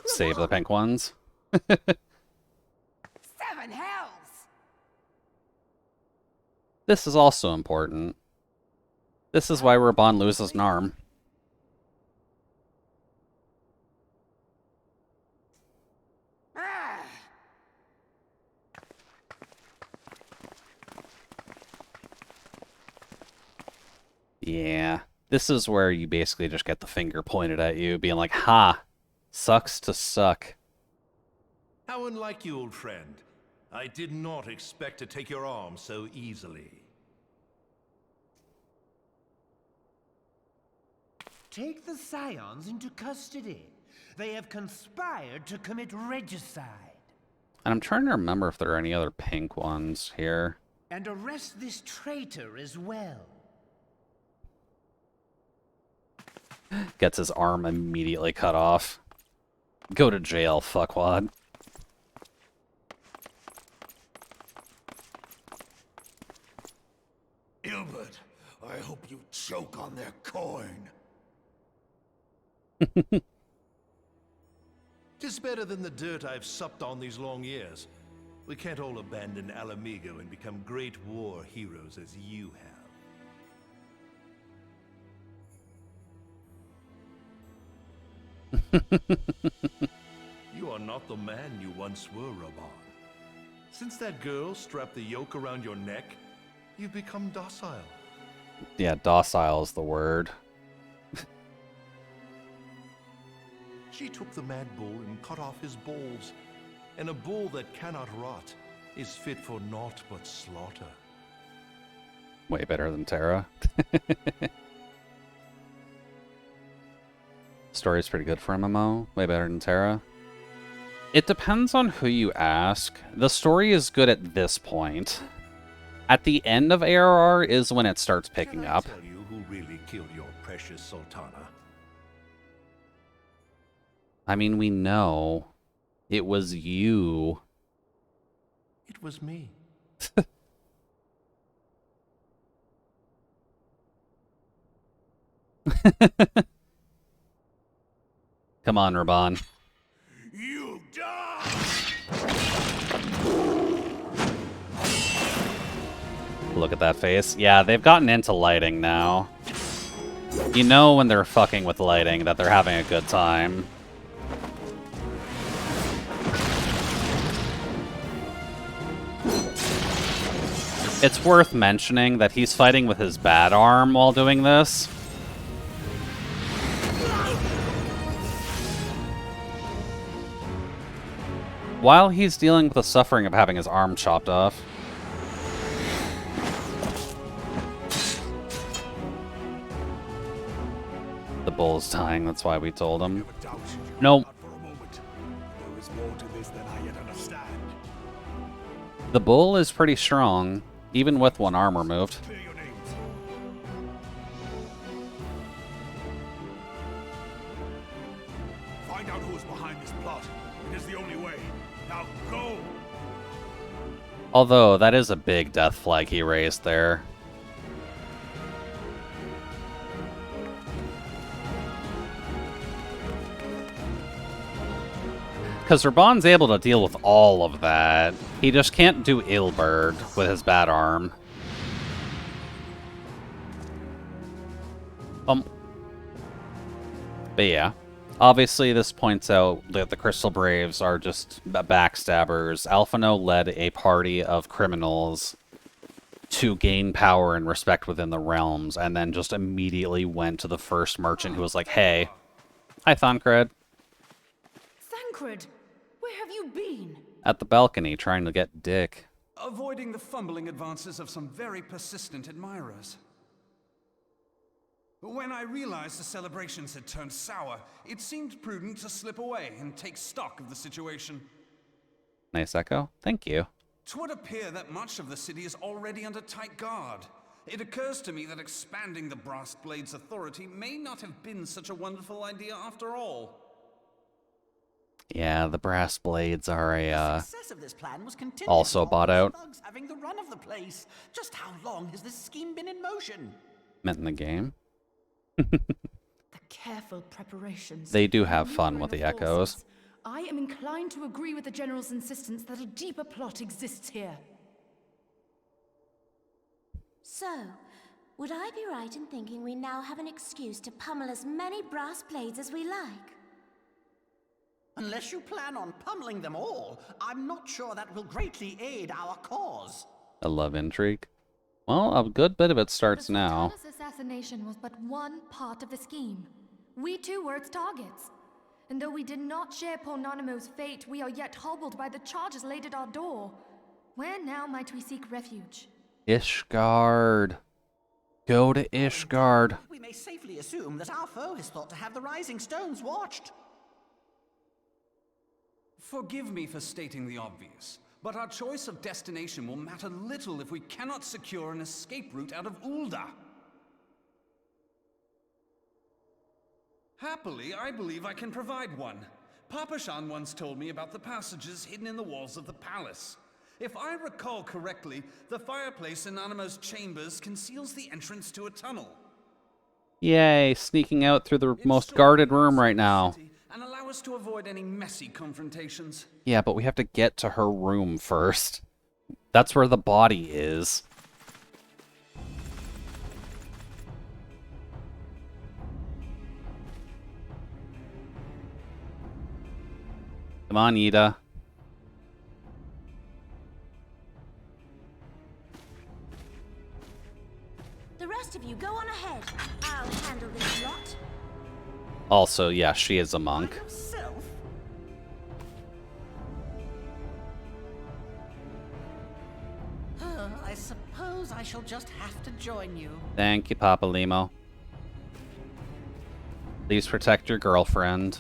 Save the pink ones. 7 hells! This is also important. This is why Raban loses an arm. Yeah. This is where you basically just get the finger pointed at you, being like, ha! Sucks to suck. How unlike you, old friend. I did not expect to take your arm so easily. Take the Scions into custody. They have conspired to commit regicide. And I'm trying to remember if there are any other pink ones here. And arrest this traitor as well. Gets his arm immediately cut off. Go to jail, fuckwad. Ilbert, I hope you choke on their coin. 'Tis better than the dirt I've supped on these long years. We can't all abandon Alamigo and become great war heroes as you have. You are not the man you once were, Raban. Since that girl strapped the yoke around your neck, you've become docile. Yeah, docile is the word. She took the mad bull and cut off his balls. And a bull that cannot rot is fit for naught but slaughter. Way better than Terra. Story's pretty good for MMO. Way better than Terra. It depends on who you ask. The story is good at this point. At the end of ARR is when it starts picking up. Can I tell you who really killed your precious Sultana? I mean, we know. It was you. It was me. Come on, Raban. You die! Look at that face. Yeah, they've gotten into lighting now. You know when they're fucking with lighting that they're having a good time. It's worth mentioning that he's fighting with his bad arm while doing this. while he's dealing with the suffering of having his arm chopped off. The bull's dying, that's why we told him. Nope. The bull is pretty strong, even with one arm removed. Find out who is behind this plot. It is the only way. Now go! Although, that is a big death flag he raised there. Because Raban's able to deal with all of that. He just can't do Ilberd with his bad arm. But yeah. Obviously, this points out that the Crystal Braves are just backstabbers. Alphino led a party of criminals to gain power and respect within the realms, and then just immediately went to the first merchant who was like, hey, hi, Thancred. Thancred, where have you been? At the balcony, trying to get Dick. Avoiding the fumbling advances of some very persistent admirers. When I realized the celebrations had turned sour, it seemed prudent to slip away and take stock of the situation. Nice echo. Thank you. 'Twould appear that much of the city is already under tight guard. It occurs to me that expanding the Brass Blade's authority may not have been such a wonderful idea after all. Yeah, the Brass Blades are The success of this plan was contingent also on bought the out. thugs having the run of the place. Just how long has this scheme been in motion? Meant in the game. The careful preparations. They do have fun with the echoes. I am inclined to agree with the General's insistence that a deeper plot exists here. So, would I be right in thinking we now have an excuse to pummel as many brass blades as we like? Unless you plan on pummeling them all, I'm not sure that will greatly aid our cause. A love intrigue. Well, a good bit of it starts now. Sultana's assassination was but one part of the scheme. We too were its targets. And though we did not share Ponanimo's fate, we are yet hobbled by the charges laid at our door. Where now might we seek refuge? Ishgard. Go to Ishgard. We may safely assume that our foe is thought to have the Rising Stones watched. Forgive me for stating the obvious, but our choice of destination will matter little if we cannot secure an escape route out of Ulda. Happily, I believe I can provide one. Papashan once told me about the passages hidden in the walls of the palace. If I recall correctly, the fireplace in Animo's chambers conceals the entrance to a tunnel. Yay, sneaking out through the most guarded room right now. And allow us to avoid any messy confrontations. Yeah, but we have to get to her room first. That's where the body is. Come on, Ida. The rest of you go on ahead. I'll handle this lot. Also, yeah, she is a monk. I suppose I shall just have to join you. Thank you, Papa Limo. Please protect your girlfriend.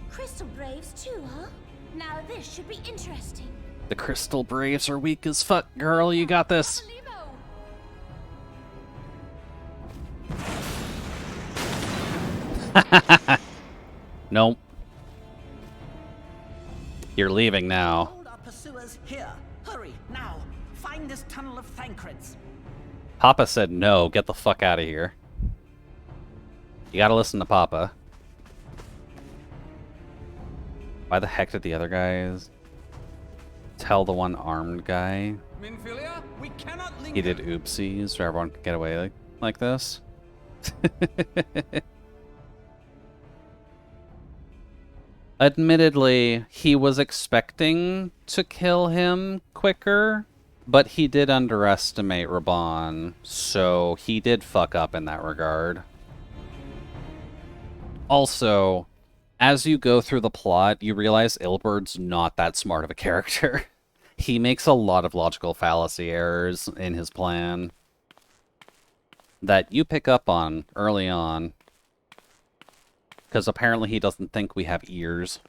Crystal Braves too, huh? Now this should be interesting. The Crystal Braves are weak as fuck, girl. You got this. Nope. You're leaving now. Hold our pursuers here. Hurry, now. Find this tunnel of Thancred's. Papa said no. Get the fuck out of here. You gotta listen to Papa. Why the heck did the other guys tell the one armed guy Minfilia, we cannot linger. he did oopsies so everyone could get away like this? Admittedly, he was expecting to kill him quicker, but he did underestimate Raban, so he did fuck up in that regard. Also, as you go through the plot, you realize Ilbert's not that smart of a character. He makes a lot of logical fallacy errors in his plan that you pick up on early on. Because apparently he doesn't think we have ears.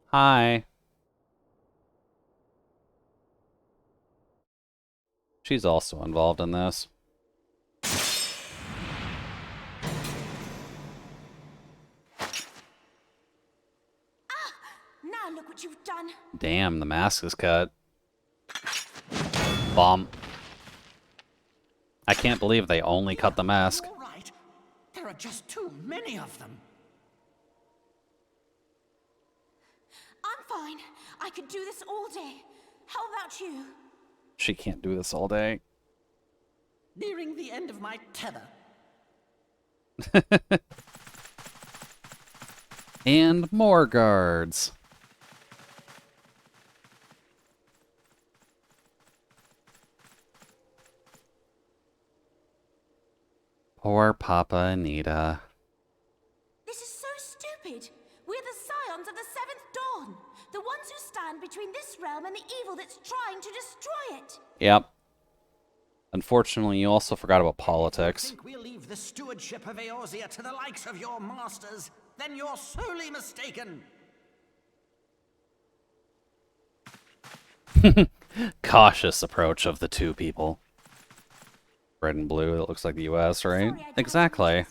Hi. She's also involved in this. Now look what you've done. Damn, the mask is cut. Bomb. I can't believe they only cut the mask. All right. There are just too many of them. I'm fine. I could do this all day. How about you? She can't do this all day. Nearing the end of my tether. And more guards. Poor Papa Anita. This is so stupid. We're the scions of the Seventh Dawn. The ones who stand between this realm and the evil that's trying to destroy it. Yep. Unfortunately, you also forgot about politics. Think we'll leave the stewardship of Eorzea to the likes of your masters? Then you're sorely mistaken. Cautious approach of the two people. Red and blue, it looks like the US, right? Sorry, Exactly.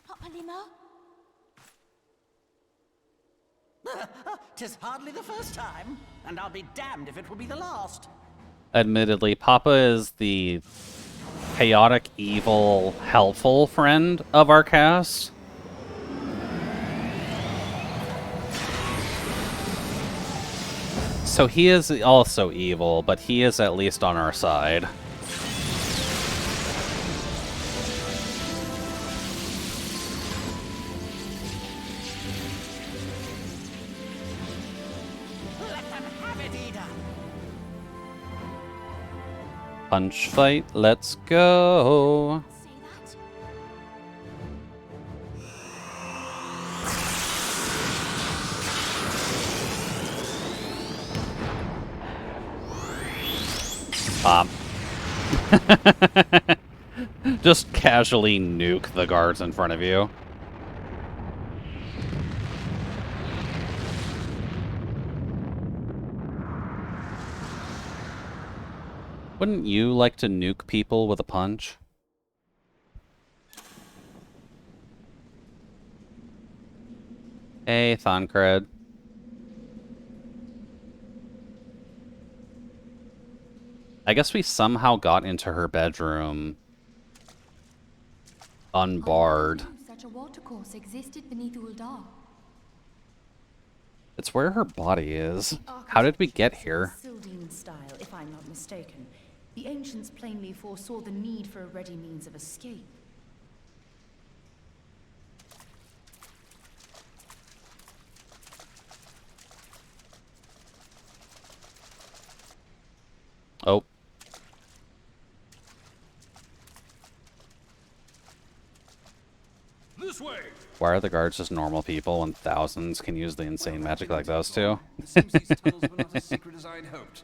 Tis hardly the first time, and I'll be damned if it will be the last. Admittedly, Papa is the chaotic, evil, helpful friend of our cast. So he is also evil, but he is at least on our side. Let them have it, Ida. Punch fight, let's go. Just casually nuke the guards in front of you. Wouldn't you like to nuke people with a punch? Hey, Thancred. I guess we somehow got into her bedroom unbarred. Such a watercourse existed beneath Uldar. It's where her body is. How did we get here? Sildine style, if I'm not mistaken. The ancients plainly foresaw the need for a ready means of escape. Oh. This way. Why are the guards just normal people when thousands can use the insane magic like those two? It seems these tunnels were not as secret as I'd hoped.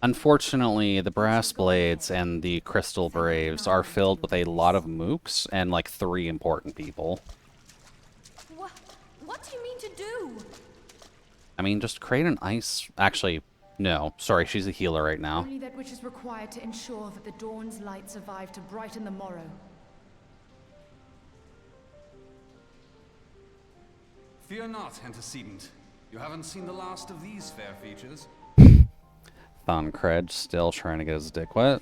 Unfortunately, the brass blades and the crystal braves are filled with a lot of mooks and like 3 important people. What do you mean to do? I mean, just create an ice... Actually, no. Sorry, she's a healer right now. Only that which is required to ensure that the dawn's light survive to brighten the morrow. Fear not, antecedent. You haven't seen the last of these fair features. Thancred still trying to get his dick wet.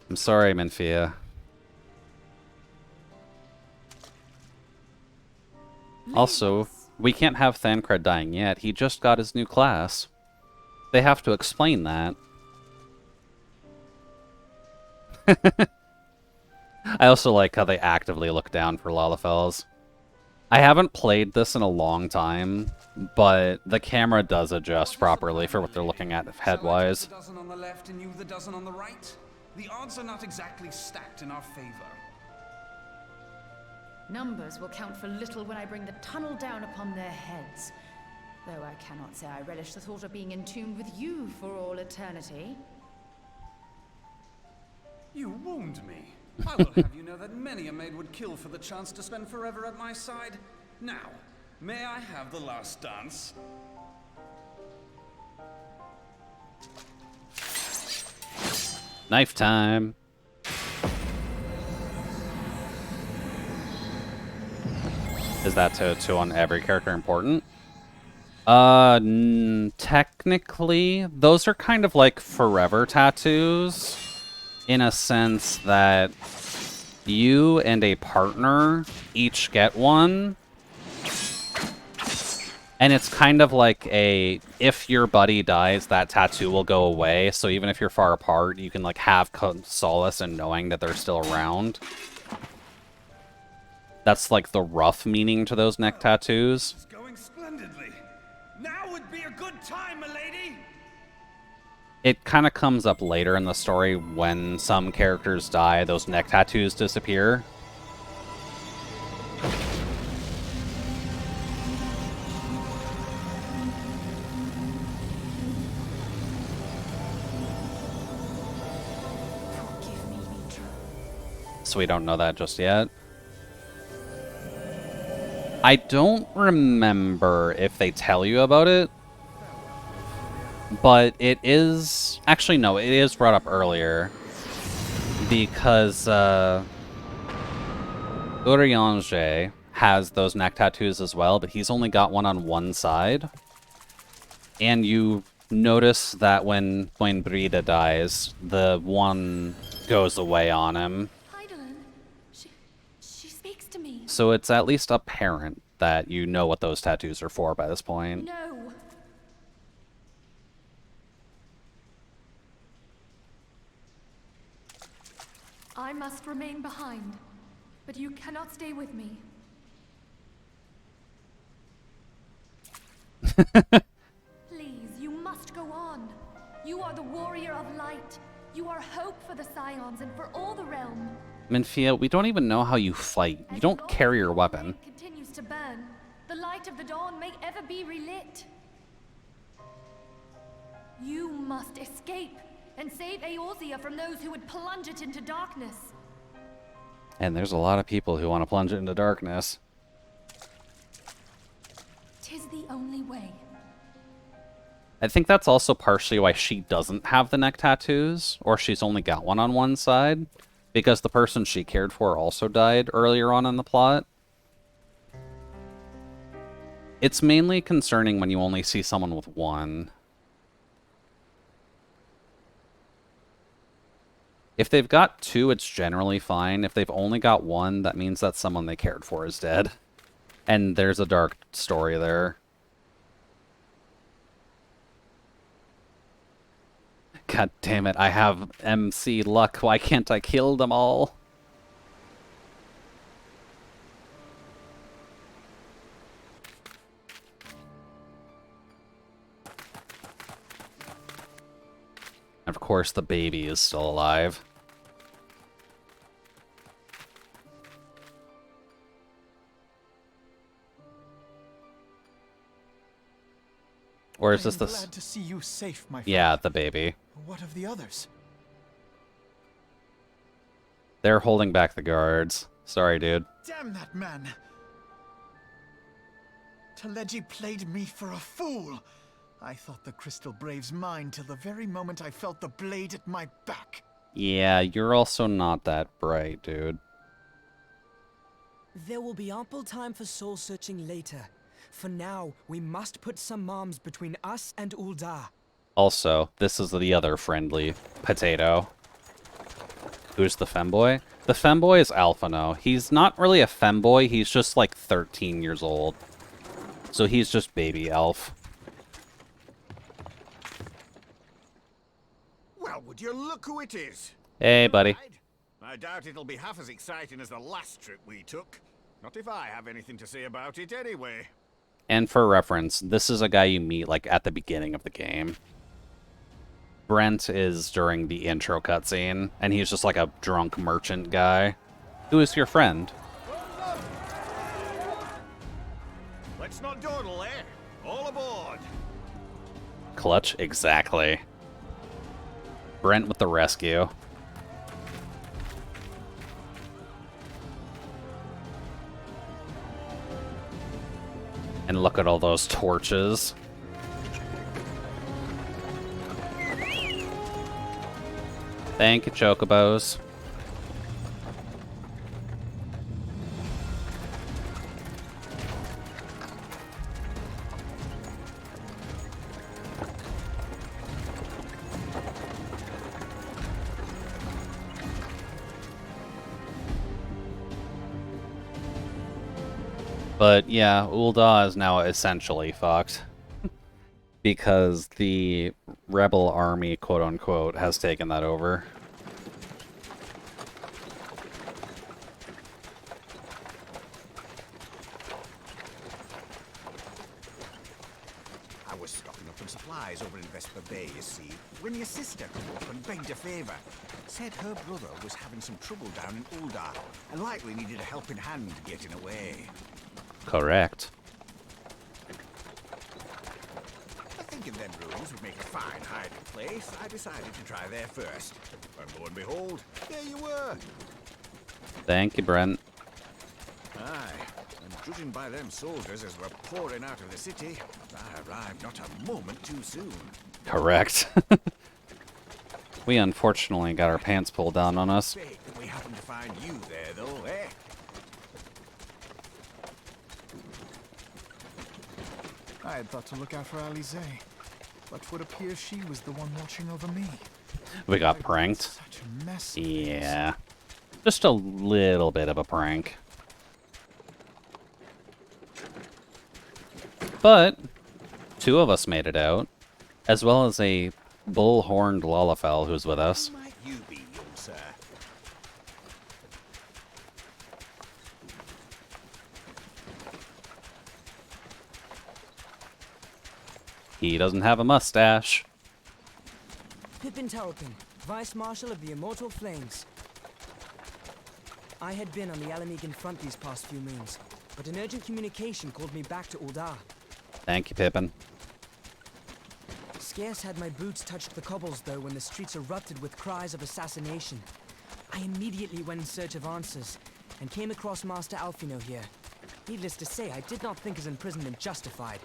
I'm sorry, Menfia. Also, we can't have Thancred dying yet. He just got his new class. They have to explain that. I also like how they actively look down for Lalafels. I haven't played this in a long time, but the camera does adjust properly for what they're looking at head-wise. The dozen on the left and you the dozen on the right? The odds are not exactly stacked in our favor. Numbers will count for little when I bring the tunnel down upon their heads. Though I cannot say I relish the thought of being entombed with you for all eternity. You wound me. I will have you know that many a maid would kill for the chance to spend forever at my side. Now, may I have the last dance? Knife time. Is that tattoo on every character important? Technically, those are kind of like forever tattoos, in a sense that you and a partner each get one. And it's kind of like if your buddy dies, that tattoo will go away. So even if you're far apart, you can like have solace in knowing that they're still around. That's like the rough meaning to those neck tattoos. It's going splendidly. Now would be a good time, milady. It kind of comes up later in the story when some characters die, those neck tattoos disappear. So we don't know that just yet. I don't remember if they tell you about it, but it is... Actually, no, it is brought up earlier, because Urianger has those neck tattoos as well, but he's only got one on one side. And you notice that when Brida dies, the one goes away on him. She speaks to me. So it's at least apparent that you know what those tattoos are for by this point. No. I must remain behind, but you cannot stay with me. Please, you must go on. You are the warrior of light. You are hope for the Scions and for all the realm. Minfia, we don't even know how you fight. You don't carry your weapon. Continues to burn. The light of the dawn may ever be relit. You must escape and save Eorzea from those who would plunge it into darkness. And there's a lot of people who want to plunge it into darkness. 'Tis the only way. I think that's also partially why she doesn't have the neck tattoos, or she's only got one on one side, because the person she cared for also died earlier on in the plot. It's mainly concerning when you only see someone with one. If they've got two, it's generally fine. If they've only got one, that means that someone they cared for is dead. And there's a dark story there. God damn it, I have MC luck. Why can't I kill them all? Of course, the baby is still alive. Or is this the... Glad to see you safe, my friend. Yeah, the baby. What of the others? They're holding back the guards. Sorry, dude. Damn that man! Teleji played me for a fool! I thought the Crystal Brave's mine till the very moment I felt the blade at my back. Yeah, you're also not that bright, dude. There will be ample time for soul-searching later. For now, we must put some arms between us and Ul'dah. Also, this is the other friendly potato. Who's the femboy? The femboy is Alphino. He's not really a femboy, he's just like 13 years old. So he's just baby elf. Well, would you look who it is? Hey, buddy. I doubt it'll be half as exciting as the last trip we took. Not if I have anything to say about it anyway. And for reference, this is a guy you meet, like, at the beginning of the game. Brent is during the intro cutscene, and he's just like a drunk merchant guy. Who is your friend? Let's not dawdle, eh? All aboard! Clutch? Exactly. Brent with the rescue. And look at all those torches. Thank you, Chocobos. But yeah, Ul'dah is now essentially fucked. Because the rebel army, quote-unquote, has taken that over. I was stocking up on supplies over in Vesper Bay, you see, when your sister come up and begged a favour. Said her brother was having some trouble down in Ul'dah, and likely needed a helping hand getting away. Correct. Thinking them ruins would make a fine hiding place, I decided to try there first. And lo and behold, there you were. Thank you, Brent. Aye, and judging by them soldiers as were pouring out of the city, I arrived not a moment too soon. Correct. We unfortunately got our pants pulled down on us. We happened to find you there, though, eh? I had thought to look out for Alize, but would appear she was the one watching over me. We got pranked. Such a mess. Yeah. Just a little bit of a prank. But two of us made it out, as well as a bull-horned Lalafell who's with us. Who might you be, young sir? He doesn't have a mustache. Pippin Terrapin, Vice Marshal of the Immortal Flames. I had been on the Alamegan front these past few moons, but an urgent communication called me back to Ul'dah. Thank you, Pippin. Scarce had my boots touched the cobbles, though, when the streets erupted with cries of assassination. I immediately went in search of answers, and came across Master Alfino here. Needless to say, I did not think his imprisonment justified.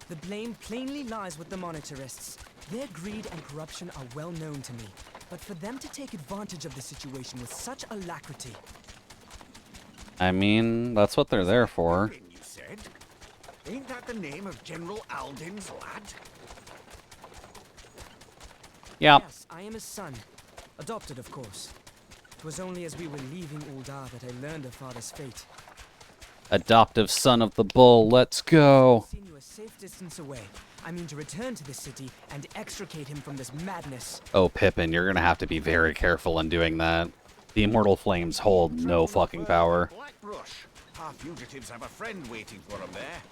The blame plainly lies with the Monetarists. Their greed and corruption are well known to me, but for them to take advantage of the situation with such alacrity... I mean, that's what they're there for. You said? Ain't that the name of General Alden's lad? Yep. Yes, I am his son. Adopted, of course. It was only as we were leaving Ul'dah that I learned of father's fate. Adoptive son of the bull, let's go. Seen you a safe distance away. I mean to return to the city and extricate him from this madness. Oh, Pippin, you're gonna have to be very careful in doing that. The Immortal Flames hold no fucking power. Blackbrush. Our fugitives have a friend waiting for them there.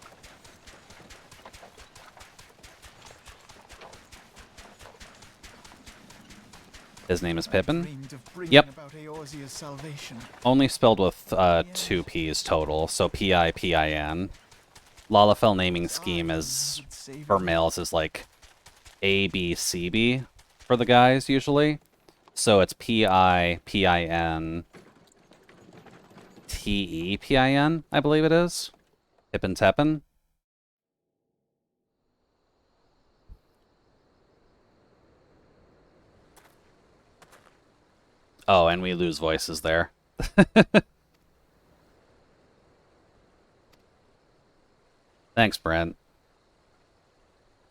His name is Pippin? Dreamed of bringing Yep. about Eorzea's salvation. Only spelled with two P's total, so P-I-P-I-N. Lalafell naming scheme is, for males, is like A-B-C-B for the guys, usually. So it's P-I-P-I-N T-E-P-I-N, I believe it is. Pippin Teppin. Oh, and we lose voices there. Thanks, Brent.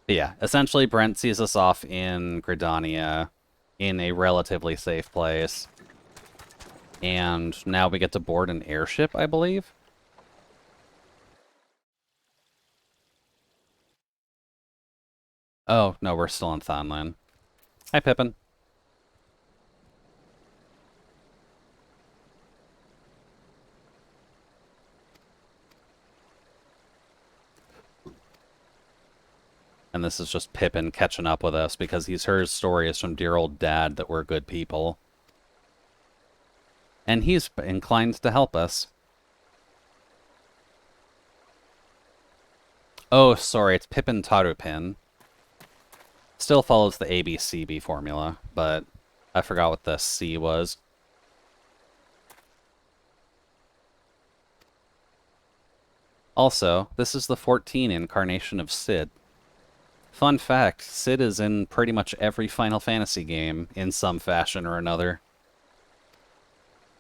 But yeah, essentially Brent sees us off in Gridania in a relatively safe place. And now we get to board an airship, I believe. Oh, no, we're still in Thonland. Hi, Pippin. this is just Pippin catching up with us because he's heard stories from dear old dad that we're good people. And he's inclined to help us. Oh, sorry, it's Pippin Tarupin. Still follows the ABCB formula, but I forgot what the C was. Also, this is the 14 incarnation of Sid. Fun fact, Sid is in pretty much every Final Fantasy game in some fashion or another.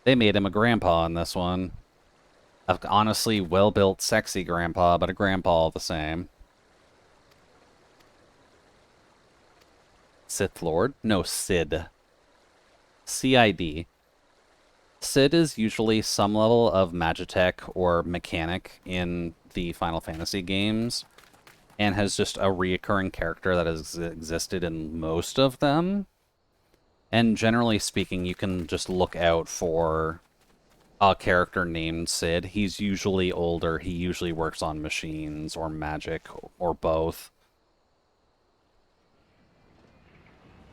They made him a grandpa in this one. A honestly well-built, sexy grandpa, but a grandpa all the same. Sith Lord? No, Sid. CID. Sid is usually some level of Magitech or mechanic in the Final Fantasy games, and has just a reoccurring character that has existed in most of them. And generally speaking, you can just look out for a character named Sid. He's usually older, he usually works on machines or magic or both.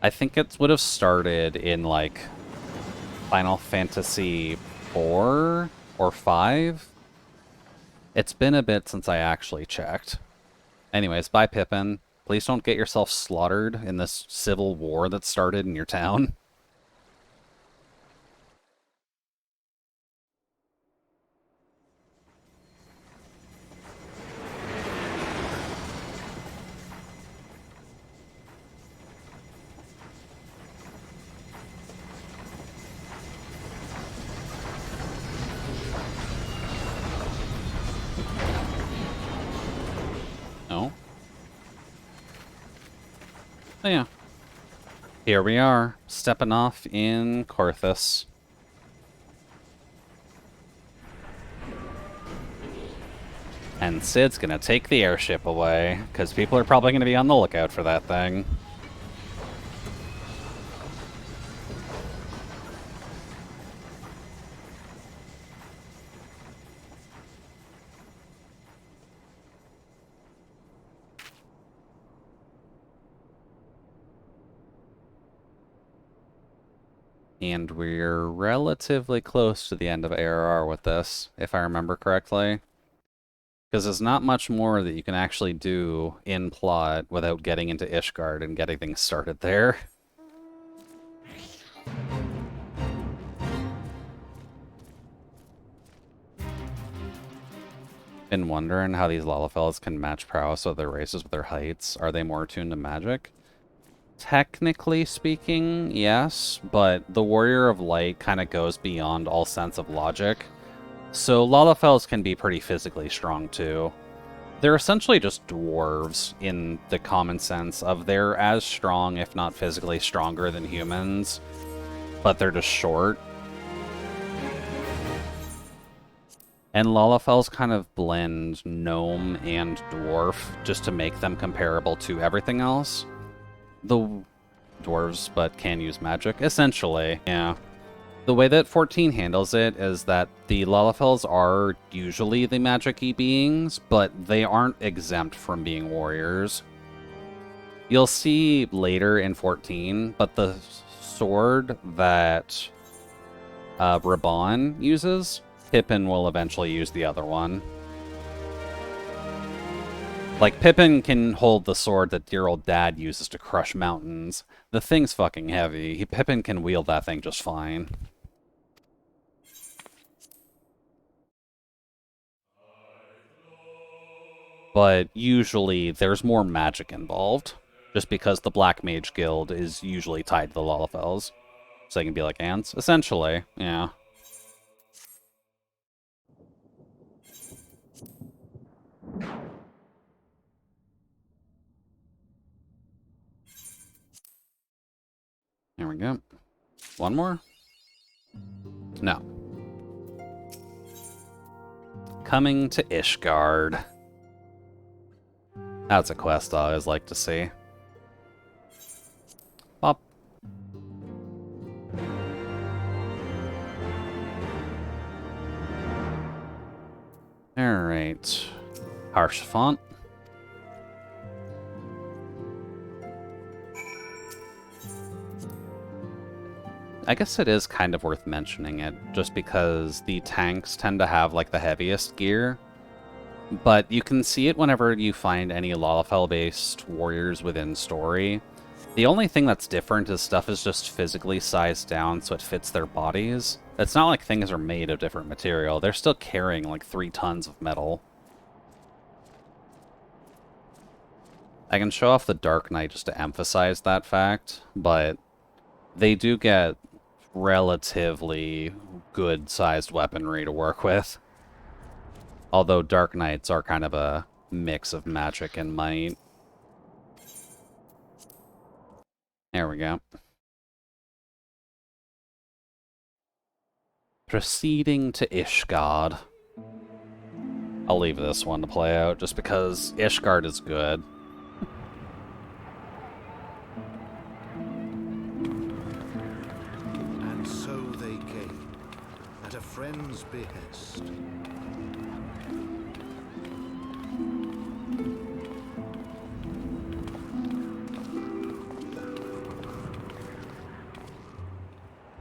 I think it would have started in, like, Final Fantasy IV or 5. It's been a bit since I actually checked. Anyways, bye Pippin. Please don't get yourself slaughtered in this civil war that started in your town. No. Oh yeah. Here we are, stepping off in Corthus. And Sid's gonna take the airship away, because people are probably gonna be on the lookout for that thing. And we're relatively close to the end of ARR with this, if I remember correctly. Because there's not much more that you can actually do in plot without getting into Ishgard and getting things started there. Been wondering how these Lalafels can match prowess with their races with their heights. Are they more attuned to magic? Technically speaking, yes, but the Warrior of Light kind of goes beyond all sense of logic. So Lalafels can be pretty physically strong too. They're essentially just dwarves in the common sense of they're as strong, if not physically stronger than humans, but they're just short. And Lalafels kind of blend gnome and dwarf just to make them comparable to everything else. The dwarves, but can use magic, essentially, yeah. The way that 14 handles it is that the Lalafels are usually the magic-y beings, but they aren't exempt from being warriors. You'll see later in 14, but the sword that Raban uses, Pippin will eventually use the other one. Like, Pippin can hold the sword that dear old dad uses to crush mountains. The thing's fucking heavy. Pippin can wield that thing just fine. But usually there's more magic involved, just because the Black Mage Guild is usually tied to the Lalafels. So they can be like ants, essentially, yeah. There we go. One more? No. Coming to Ishgard. That's a quest I always like to see. Bop. Alright. Harsh font. I guess it is kind of worth mentioning it, just because the tanks tend to have, like, the heaviest gear. But you can see it whenever you find any Lalafell-based warriors within story. The only thing that's different is stuff is just physically sized down so it fits their bodies. It's not like things are made of different material. They're still carrying, like, 3 tons of metal. I can show off the Dark Knight just to emphasize that fact, but they do get relatively good-sized weaponry to work with. Although Dark Knights are kind of a mix of magic and might. There we go. Proceeding to Ishgard. I'll leave this one to play out just because Ishgard is good. And so they came, at a friend's behest.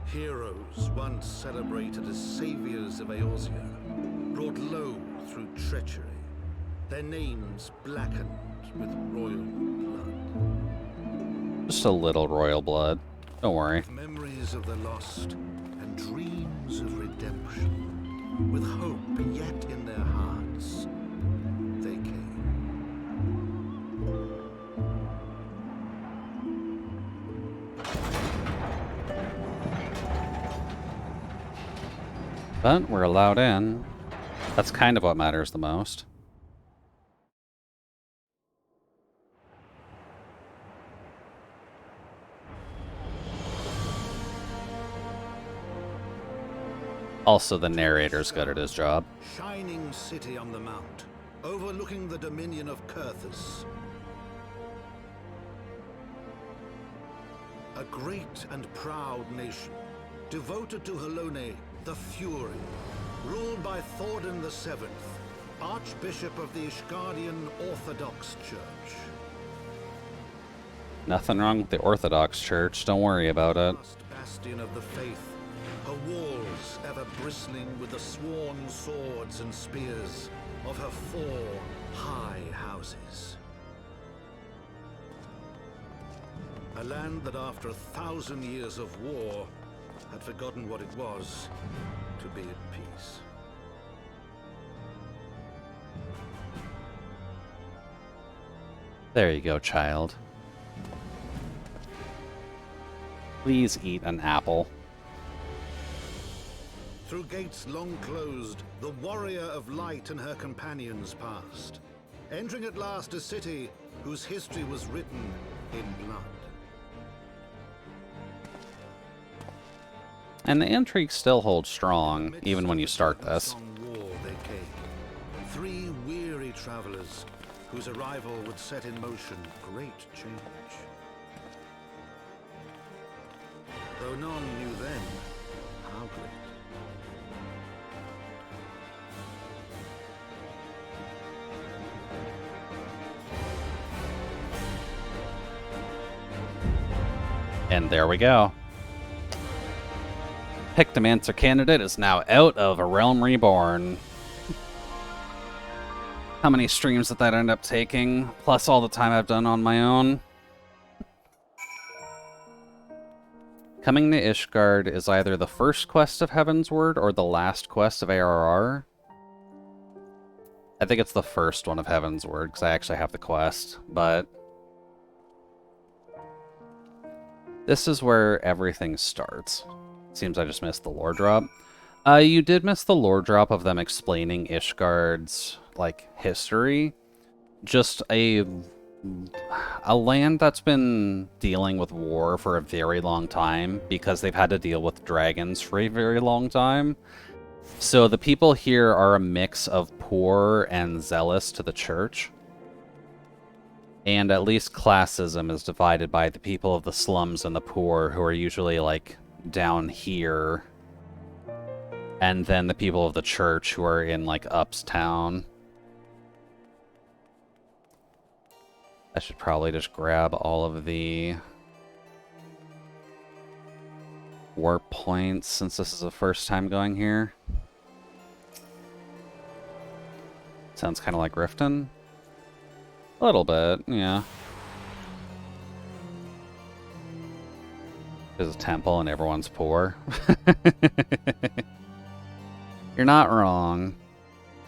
Heroes once celebrated as saviors of Eorzea, brought low through treachery, their names blackened with royal blood. Just a little royal blood. Don't worry. Memories of the lost and dreams of redemption, with hope yet in their hearts, they came. But we're allowed in. That's kind of what matters the most. Also, the narrator's good at his job. Shining city on the mount, overlooking the dominion of Kurthus. A great and proud nation, devoted to Helone, the Fury, ruled by Thordan VII, Archbishop of the Ishgardian Orthodox Church. Nothing wrong with the Orthodox Church, don't worry about it. Bastion of the faith, her walls ever bristling with the sworn swords and spears of her 4 high houses. A land that after 1,000 years of war had forgotten what it was to be at peace. There you go, child. Please eat an apple. Through gates long closed, the warrior of light and her companions passed, entering at last a city whose history was written in blood. And the intrigue still holds strong, even when you start this. War they came. 3 weary travelers, whose arrival would set in motion great change. Though none knew then how great. And there we go. Pictomancer candidate is now out of A Realm Reborn. How many streams did that end up taking? Plus all the time I've done on my own. Coming to Ishgard is either the first quest of Heavensward or the last quest of ARR. I think it's the first one of Heavensward, because I actually have the quest, but this is where everything starts. Seems I just missed the lore drop. You did miss the lore drop of them explaining Ishgard's, like, history. Just a land that's been dealing with war for a very long time because they've had to deal with dragons for a very long time. So the people here are a mix of poor and zealous to the church. And at least classism is divided by the people of the slums and the poor, who are usually, like, down here. And then the people of the church, who are in, like, Upstown. I should probably just grab all of the warp points since this is the first time going here. Sounds kind of like Riften. A little bit, yeah. There's a temple and everyone's poor. You're not wrong.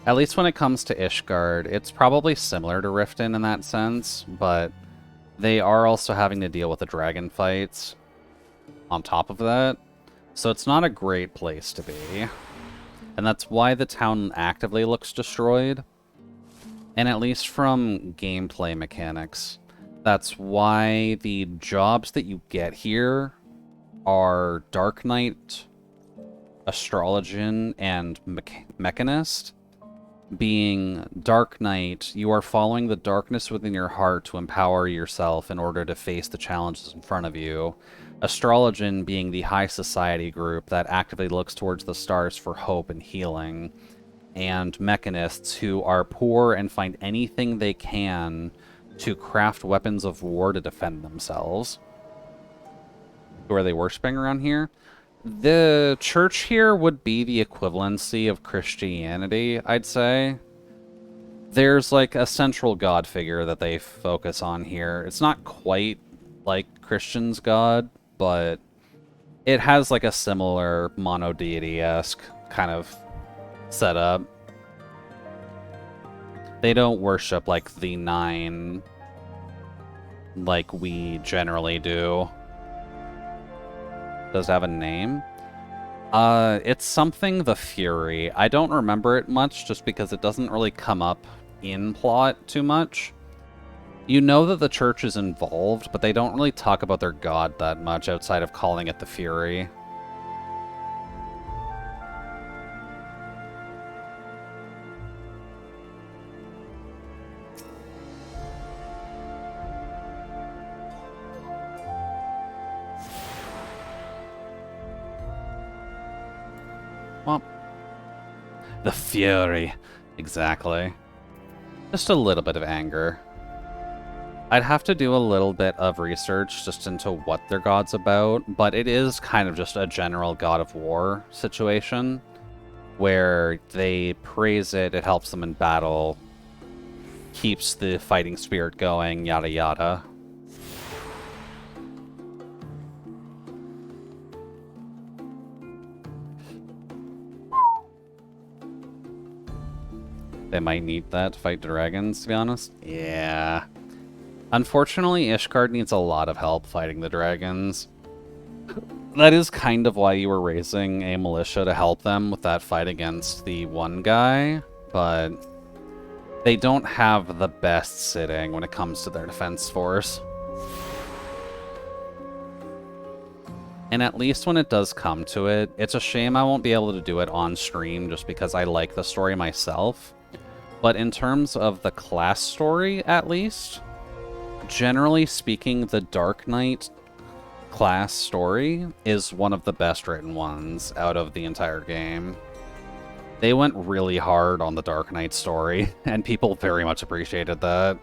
At least when it comes to Ishgard, it's probably similar to Riften in that sense, but they are also having to deal with the dragon fights on top of that. So it's not a great place to be. And that's why the town actively looks destroyed. And at least from gameplay mechanics, that's why the jobs that you get here are Dark Knight, Astrologian, and Mechanist. Being Dark Knight, you are following the darkness within your heart to empower yourself in order to face the challenges in front of you. Astrologian being the high society group that actively looks towards the stars for hope and healing. And Mechanists who are poor and find anything they can to craft weapons of war to defend themselves. Who are they worshipping around here? The church here would be the equivalency of Christianity, I'd say. There's like a central god figure that they focus on here. It's not quite like Christian's god, but it has like a similar monodeity-esque kind of setup. They don't worship like the 9 like we generally do. Does it have a name? It's something the Fury. I don't remember it much just because it doesn't really come up in plot too much. You know that the church is involved, but they don't really talk about their god that much outside of calling it the Fury. Well, the Fury. Exactly. Just a little bit of anger. I'd have to do a little bit of research just into what their god's about, but it is kind of just a general god of war situation where they praise it, it helps them in battle, keeps the fighting spirit going, yada yada. They might need that to fight dragons, to be honest. Yeah. Unfortunately, Ishgard needs a lot of help fighting the dragons. That is kind of why you were raising a militia to help them with that fight against the one guy, but they don't have the best sitting when it comes to their defense force. And at least when it does come to it, it's a shame I won't be able to do it on stream just because I like the story myself. But in terms of the class story, at least, generally speaking, the Dark Knight class story is one of the best written ones out of the entire game. They went really hard on the Dark Knight story, and people very much appreciated that.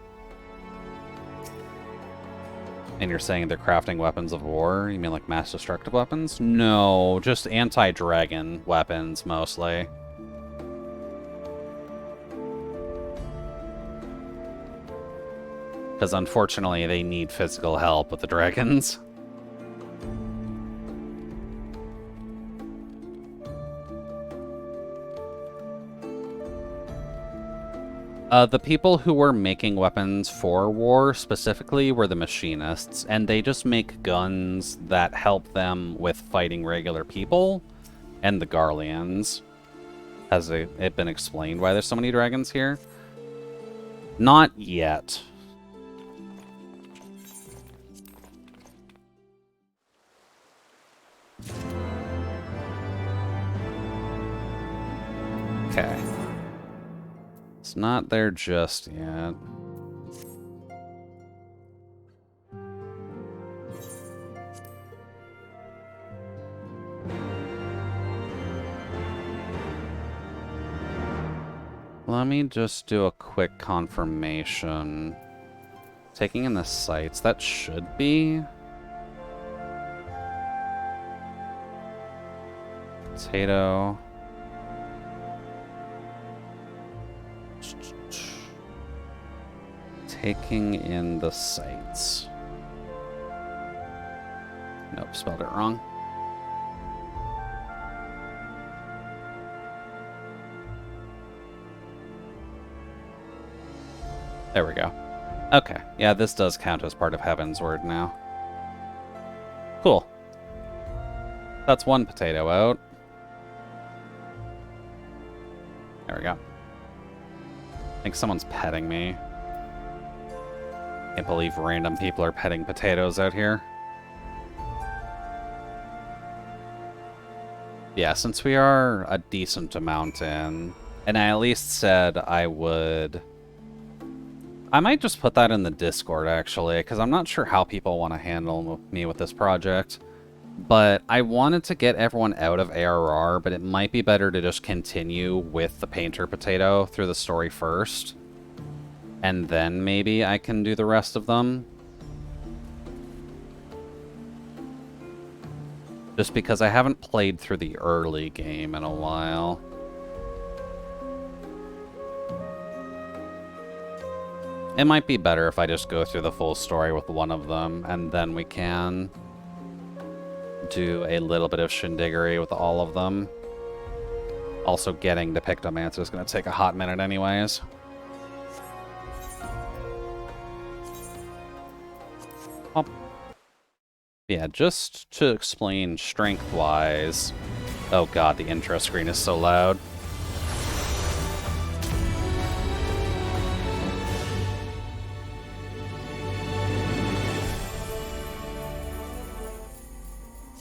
And you're saying they're crafting weapons of war? You mean like mass destructive weapons? No, just anti-dragon weapons, mostly. Because unfortunately, they need physical help with the dragons. The people who were making weapons for war specifically were the machinists, and they just make guns that help them with fighting regular people and the Garleans. Has it been explained why there's so many dragons here? Not yet. Okay. It's not there just yet. Let me just do a quick confirmation. Taking in the sights, that should be... Potato. Taking in the sights. Nope, spelled it wrong. There we go. Okay, yeah, this does count as part of Heaven's Word now. Cool. That's one potato out. There we go. I think someone's petting me. Can't believe random people are petting potatoes out here. Yeah, since we are a decent amount in, and I at least said I would... I might just put that in the Discord, actually, because I'm not sure how people want to handle me with this project. But I wanted to get everyone out of ARR, but it might be better to just continue with the Painter Potato through the story first. And then maybe I can do the rest of them. Just because I haven't played through the early game in a while. It might be better if I just go through the full story with one of them, and then we can do a little bit of shindiggery with all of them. Also, getting to Pictomancer is going to take a hot minute anyways. Yeah, just to explain strength-wise... Oh god, the intro screen is so loud.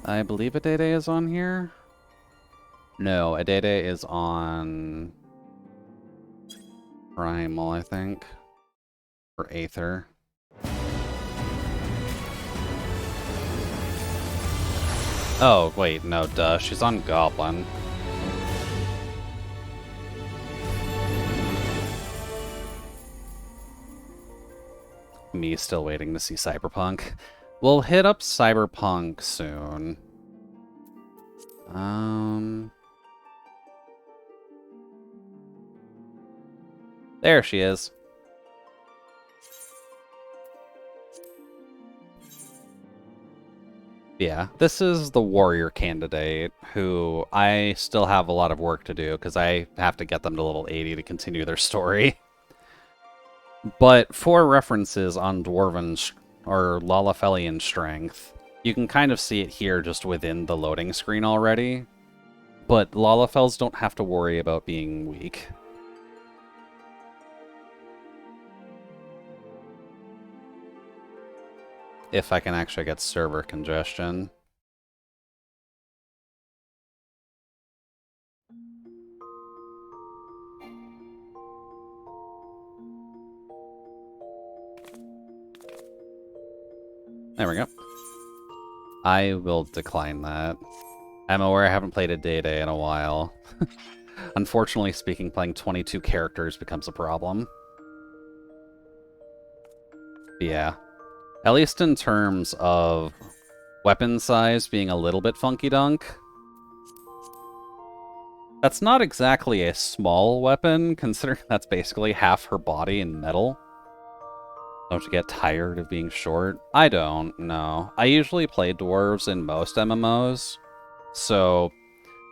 I believe Adede is on here? No, Adede is on... Primal, I think. Or Aether. Oh, wait, no, duh. She's on Goblin. Me still waiting to see Cyberpunk. We'll hit up Cyberpunk soon. There she is. Yeah, this is the warrior candidate who I still have a lot of work to do because I have to get them to level 80 to continue their story. But for references on Dwarven or Lalafelian strength, you can kind of see it here just within the loading screen already. But Lalafels don't have to worry about being weak. If I can actually get server congestion. There we go. I will decline that. I'm aware I haven't played a Day-Day in a while. Unfortunately speaking, playing 22 characters becomes a problem. Yeah. At least in terms of weapon size being a little bit funky-dunk. That's not exactly a small weapon, considering that's basically half her body in metal. Don't you get tired of being short? I don't, no. I usually play dwarves in most MMOs, so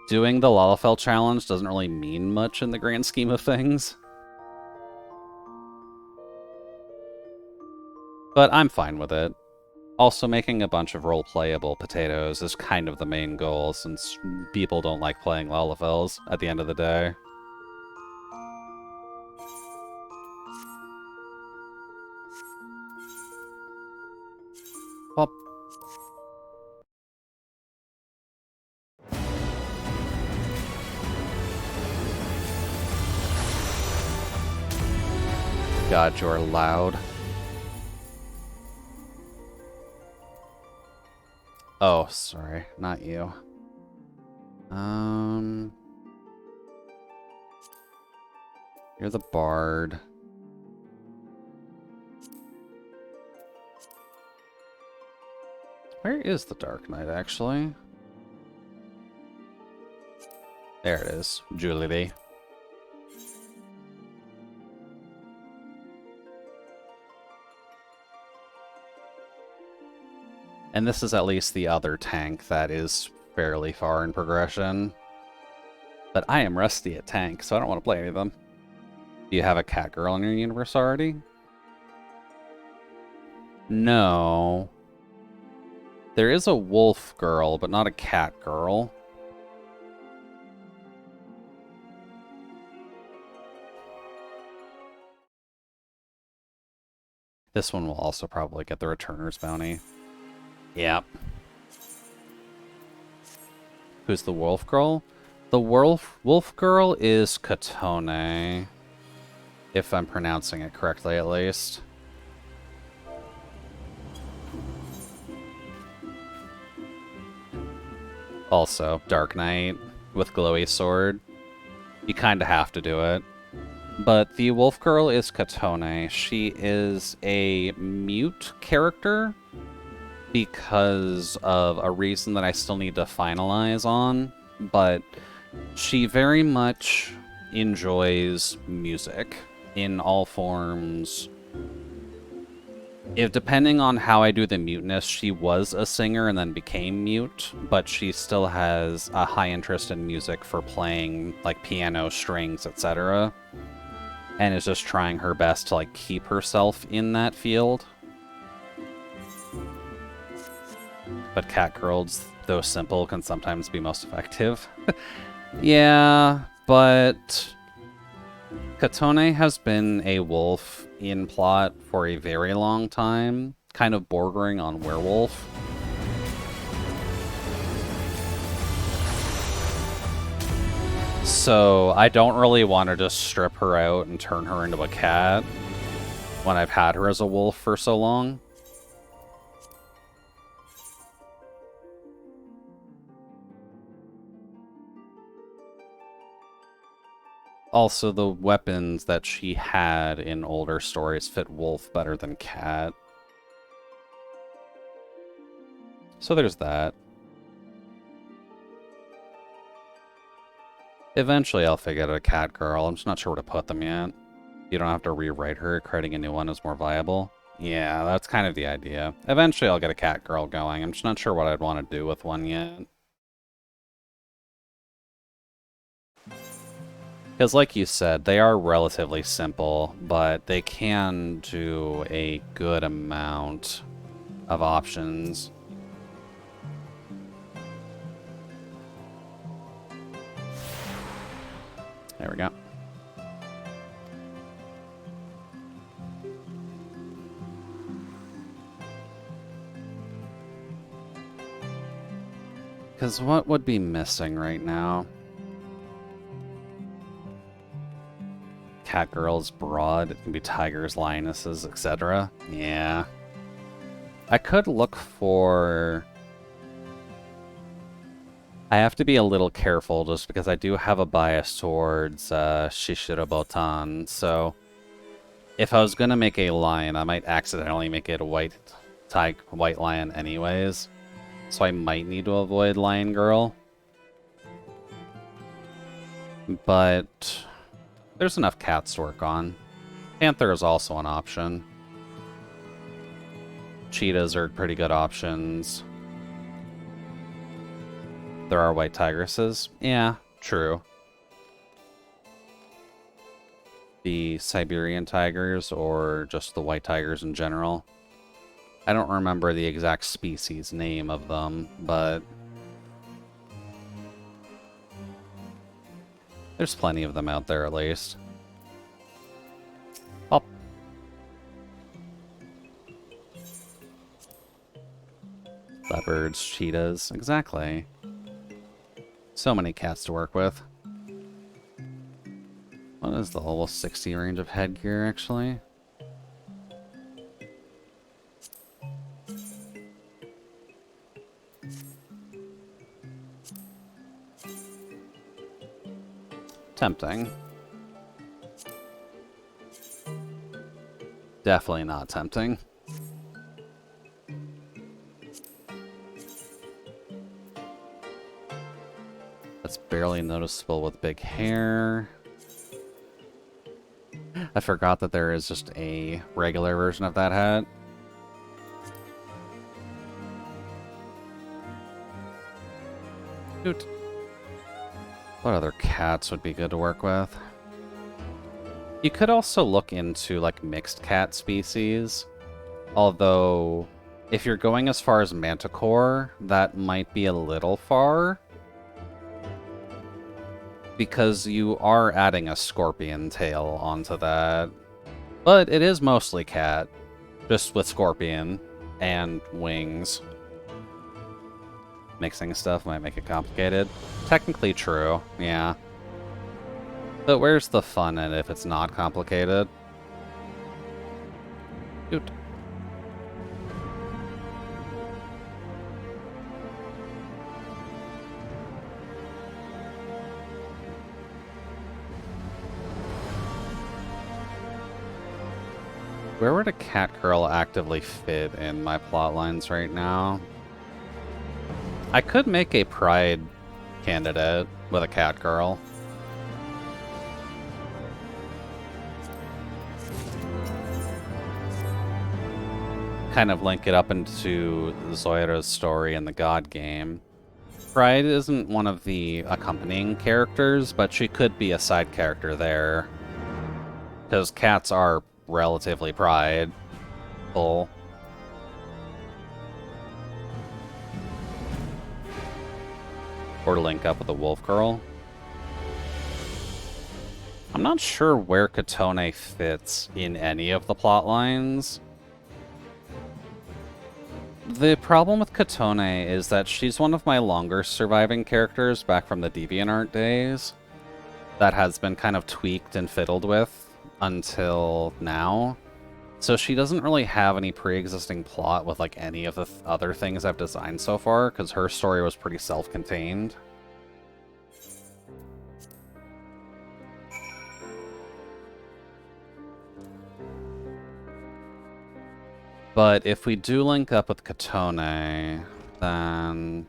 doing the Lalafell challenge doesn't really mean much in the grand scheme of things. But I'm fine with it. Also, making a bunch of role-playable potatoes is kind of the main goal, since people don't like playing Lalafells at the end of the day. Pop. God, you're loud. Oh, sorry, not you. You're the bard. Where is the Dark Knight, actually? There it is. Julie. And this is at least the other tank that is fairly far in progression. But I am rusty at tank, so I don't want to play any of them. Do you have a cat girl in your universe already? No. There is a wolf girl, but not a cat girl. This one will also probably get the Returner's Bounty. Yep. Who's the wolf girl? The wolf girl is Katone. If I'm pronouncing it correctly, at least. Also, Dark Knight with glowy sword. You kind of have to do it. But the wolf girl is Katone. She is a mute character because of a reason that I still need to finalize on, but she very much enjoys music in all forms. If depending on how I do the muteness, she was a singer and then became mute, but she still has a high interest in music for playing like piano, strings, etc. And is just trying her best to like keep herself in that field. But catgirls, though simple, can sometimes be most effective. Yeah, but Katone has been a wolf in plot for a very long time, kind of bordering on werewolf. So I don't really want to just strip her out and turn her into a cat when I've had her as a wolf for so long. Also, the weapons that she had in older stories fit wolf better than cat. So there's that. Eventually I'll figure out a cat girl. I'm just not sure where to put them yet. You don't have to rewrite her. Creating a new one is more viable. Yeah, that's kind of the idea. Eventually I'll get a cat girl going. I'm just not sure what I'd want to do with one yet. Because like you said, they are relatively simple, but they can do a good amount of options. There we go. Because what would be missing right now? Cat girls, broad, it can be tigers, lionesses, etc. Yeah. I could look for... I have to be a little careful just because I do have a bias towards Shishirobotan, so if I was going to make a lion, I might accidentally make it a white lion anyways. So I might need to avoid lion girl. But there's enough cats to work on. Panther is also an option. Cheetahs are pretty good options. There are white tigresses. Yeah, true. The Siberian tigers or just the white tigers in general. I don't remember the exact species name of them, but there's plenty of them out there at least. Oh. Leopards, cheetahs, exactly. So many cats to work with. What is the level 60 range of headgear, actually? Tempting. Definitely not tempting. That's barely noticeable with big hair. I forgot that there is just a regular version of that hat. Shoot. What other cats would be good to work with? You could also look into, like, mixed cat species. Although, if you're going as far as Manticore, that might be a little far. Because you are adding a scorpion tail onto that. But it is mostly cat, just with scorpion and wings. Mixing stuff might make it complicated. Technically true, yeah. But where's the fun in it if it's not complicated? Shoot. Where would a cat girl actively fit in my plotlines right now? I could make a pride candidate with a cat girl. Kind of link it up into Zora's story in the God game. Pride isn't one of the accompanying characters, but she could be a side character there. Because cats are relatively prideful. Or link up with a wolf girl. I'm not sure where Katone fits in any of the plot lines. The problem with Katone is that she's one of my longer surviving characters back from the DeviantArt days that has been kind of tweaked and fiddled with until now. So she doesn't really have any pre-existing plot with like any of the other things I've designed so far, because her story was pretty self-contained. But if we do link up with Katone, then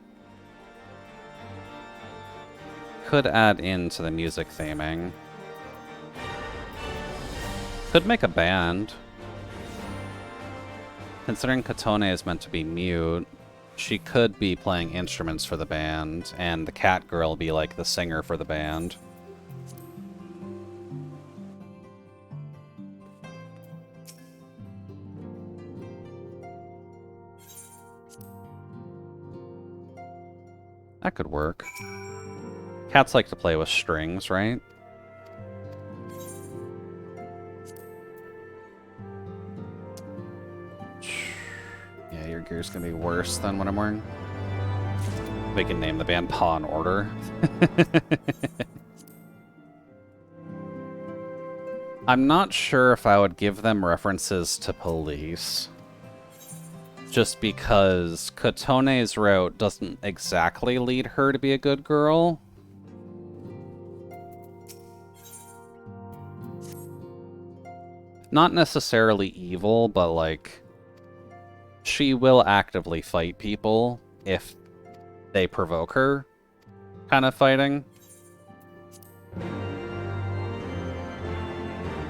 could add into the music theming. Could make a band. Considering Katone is meant to be mute, she could be playing instruments for the band, and the cat girl be like the singer for the band. That could work. Cats like to play with strings, right? Yeah, your gear's gonna be worse than what I'm wearing. We can name the band Paw and Order. I'm not sure if I would give them references to police. Just because Katone's route doesn't exactly lead her to be a good girl. Not necessarily evil, but like, she will actively fight people if they provoke her, kind of fighting.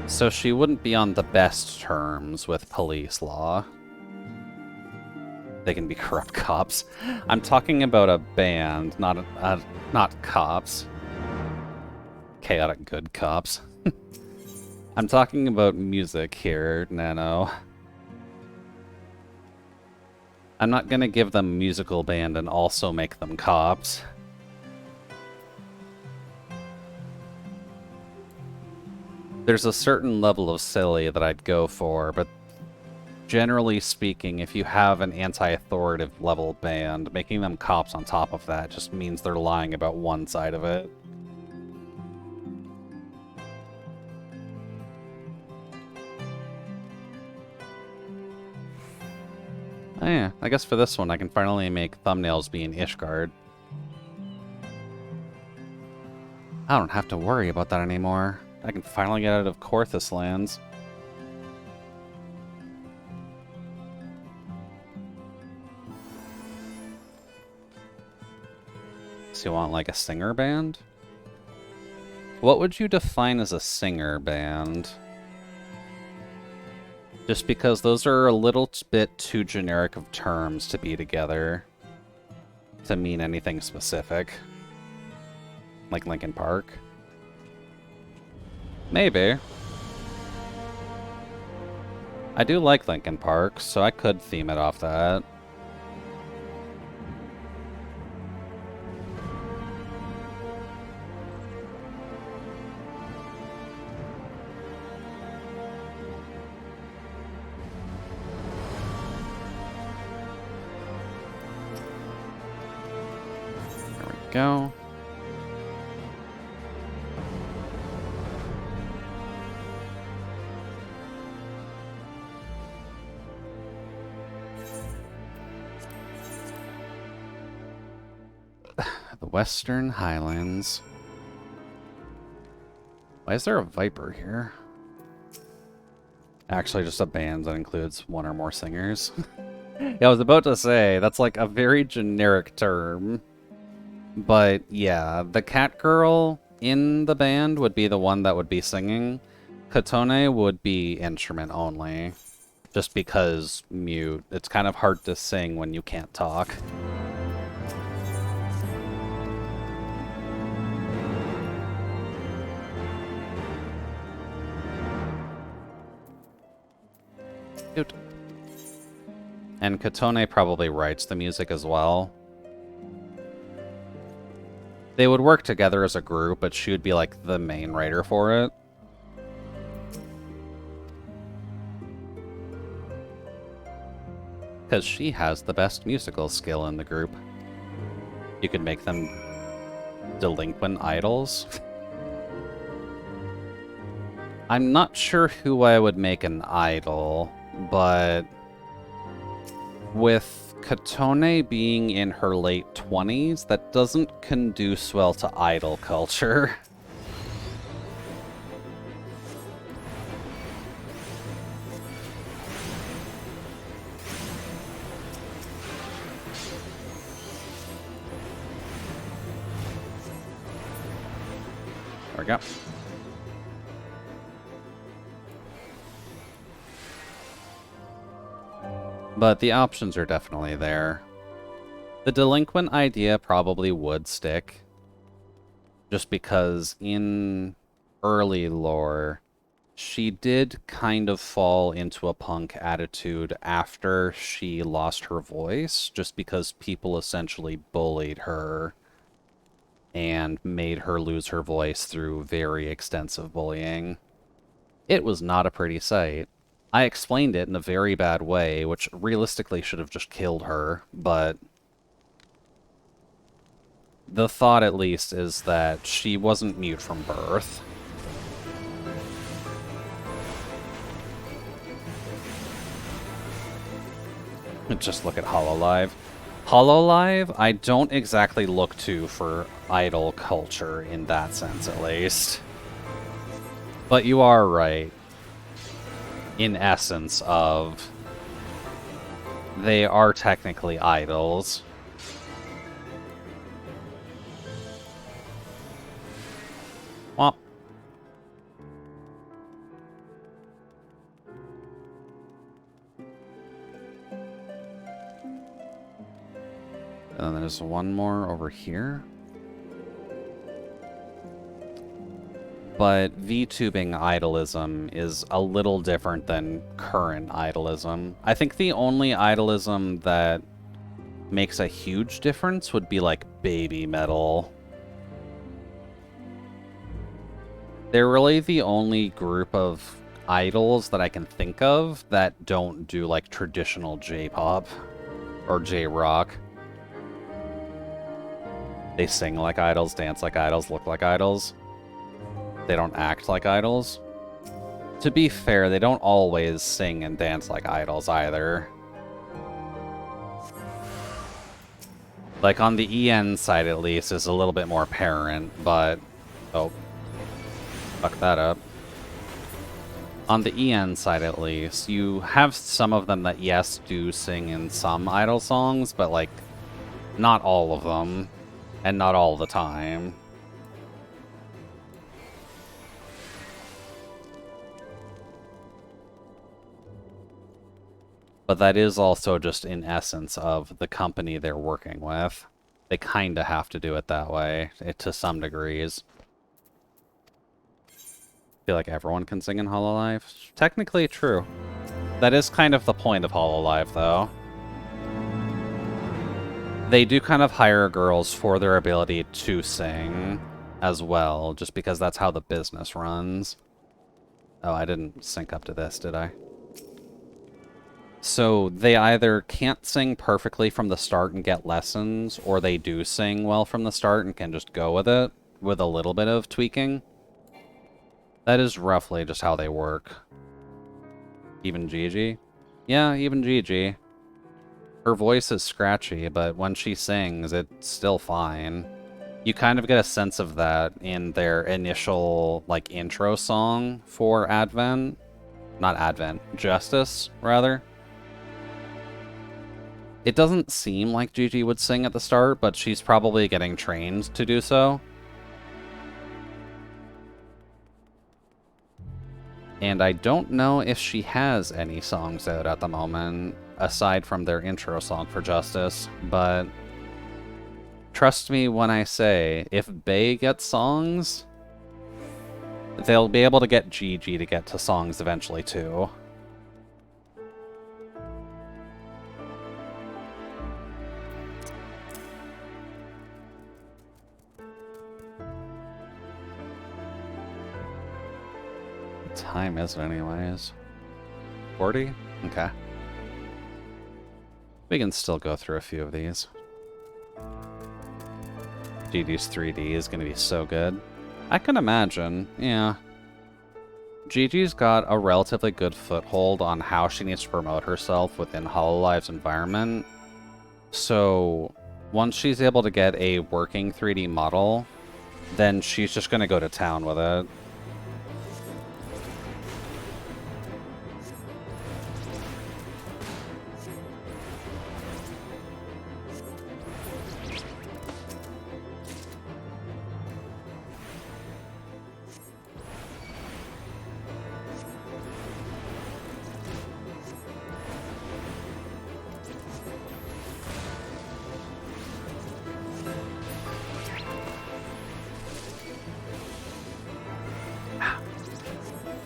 So she wouldn't be on the best terms with police law. They can be corrupt cops. I'm talking about a band, not cops. Chaotic good cops. I'm talking about music here, Nano. I'm not gonna give them a musical band and also make them cops. There's a certain level of silly that I'd go for, but generally speaking, if you have an anti-authoritative level band, making them cops on top of that just means they're lying about one side of it. Oh yeah, I guess for this one I can finally make thumbnails be in Ishgard. I don't have to worry about that anymore. I can finally get out of Korthus lands. So you want like a singer band? What would you define as a singer band? Just because those are a little bit too generic of terms to be together to mean anything specific. Like Linkin Park? Maybe. I do like Linkin Park, so I could theme it off that. Go. The Western Highlands. Why is there a Viper here? Actually, just a band that includes one or more singers. Yeah, I was about to say, that's like a very generic term. But yeah, the cat girl in the band would be the one that would be singing. Katone would be instrument only. Just because mute. It's kind of hard to sing when you can't talk. Cute. And Katone probably writes the music as well. They would work together as a group, but she would be like the main writer for it. Because she has the best musical skill in the group. You could make them delinquent idols. I'm not sure who I would make an idol, but with Katone being in her late 20s, that doesn't conduce well to idol culture. There we go. But the options are definitely there. The delinquent idea probably would stick. Just because in early lore, she did kind of fall into a punk attitude after she lost her voice, just because people essentially bullied her and made her lose her voice through very extensive bullying. It was not a pretty sight. I explained it in a very bad way, which realistically should have just killed her, but the thought, at least, is that she wasn't mute from birth. Just look at Hololive. Hololive, I don't exactly look to for idol culture in that sense, at least. But you are right. In essence of, they are technically idols. Well. And then there's one more over here. But VTubing idolism is a little different than current idolism. I think the only idolism that makes a huge difference would be like baby metal. They're really the only group of idols that I can think of that don't do like traditional J-pop or J-rock. They sing like idols, dance like idols, look like idols. They don't act like idols. To be fair, they don't always sing and dance like idols either. Like on the EN side at least is a little bit more apparent, but... Oh. Fuck that up. On the EN side at least, you have some of them that yes do sing in some idol songs, but like not all of them. And not all the time. But that is also just in essence of the company they're working with. They kinda have to do it that way, to some degrees. Feel like everyone can sing in Hololive? Technically true. That is kind of the point of Hololive, though. They do kind of hire girls for their ability to sing as well, just because that's how the business runs. Oh, I didn't sync up to this, did I? So they either can't sing perfectly from the start and get lessons, or they do sing well from the start and can just go with it with a little bit of tweaking. That is roughly just how they work. Even Gigi? Yeah, even Gigi. Her voice is scratchy, but when she sings, it's still fine. You kind of get a sense of that in their initial, like, intro song for Advent. Not Advent, Justice, rather. It doesn't seem like Gigi would sing at the start, but she's probably getting trained to do so. And I don't know if she has any songs out at the moment, aside from their intro song for Justice, but trust me when I say, if Bae gets songs, they'll be able to get Gigi to get to songs eventually too. Time is it anyways? 40? Okay. We can still go through a few of these. Gigi's 3D is going to be so good. I can imagine, yeah. Gigi's got a relatively good foothold on how she needs to promote herself within Hololive's environment. So, once she's able to get a working 3D model, then she's just going to go to town with it.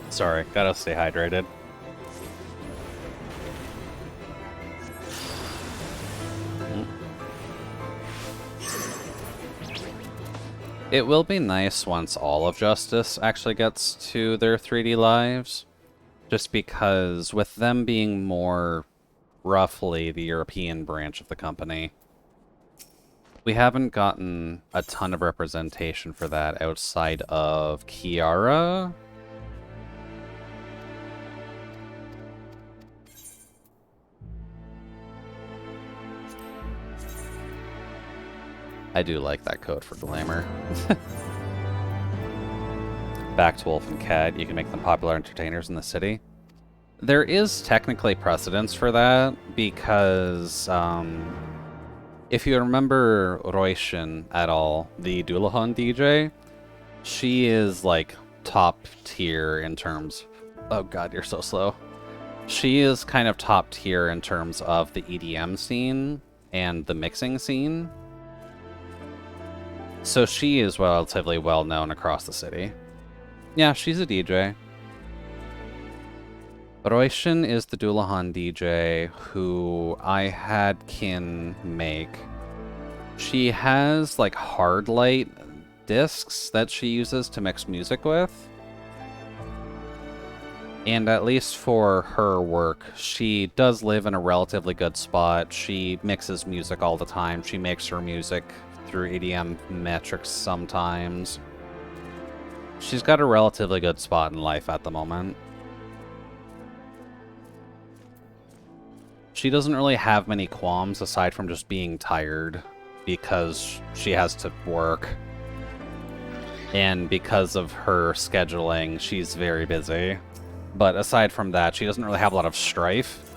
Sorry, gotta stay hydrated. It will be nice once all of Justice actually gets to their 3D lives, just because with them being more roughly the European branch of the company, we haven't gotten a ton of representation for that outside of Kiara. I do like that code for Glamour. Back to Wolf and Cat, you can make them popular entertainers in the city. There is technically precedence for that, because if you remember Roishin at all, the Dullahan DJ, she is like top tier in terms... Oh god, you're so slow. She is kind of top tier in terms of the EDM scene and the mixing scene. So she is relatively well known across the city. Yeah, she's a DJ. Roishin is the Dullahan DJ who I had Kin make. She has like hard light discs that she uses to mix music with. And at least for her work, she does live in a relatively good spot. She mixes music all the time. She makes her music through EDM metrics sometimes. She's got a relatively good spot in life at the moment. She doesn't really have many qualms aside from just being tired because she has to work. And because of her scheduling, she's very busy. But aside from that, she doesn't really have a lot of strife.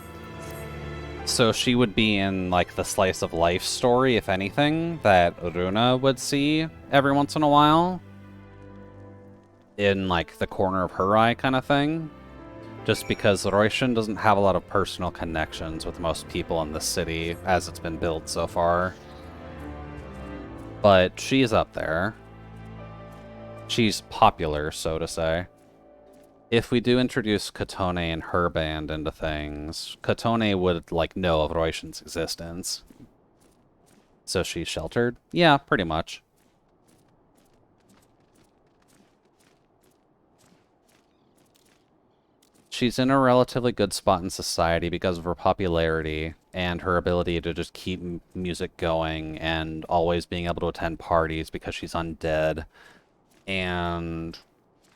So she would be in, like, the slice of life story, if anything, that Runa would see every once in a while. In, like, the corner of her eye kind of thing. Just because Röischen doesn't have a lot of personal connections with most people in the city as it's been built so far. But she's up there. She's popular, so to say. If we do introduce Katone and her band into things, Katone would, like, know of Röischen's existence. So she's sheltered? Yeah, pretty much. She's in a relatively good spot in society because of her popularity and her ability to just keep music going and always being able to attend parties because she's undead. And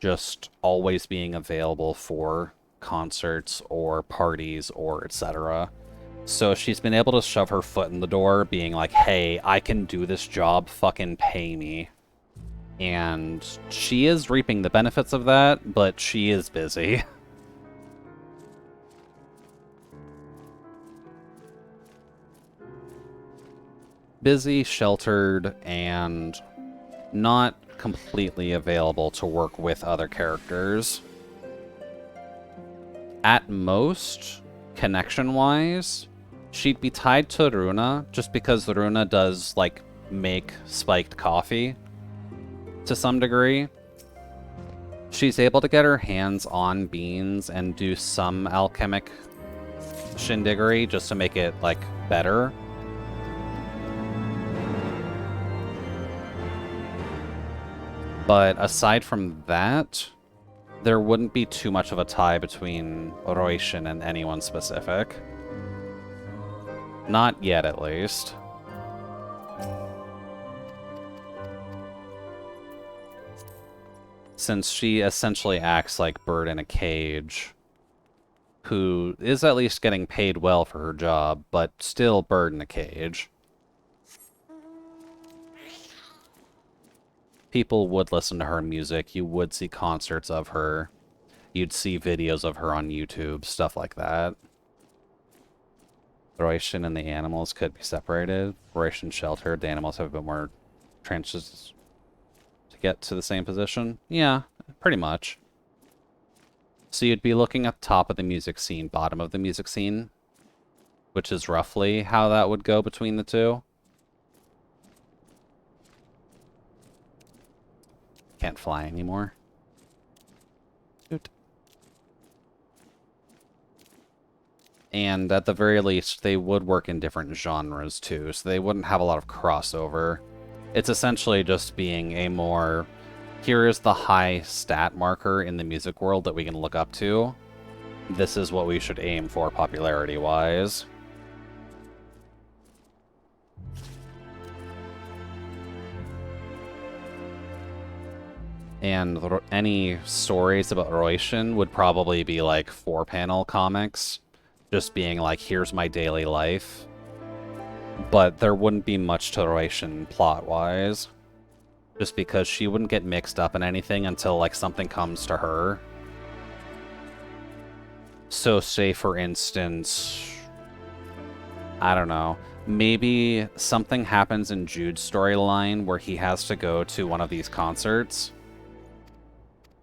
just always being available for concerts or parties or etc. So she's been able to shove her foot in the door being like, hey, I can do this job, fucking pay me. And she is reaping the benefits of that, but she is busy. Busy, sheltered, and not completely available to work with other characters. At most, connection-wise, she'd be tied to Runa, just because Runa does, like, make spiked coffee to some degree. She's able to get her hands on beans and do some alchemic shindiggery just to make it, like, better. But aside from that, there wouldn't be too much of a tie between Röischen and anyone specific. Not yet, at least. Since she essentially acts like bird in a cage, who is at least getting paid well for her job, but still bird in a cage. People would listen to her music, you would see concerts of her, you'd see videos of her on YouTube, stuff like that. Röischen and the animals could be separated. Röischen sheltered, the animals have a bit more trenches to get to the same position. Yeah, pretty much. So you'd be looking at the top of the music scene, bottom of the music scene, which is roughly how that would go between the two. Can't fly anymore. Shoot. And at the very least, they would work in different genres too, so they wouldn't have a lot of crossover. It's essentially just being a more, here is the high stat marker in the music world that we can look up to. This is what we should aim for popularity-wise. And any stories about Röischen would probably be like 4-panel comics. Just being like, here's my daily life. But there wouldn't be much to Röischen plot-wise. Just because she wouldn't get mixed up in anything until like something comes to her. So say for instance, I don't know, maybe something happens in Jude's storyline where he has to go to one of these concerts.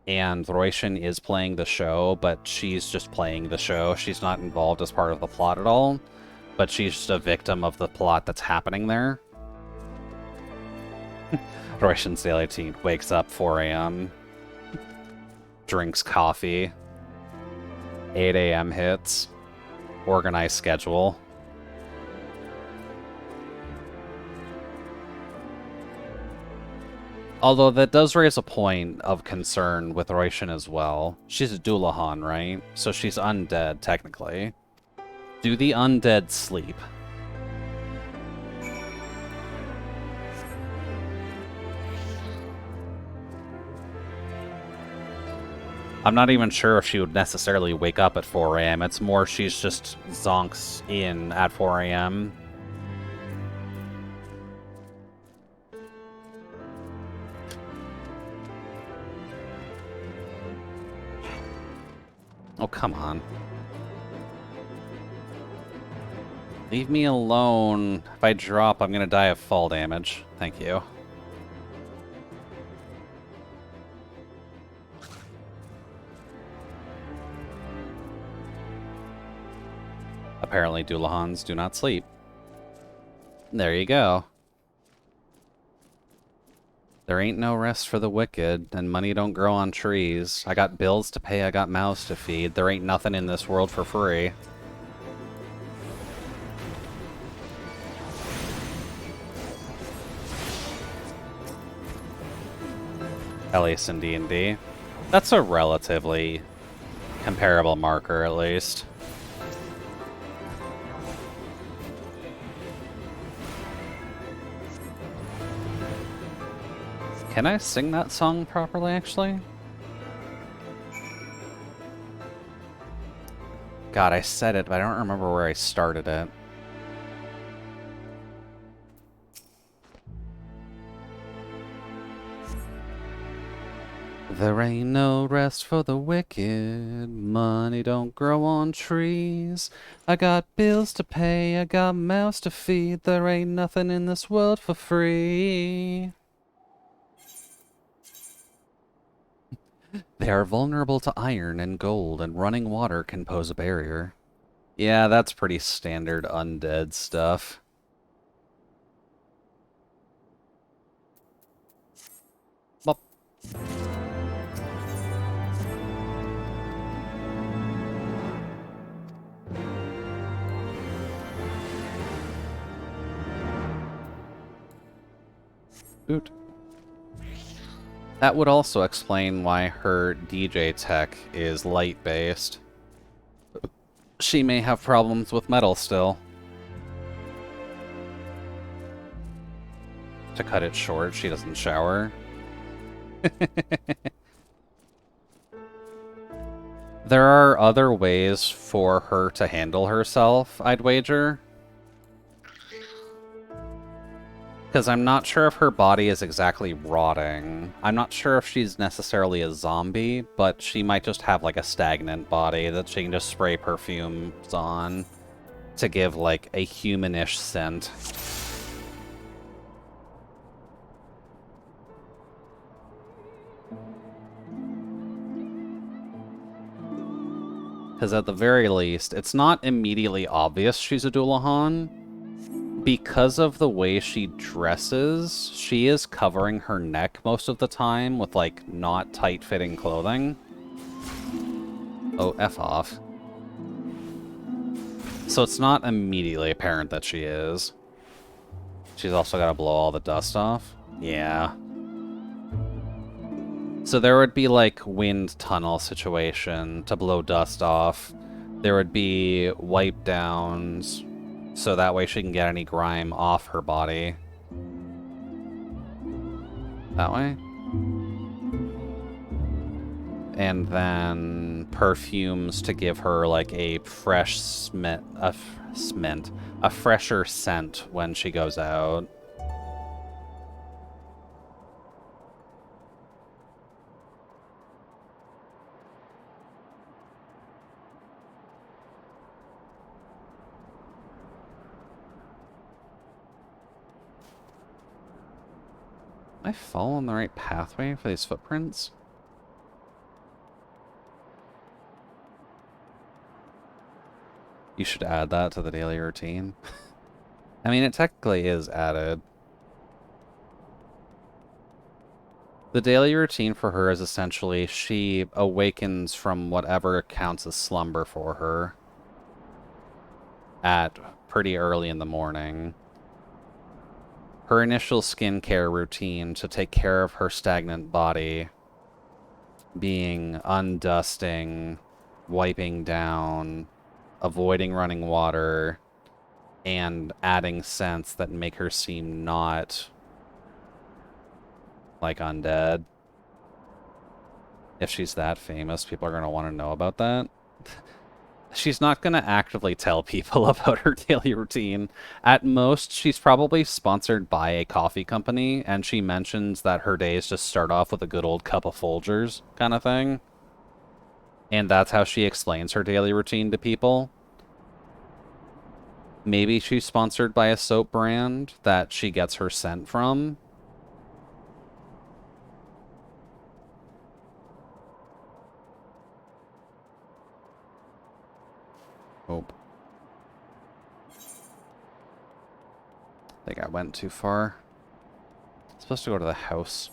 And Röischen is playing the show, but she's just playing the show. She's not involved as part of the plot at all. But she's just a victim of the plot that's happening there. Röischen's daily routine. Wakes up 4 a.m. Drinks coffee. 8 a.m. hits. Organized schedule. Although that does raise a point of concern with Röischen as well. She's a Dullahan, right? So she's undead, technically. Do the undead sleep? I'm not even sure if she would necessarily wake up at 4 a.m. It's more she's just zonks in at 4 a.m. Oh, come on. Leave me alone. If I drop, I'm gonna die of fall damage. Thank you. Apparently, Doulahans do not sleep. There you go. There ain't no rest for the wicked, and money don't grow on trees. I got bills to pay, I got mouths to feed. There ain't nothing in this world for free. At least in D&D. That's a relatively comparable marker, at least. Can I sing that song properly, actually? God, I said it, but I don't remember where I started it. There ain't no rest for the wicked, money don't grow on trees. I got bills to pay, I got mouths to feed, there ain't nothing in this world for free. They are vulnerable to iron and gold, and running water can pose a barrier. Yeah, that's pretty standard undead stuff. Bop. Oot. That would also explain why her DJ tech is light-based. She may have problems with metal still. To cut it short, she doesn't shower. There are other ways for her to handle herself, I'd wager. Because I'm not sure if her body is exactly rotting. I'm not sure if she's necessarily a zombie, but she might just have like a stagnant body that she can just spray perfumes on to give like a humanish scent. Because at the very least, it's not immediately obvious she's a Doulahan. Because of the way she dresses, she is covering her neck most of the time with, like, not tight-fitting clothing. Oh, F off. So it's not immediately apparent that she is. She's also got to blow all the dust off. Yeah. So there would be, like, wind tunnel situation to blow dust off. There would be wipe downs, so that way she can get any grime off her body. That way. And then perfumes to give her, like, a fresh a fresher scent when she goes out. Am I following the right pathway for these footprints? You should add that to the daily routine. I mean, it technically is added. The daily routine for her is essentially she awakens from whatever counts as slumber for her at pretty early in the morning. Her initial skincare routine to take care of her stagnant body being undusting, wiping down, avoiding running water, and adding scents that make her seem not like undead. If she's that famous, people are going to want to know about that. She's not going to actively tell people about her daily routine. At most, she's probably sponsored by a coffee company, and she mentions that her days just start off with a good old cup of Folgers kind of thing. And that's how she explains her daily routine to people. Maybe she's sponsored by a soap brand that she gets her scent from. Oh. I think I went too far. I'm supposed to go to the house.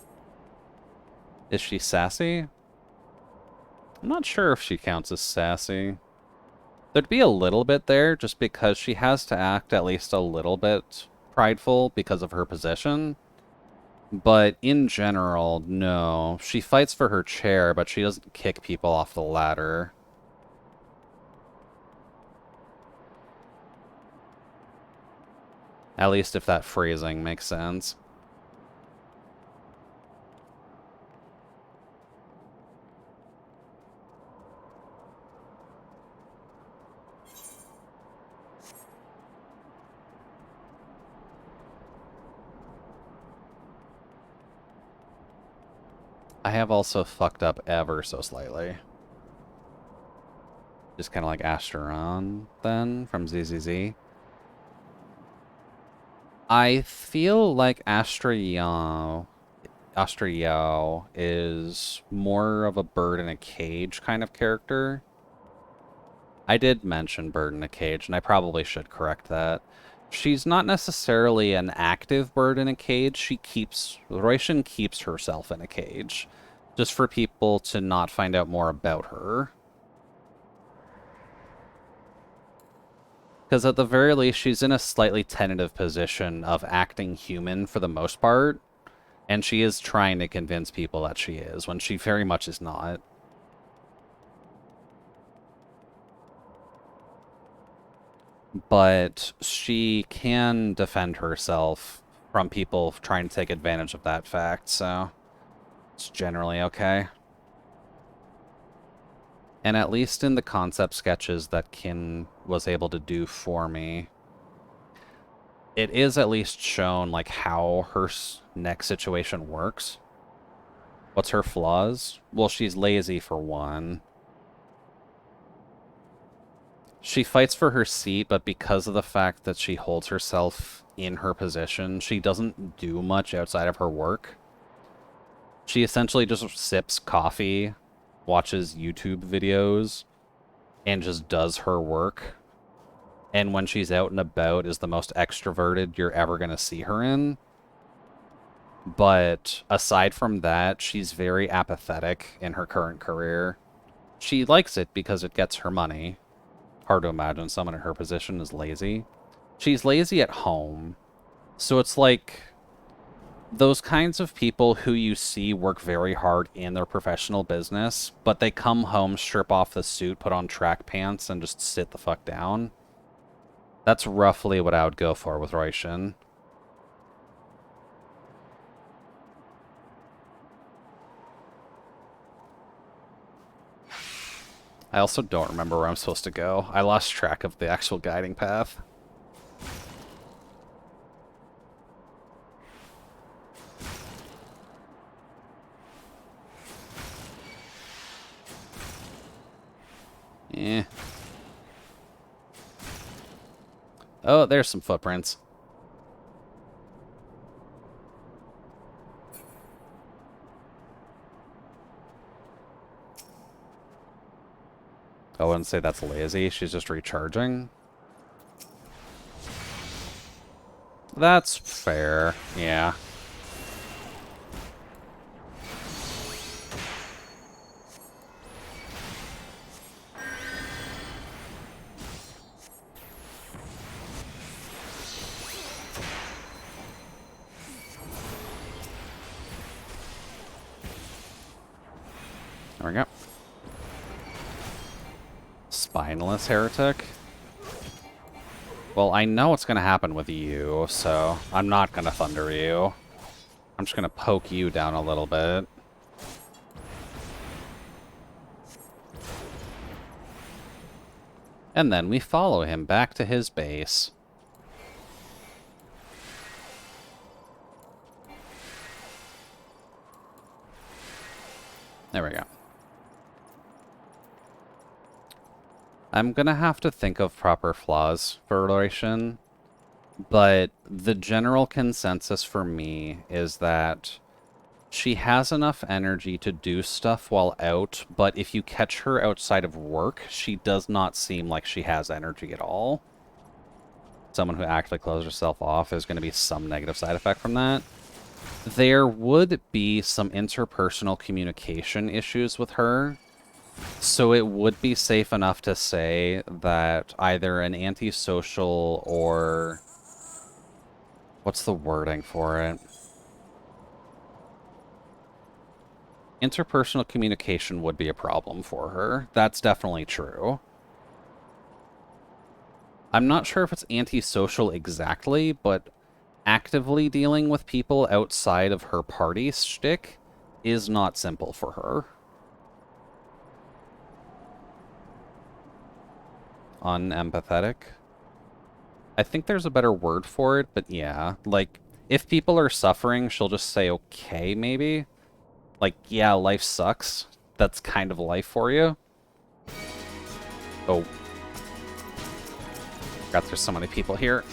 Is she sassy? I'm not sure if she counts as sassy. There'd be a little bit there, just because she has to act at least a little bit prideful because of her position. But in general, no. She fights for her chair, but she doesn't kick people off the ladder. At least if that phrasing makes sense. I have also fucked up ever so slightly. Just kind of like Asteron, then, from ZZZ. I feel like Astrayo is more of a bird in a cage kind of character. I did mention bird in a cage, and I probably should correct that. She's not necessarily an active bird in a cage. Roshan keeps herself in a cage, just for people to not find out more about her. Because at the very least, she's in a slightly tentative position of acting human for the most part, and she is trying to convince people that she is, when she very much is not. But she can defend herself from people trying to take advantage of that fact, so it's generally okay. And at least in the concept sketches that Kin was able to do for me, it is at least shown like how her neck situation works. What's her flaws? Well, she's lazy for one. She fights for her seat, but because of the fact that she holds herself in her position, she doesn't do much outside of her work. She essentially just sips coffee, watches YouTube videos, and just does her work. And when she's out and about is the most extroverted you're ever going to see her in. But aside from that, she's very apathetic in her current career. She likes it because it gets her money. Hard to imagine someone in her position is lazy. She's lazy at home. So it's like those kinds of people who you see work very hard in their professional business, but they come home, strip off the suit, put on track pants, and just sit the fuck down. That's roughly what I would go for with Roshan. I also don't remember where I'm supposed to go. I lost track of the actual guiding path. Eh. Oh, there's some footprints. I wouldn't say that's lazy. She's just recharging. That's fair. Yeah. There we go. Spineless heretic? Well, I know what's going to happen with you, so I'm not going to thunder you. I'm just going to poke you down a little bit. And then we follow him back to his base. There we go. I'm gonna have to think of proper flaws for Relation, but the general consensus for me is that she has enough energy to do stuff while out, but if you catch her outside of work, she does not seem like she has energy at all. Someone who actively closes herself off, there's going to be some negative side effect from that. There would be some interpersonal communication issues with her, so it would be safe enough to say that either an antisocial or... what's the wording for it? Interpersonal communication would be a problem for her. That's definitely true. I'm not sure if it's antisocial exactly, but actively dealing with people outside of her party shtick is not simple for her. Unempathetic. I think there's a better word for it, but yeah. Like, if people are suffering, she'll just say, okay, maybe. Like, yeah, life sucks. That's kind of life for you. Oh. Forgot there's so many people here.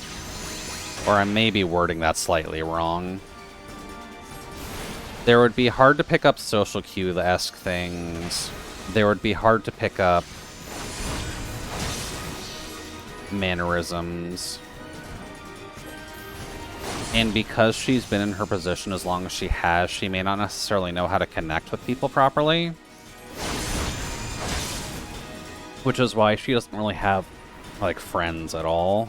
Or I may be wording that slightly wrong. There would be hard to pick up social cue-esque things. There would be hard to pick up mannerisms. And because she's been in her position as long as she has, she may not necessarily know how to connect with people properly. Which is why she doesn't really have, like, friends at all.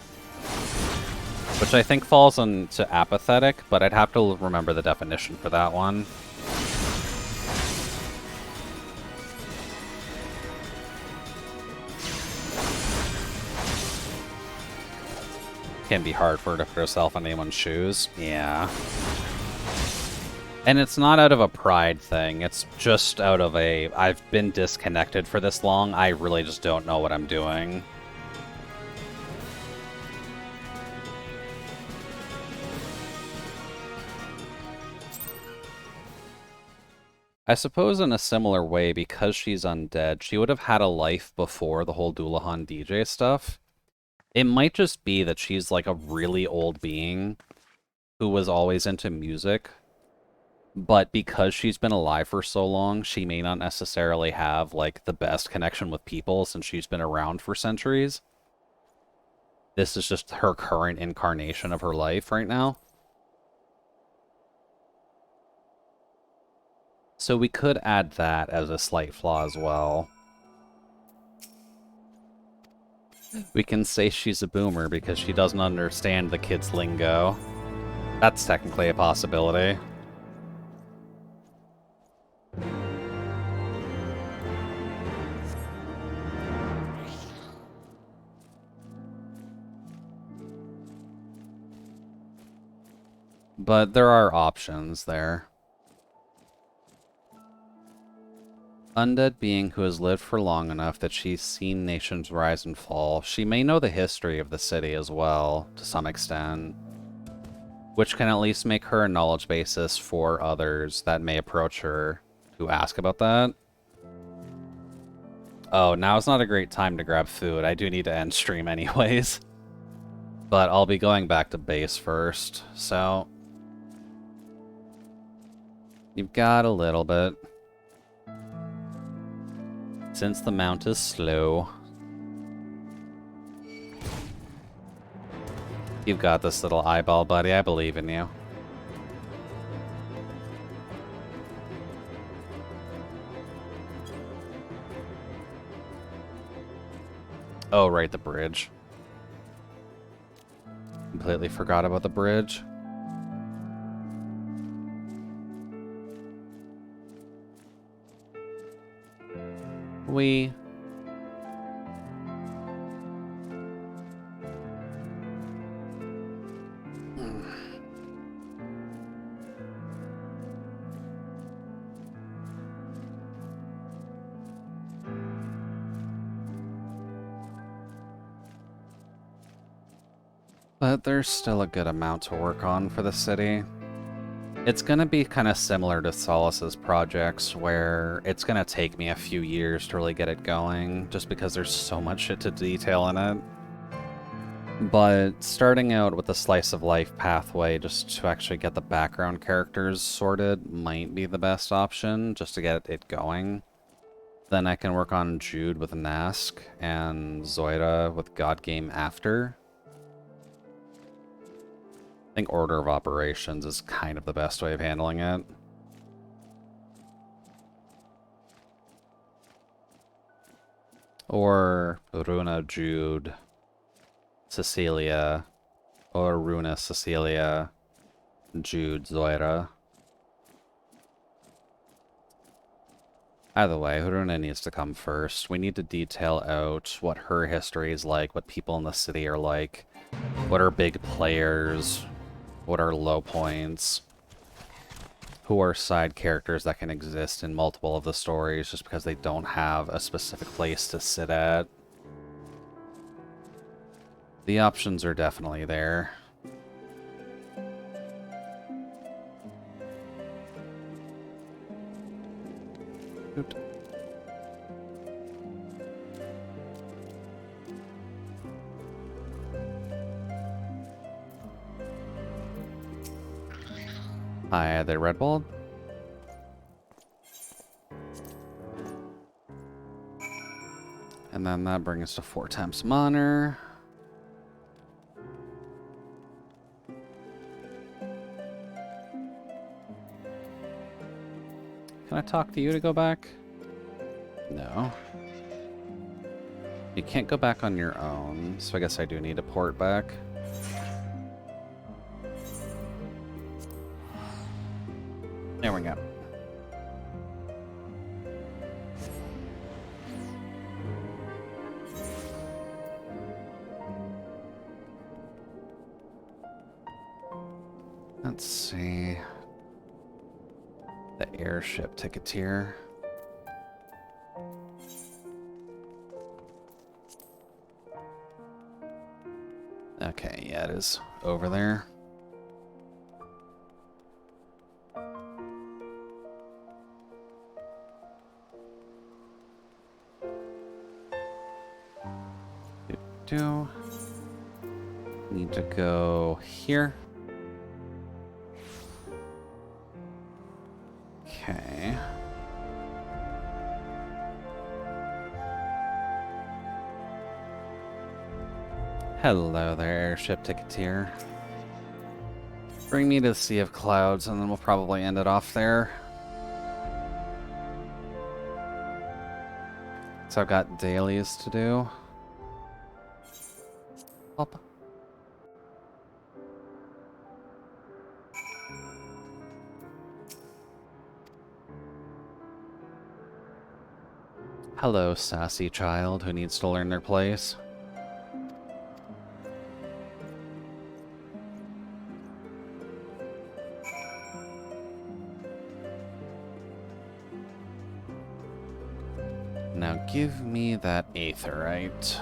Which I think falls into apathetic, but I'd have to remember the definition for that one. Can be hard for her to put herself in anyone's shoes. Yeah. And it's not out of a pride thing. It's just out of a, I've been disconnected for this long, I really just don't know what I'm doing. I suppose in a similar way, because she's undead, she would have had a life before the whole Doulahan DJ stuff. It might just be that she's like a really old being who was always into music, but because she's been alive for so long, she may not necessarily have like the best connection with people since she's been around for centuries. This is just her current incarnation of her life right now. So we could add that as a slight flaw as well. We can say she's a boomer because she doesn't understand the kids' lingo. That's technically a possibility. But there are options there. Undead being who has lived for long enough that she's seen nations rise and fall. She may know the history of the city as well, to some extent. Which can at least make her a knowledge basis for others that may approach her to ask about that. Oh, now's not a great time to grab food. I do need to end stream anyways. But I'll be going back to base first, so... You've got a little bit. Since the mount is slow. You've got this little eyeball, buddy. I believe in you. Oh, right, the bridge. Completely forgot about the bridge. We... But there's still a good amount to work on for the city. It's gonna be kind of similar to Solus's projects, where it's gonna take me a few years to really get it going, just because there's so much shit to detail in it. But starting out with the slice of life pathway, just to actually get the background characters sorted, might be the best option, just to get it going. Then I can work on Jude with Nask, and Zoida with God Game after. I think order of operations is kind of the best way of handling it. Or Runa, Jude, Cecilia, or Runa, Cecilia, Jude, Zoira. Either way, Runa needs to come first. We need to detail out what her history is like, what people in the city are like, what are big players, what are low points, who are side characters that can exist in multiple of the stories just because they don't have a specific place to sit at. The options are definitely there. Oop. Hi there, Red Bull. And then that brings us to 4 times Honor. Can I talk to you to go back? No. You can't go back on your own, so I guess I do need to port back. There we go. Let's see. The airship ticket here. Okay, yeah, it is over there. Need to go here. Okay. Hello there, airship ticketeer. Bring me to the Sea of Clouds, and then we'll probably end it off there. So I've got dailies to do. Up. Hello, sassy child who needs to learn their place. Now give me that aetherite.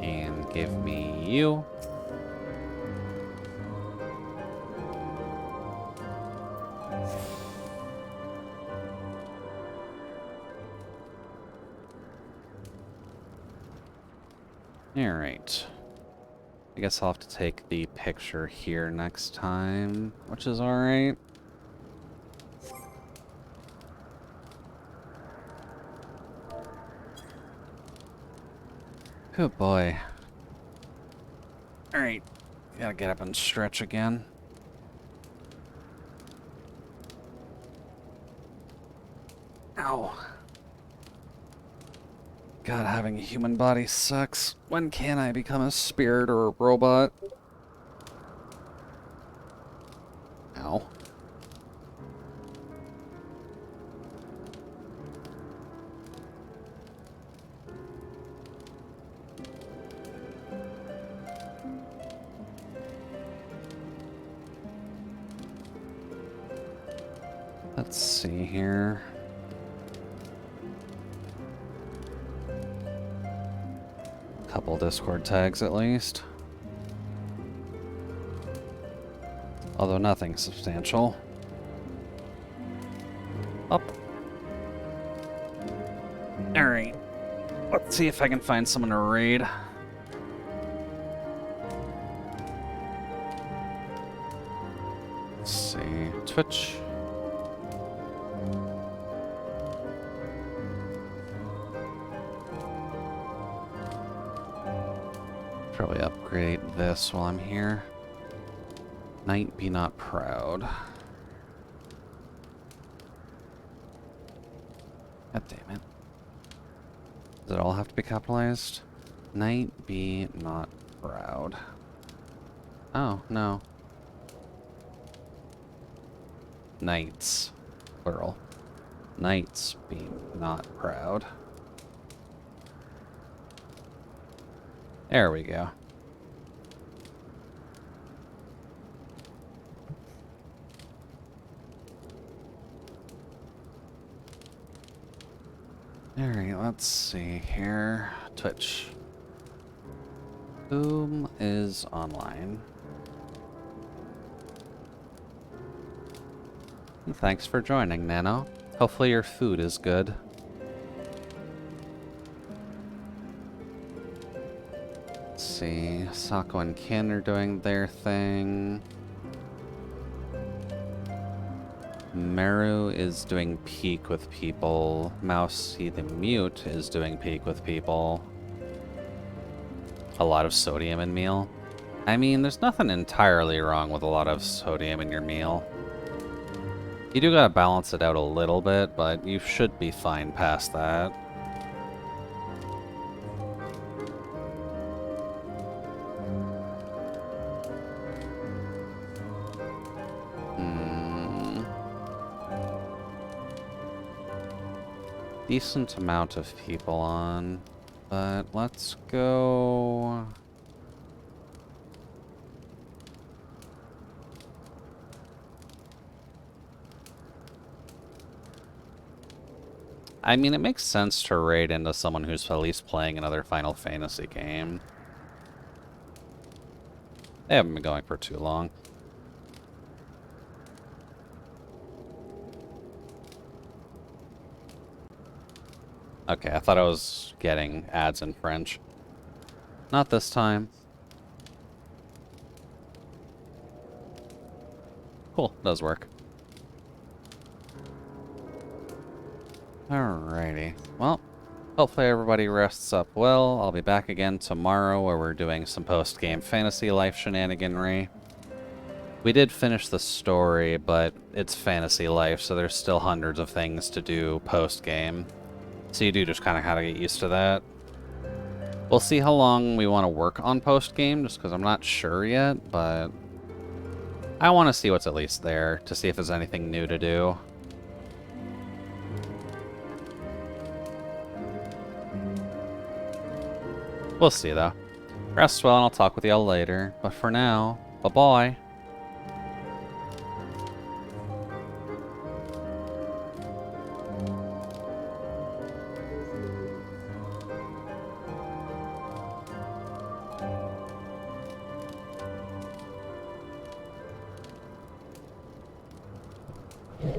And give me you. Alright. I guess I'll have to take the picture here next time, which is alright. Good boy. Alright. Gotta get up and stretch again. Ow. God, having a human body sucks. When can I become a spirit or a robot? Ow. Let's see here. Couple Discord tags at least. Although nothing substantial. Up. Alright. Let's see if I can find someone to raid. Let's see. Twitch. Probably upgrade this while I'm here. Knight be not proud. God damn it. Does it all have to be capitalized? Knight be not proud. Oh, no. Knights. Plural. Knights be not proud. There we go. Alright, let's see here. Twitch. Whom is online? Thanks for joining, Nano. Hopefully your food is good. Let's see. Sako and Kin are doing their thing. Meru is doing peak with people. Mousey the Mute is doing peak with people. A lot of sodium in meal. I mean, there's nothing entirely wrong with a lot of sodium in your meal. You do gotta balance it out a little bit, but you should be fine past that. Decent amount of people on, but let's go... I mean, it makes sense to raid into someone who's at least playing another Final Fantasy game. They haven't been going for too long. Okay, I thought I was getting ads in French. Not this time. Cool, does work. Alrighty. Well, hopefully everybody rests up well. I'll be back again tomorrow where we're doing some post-game fantasy life shenaniganry. We did finish the story, but it's fantasy life, so there's still hundreds of things to do post-game. So you do just kind of have to get used to that. We'll see how long we want to work on post-game, just because I'm not sure yet, but I want to see what's at least there, to see if there's anything new to do. We'll see, though. Rest well, and I'll talk with y'all later. But for now, bye-bye. You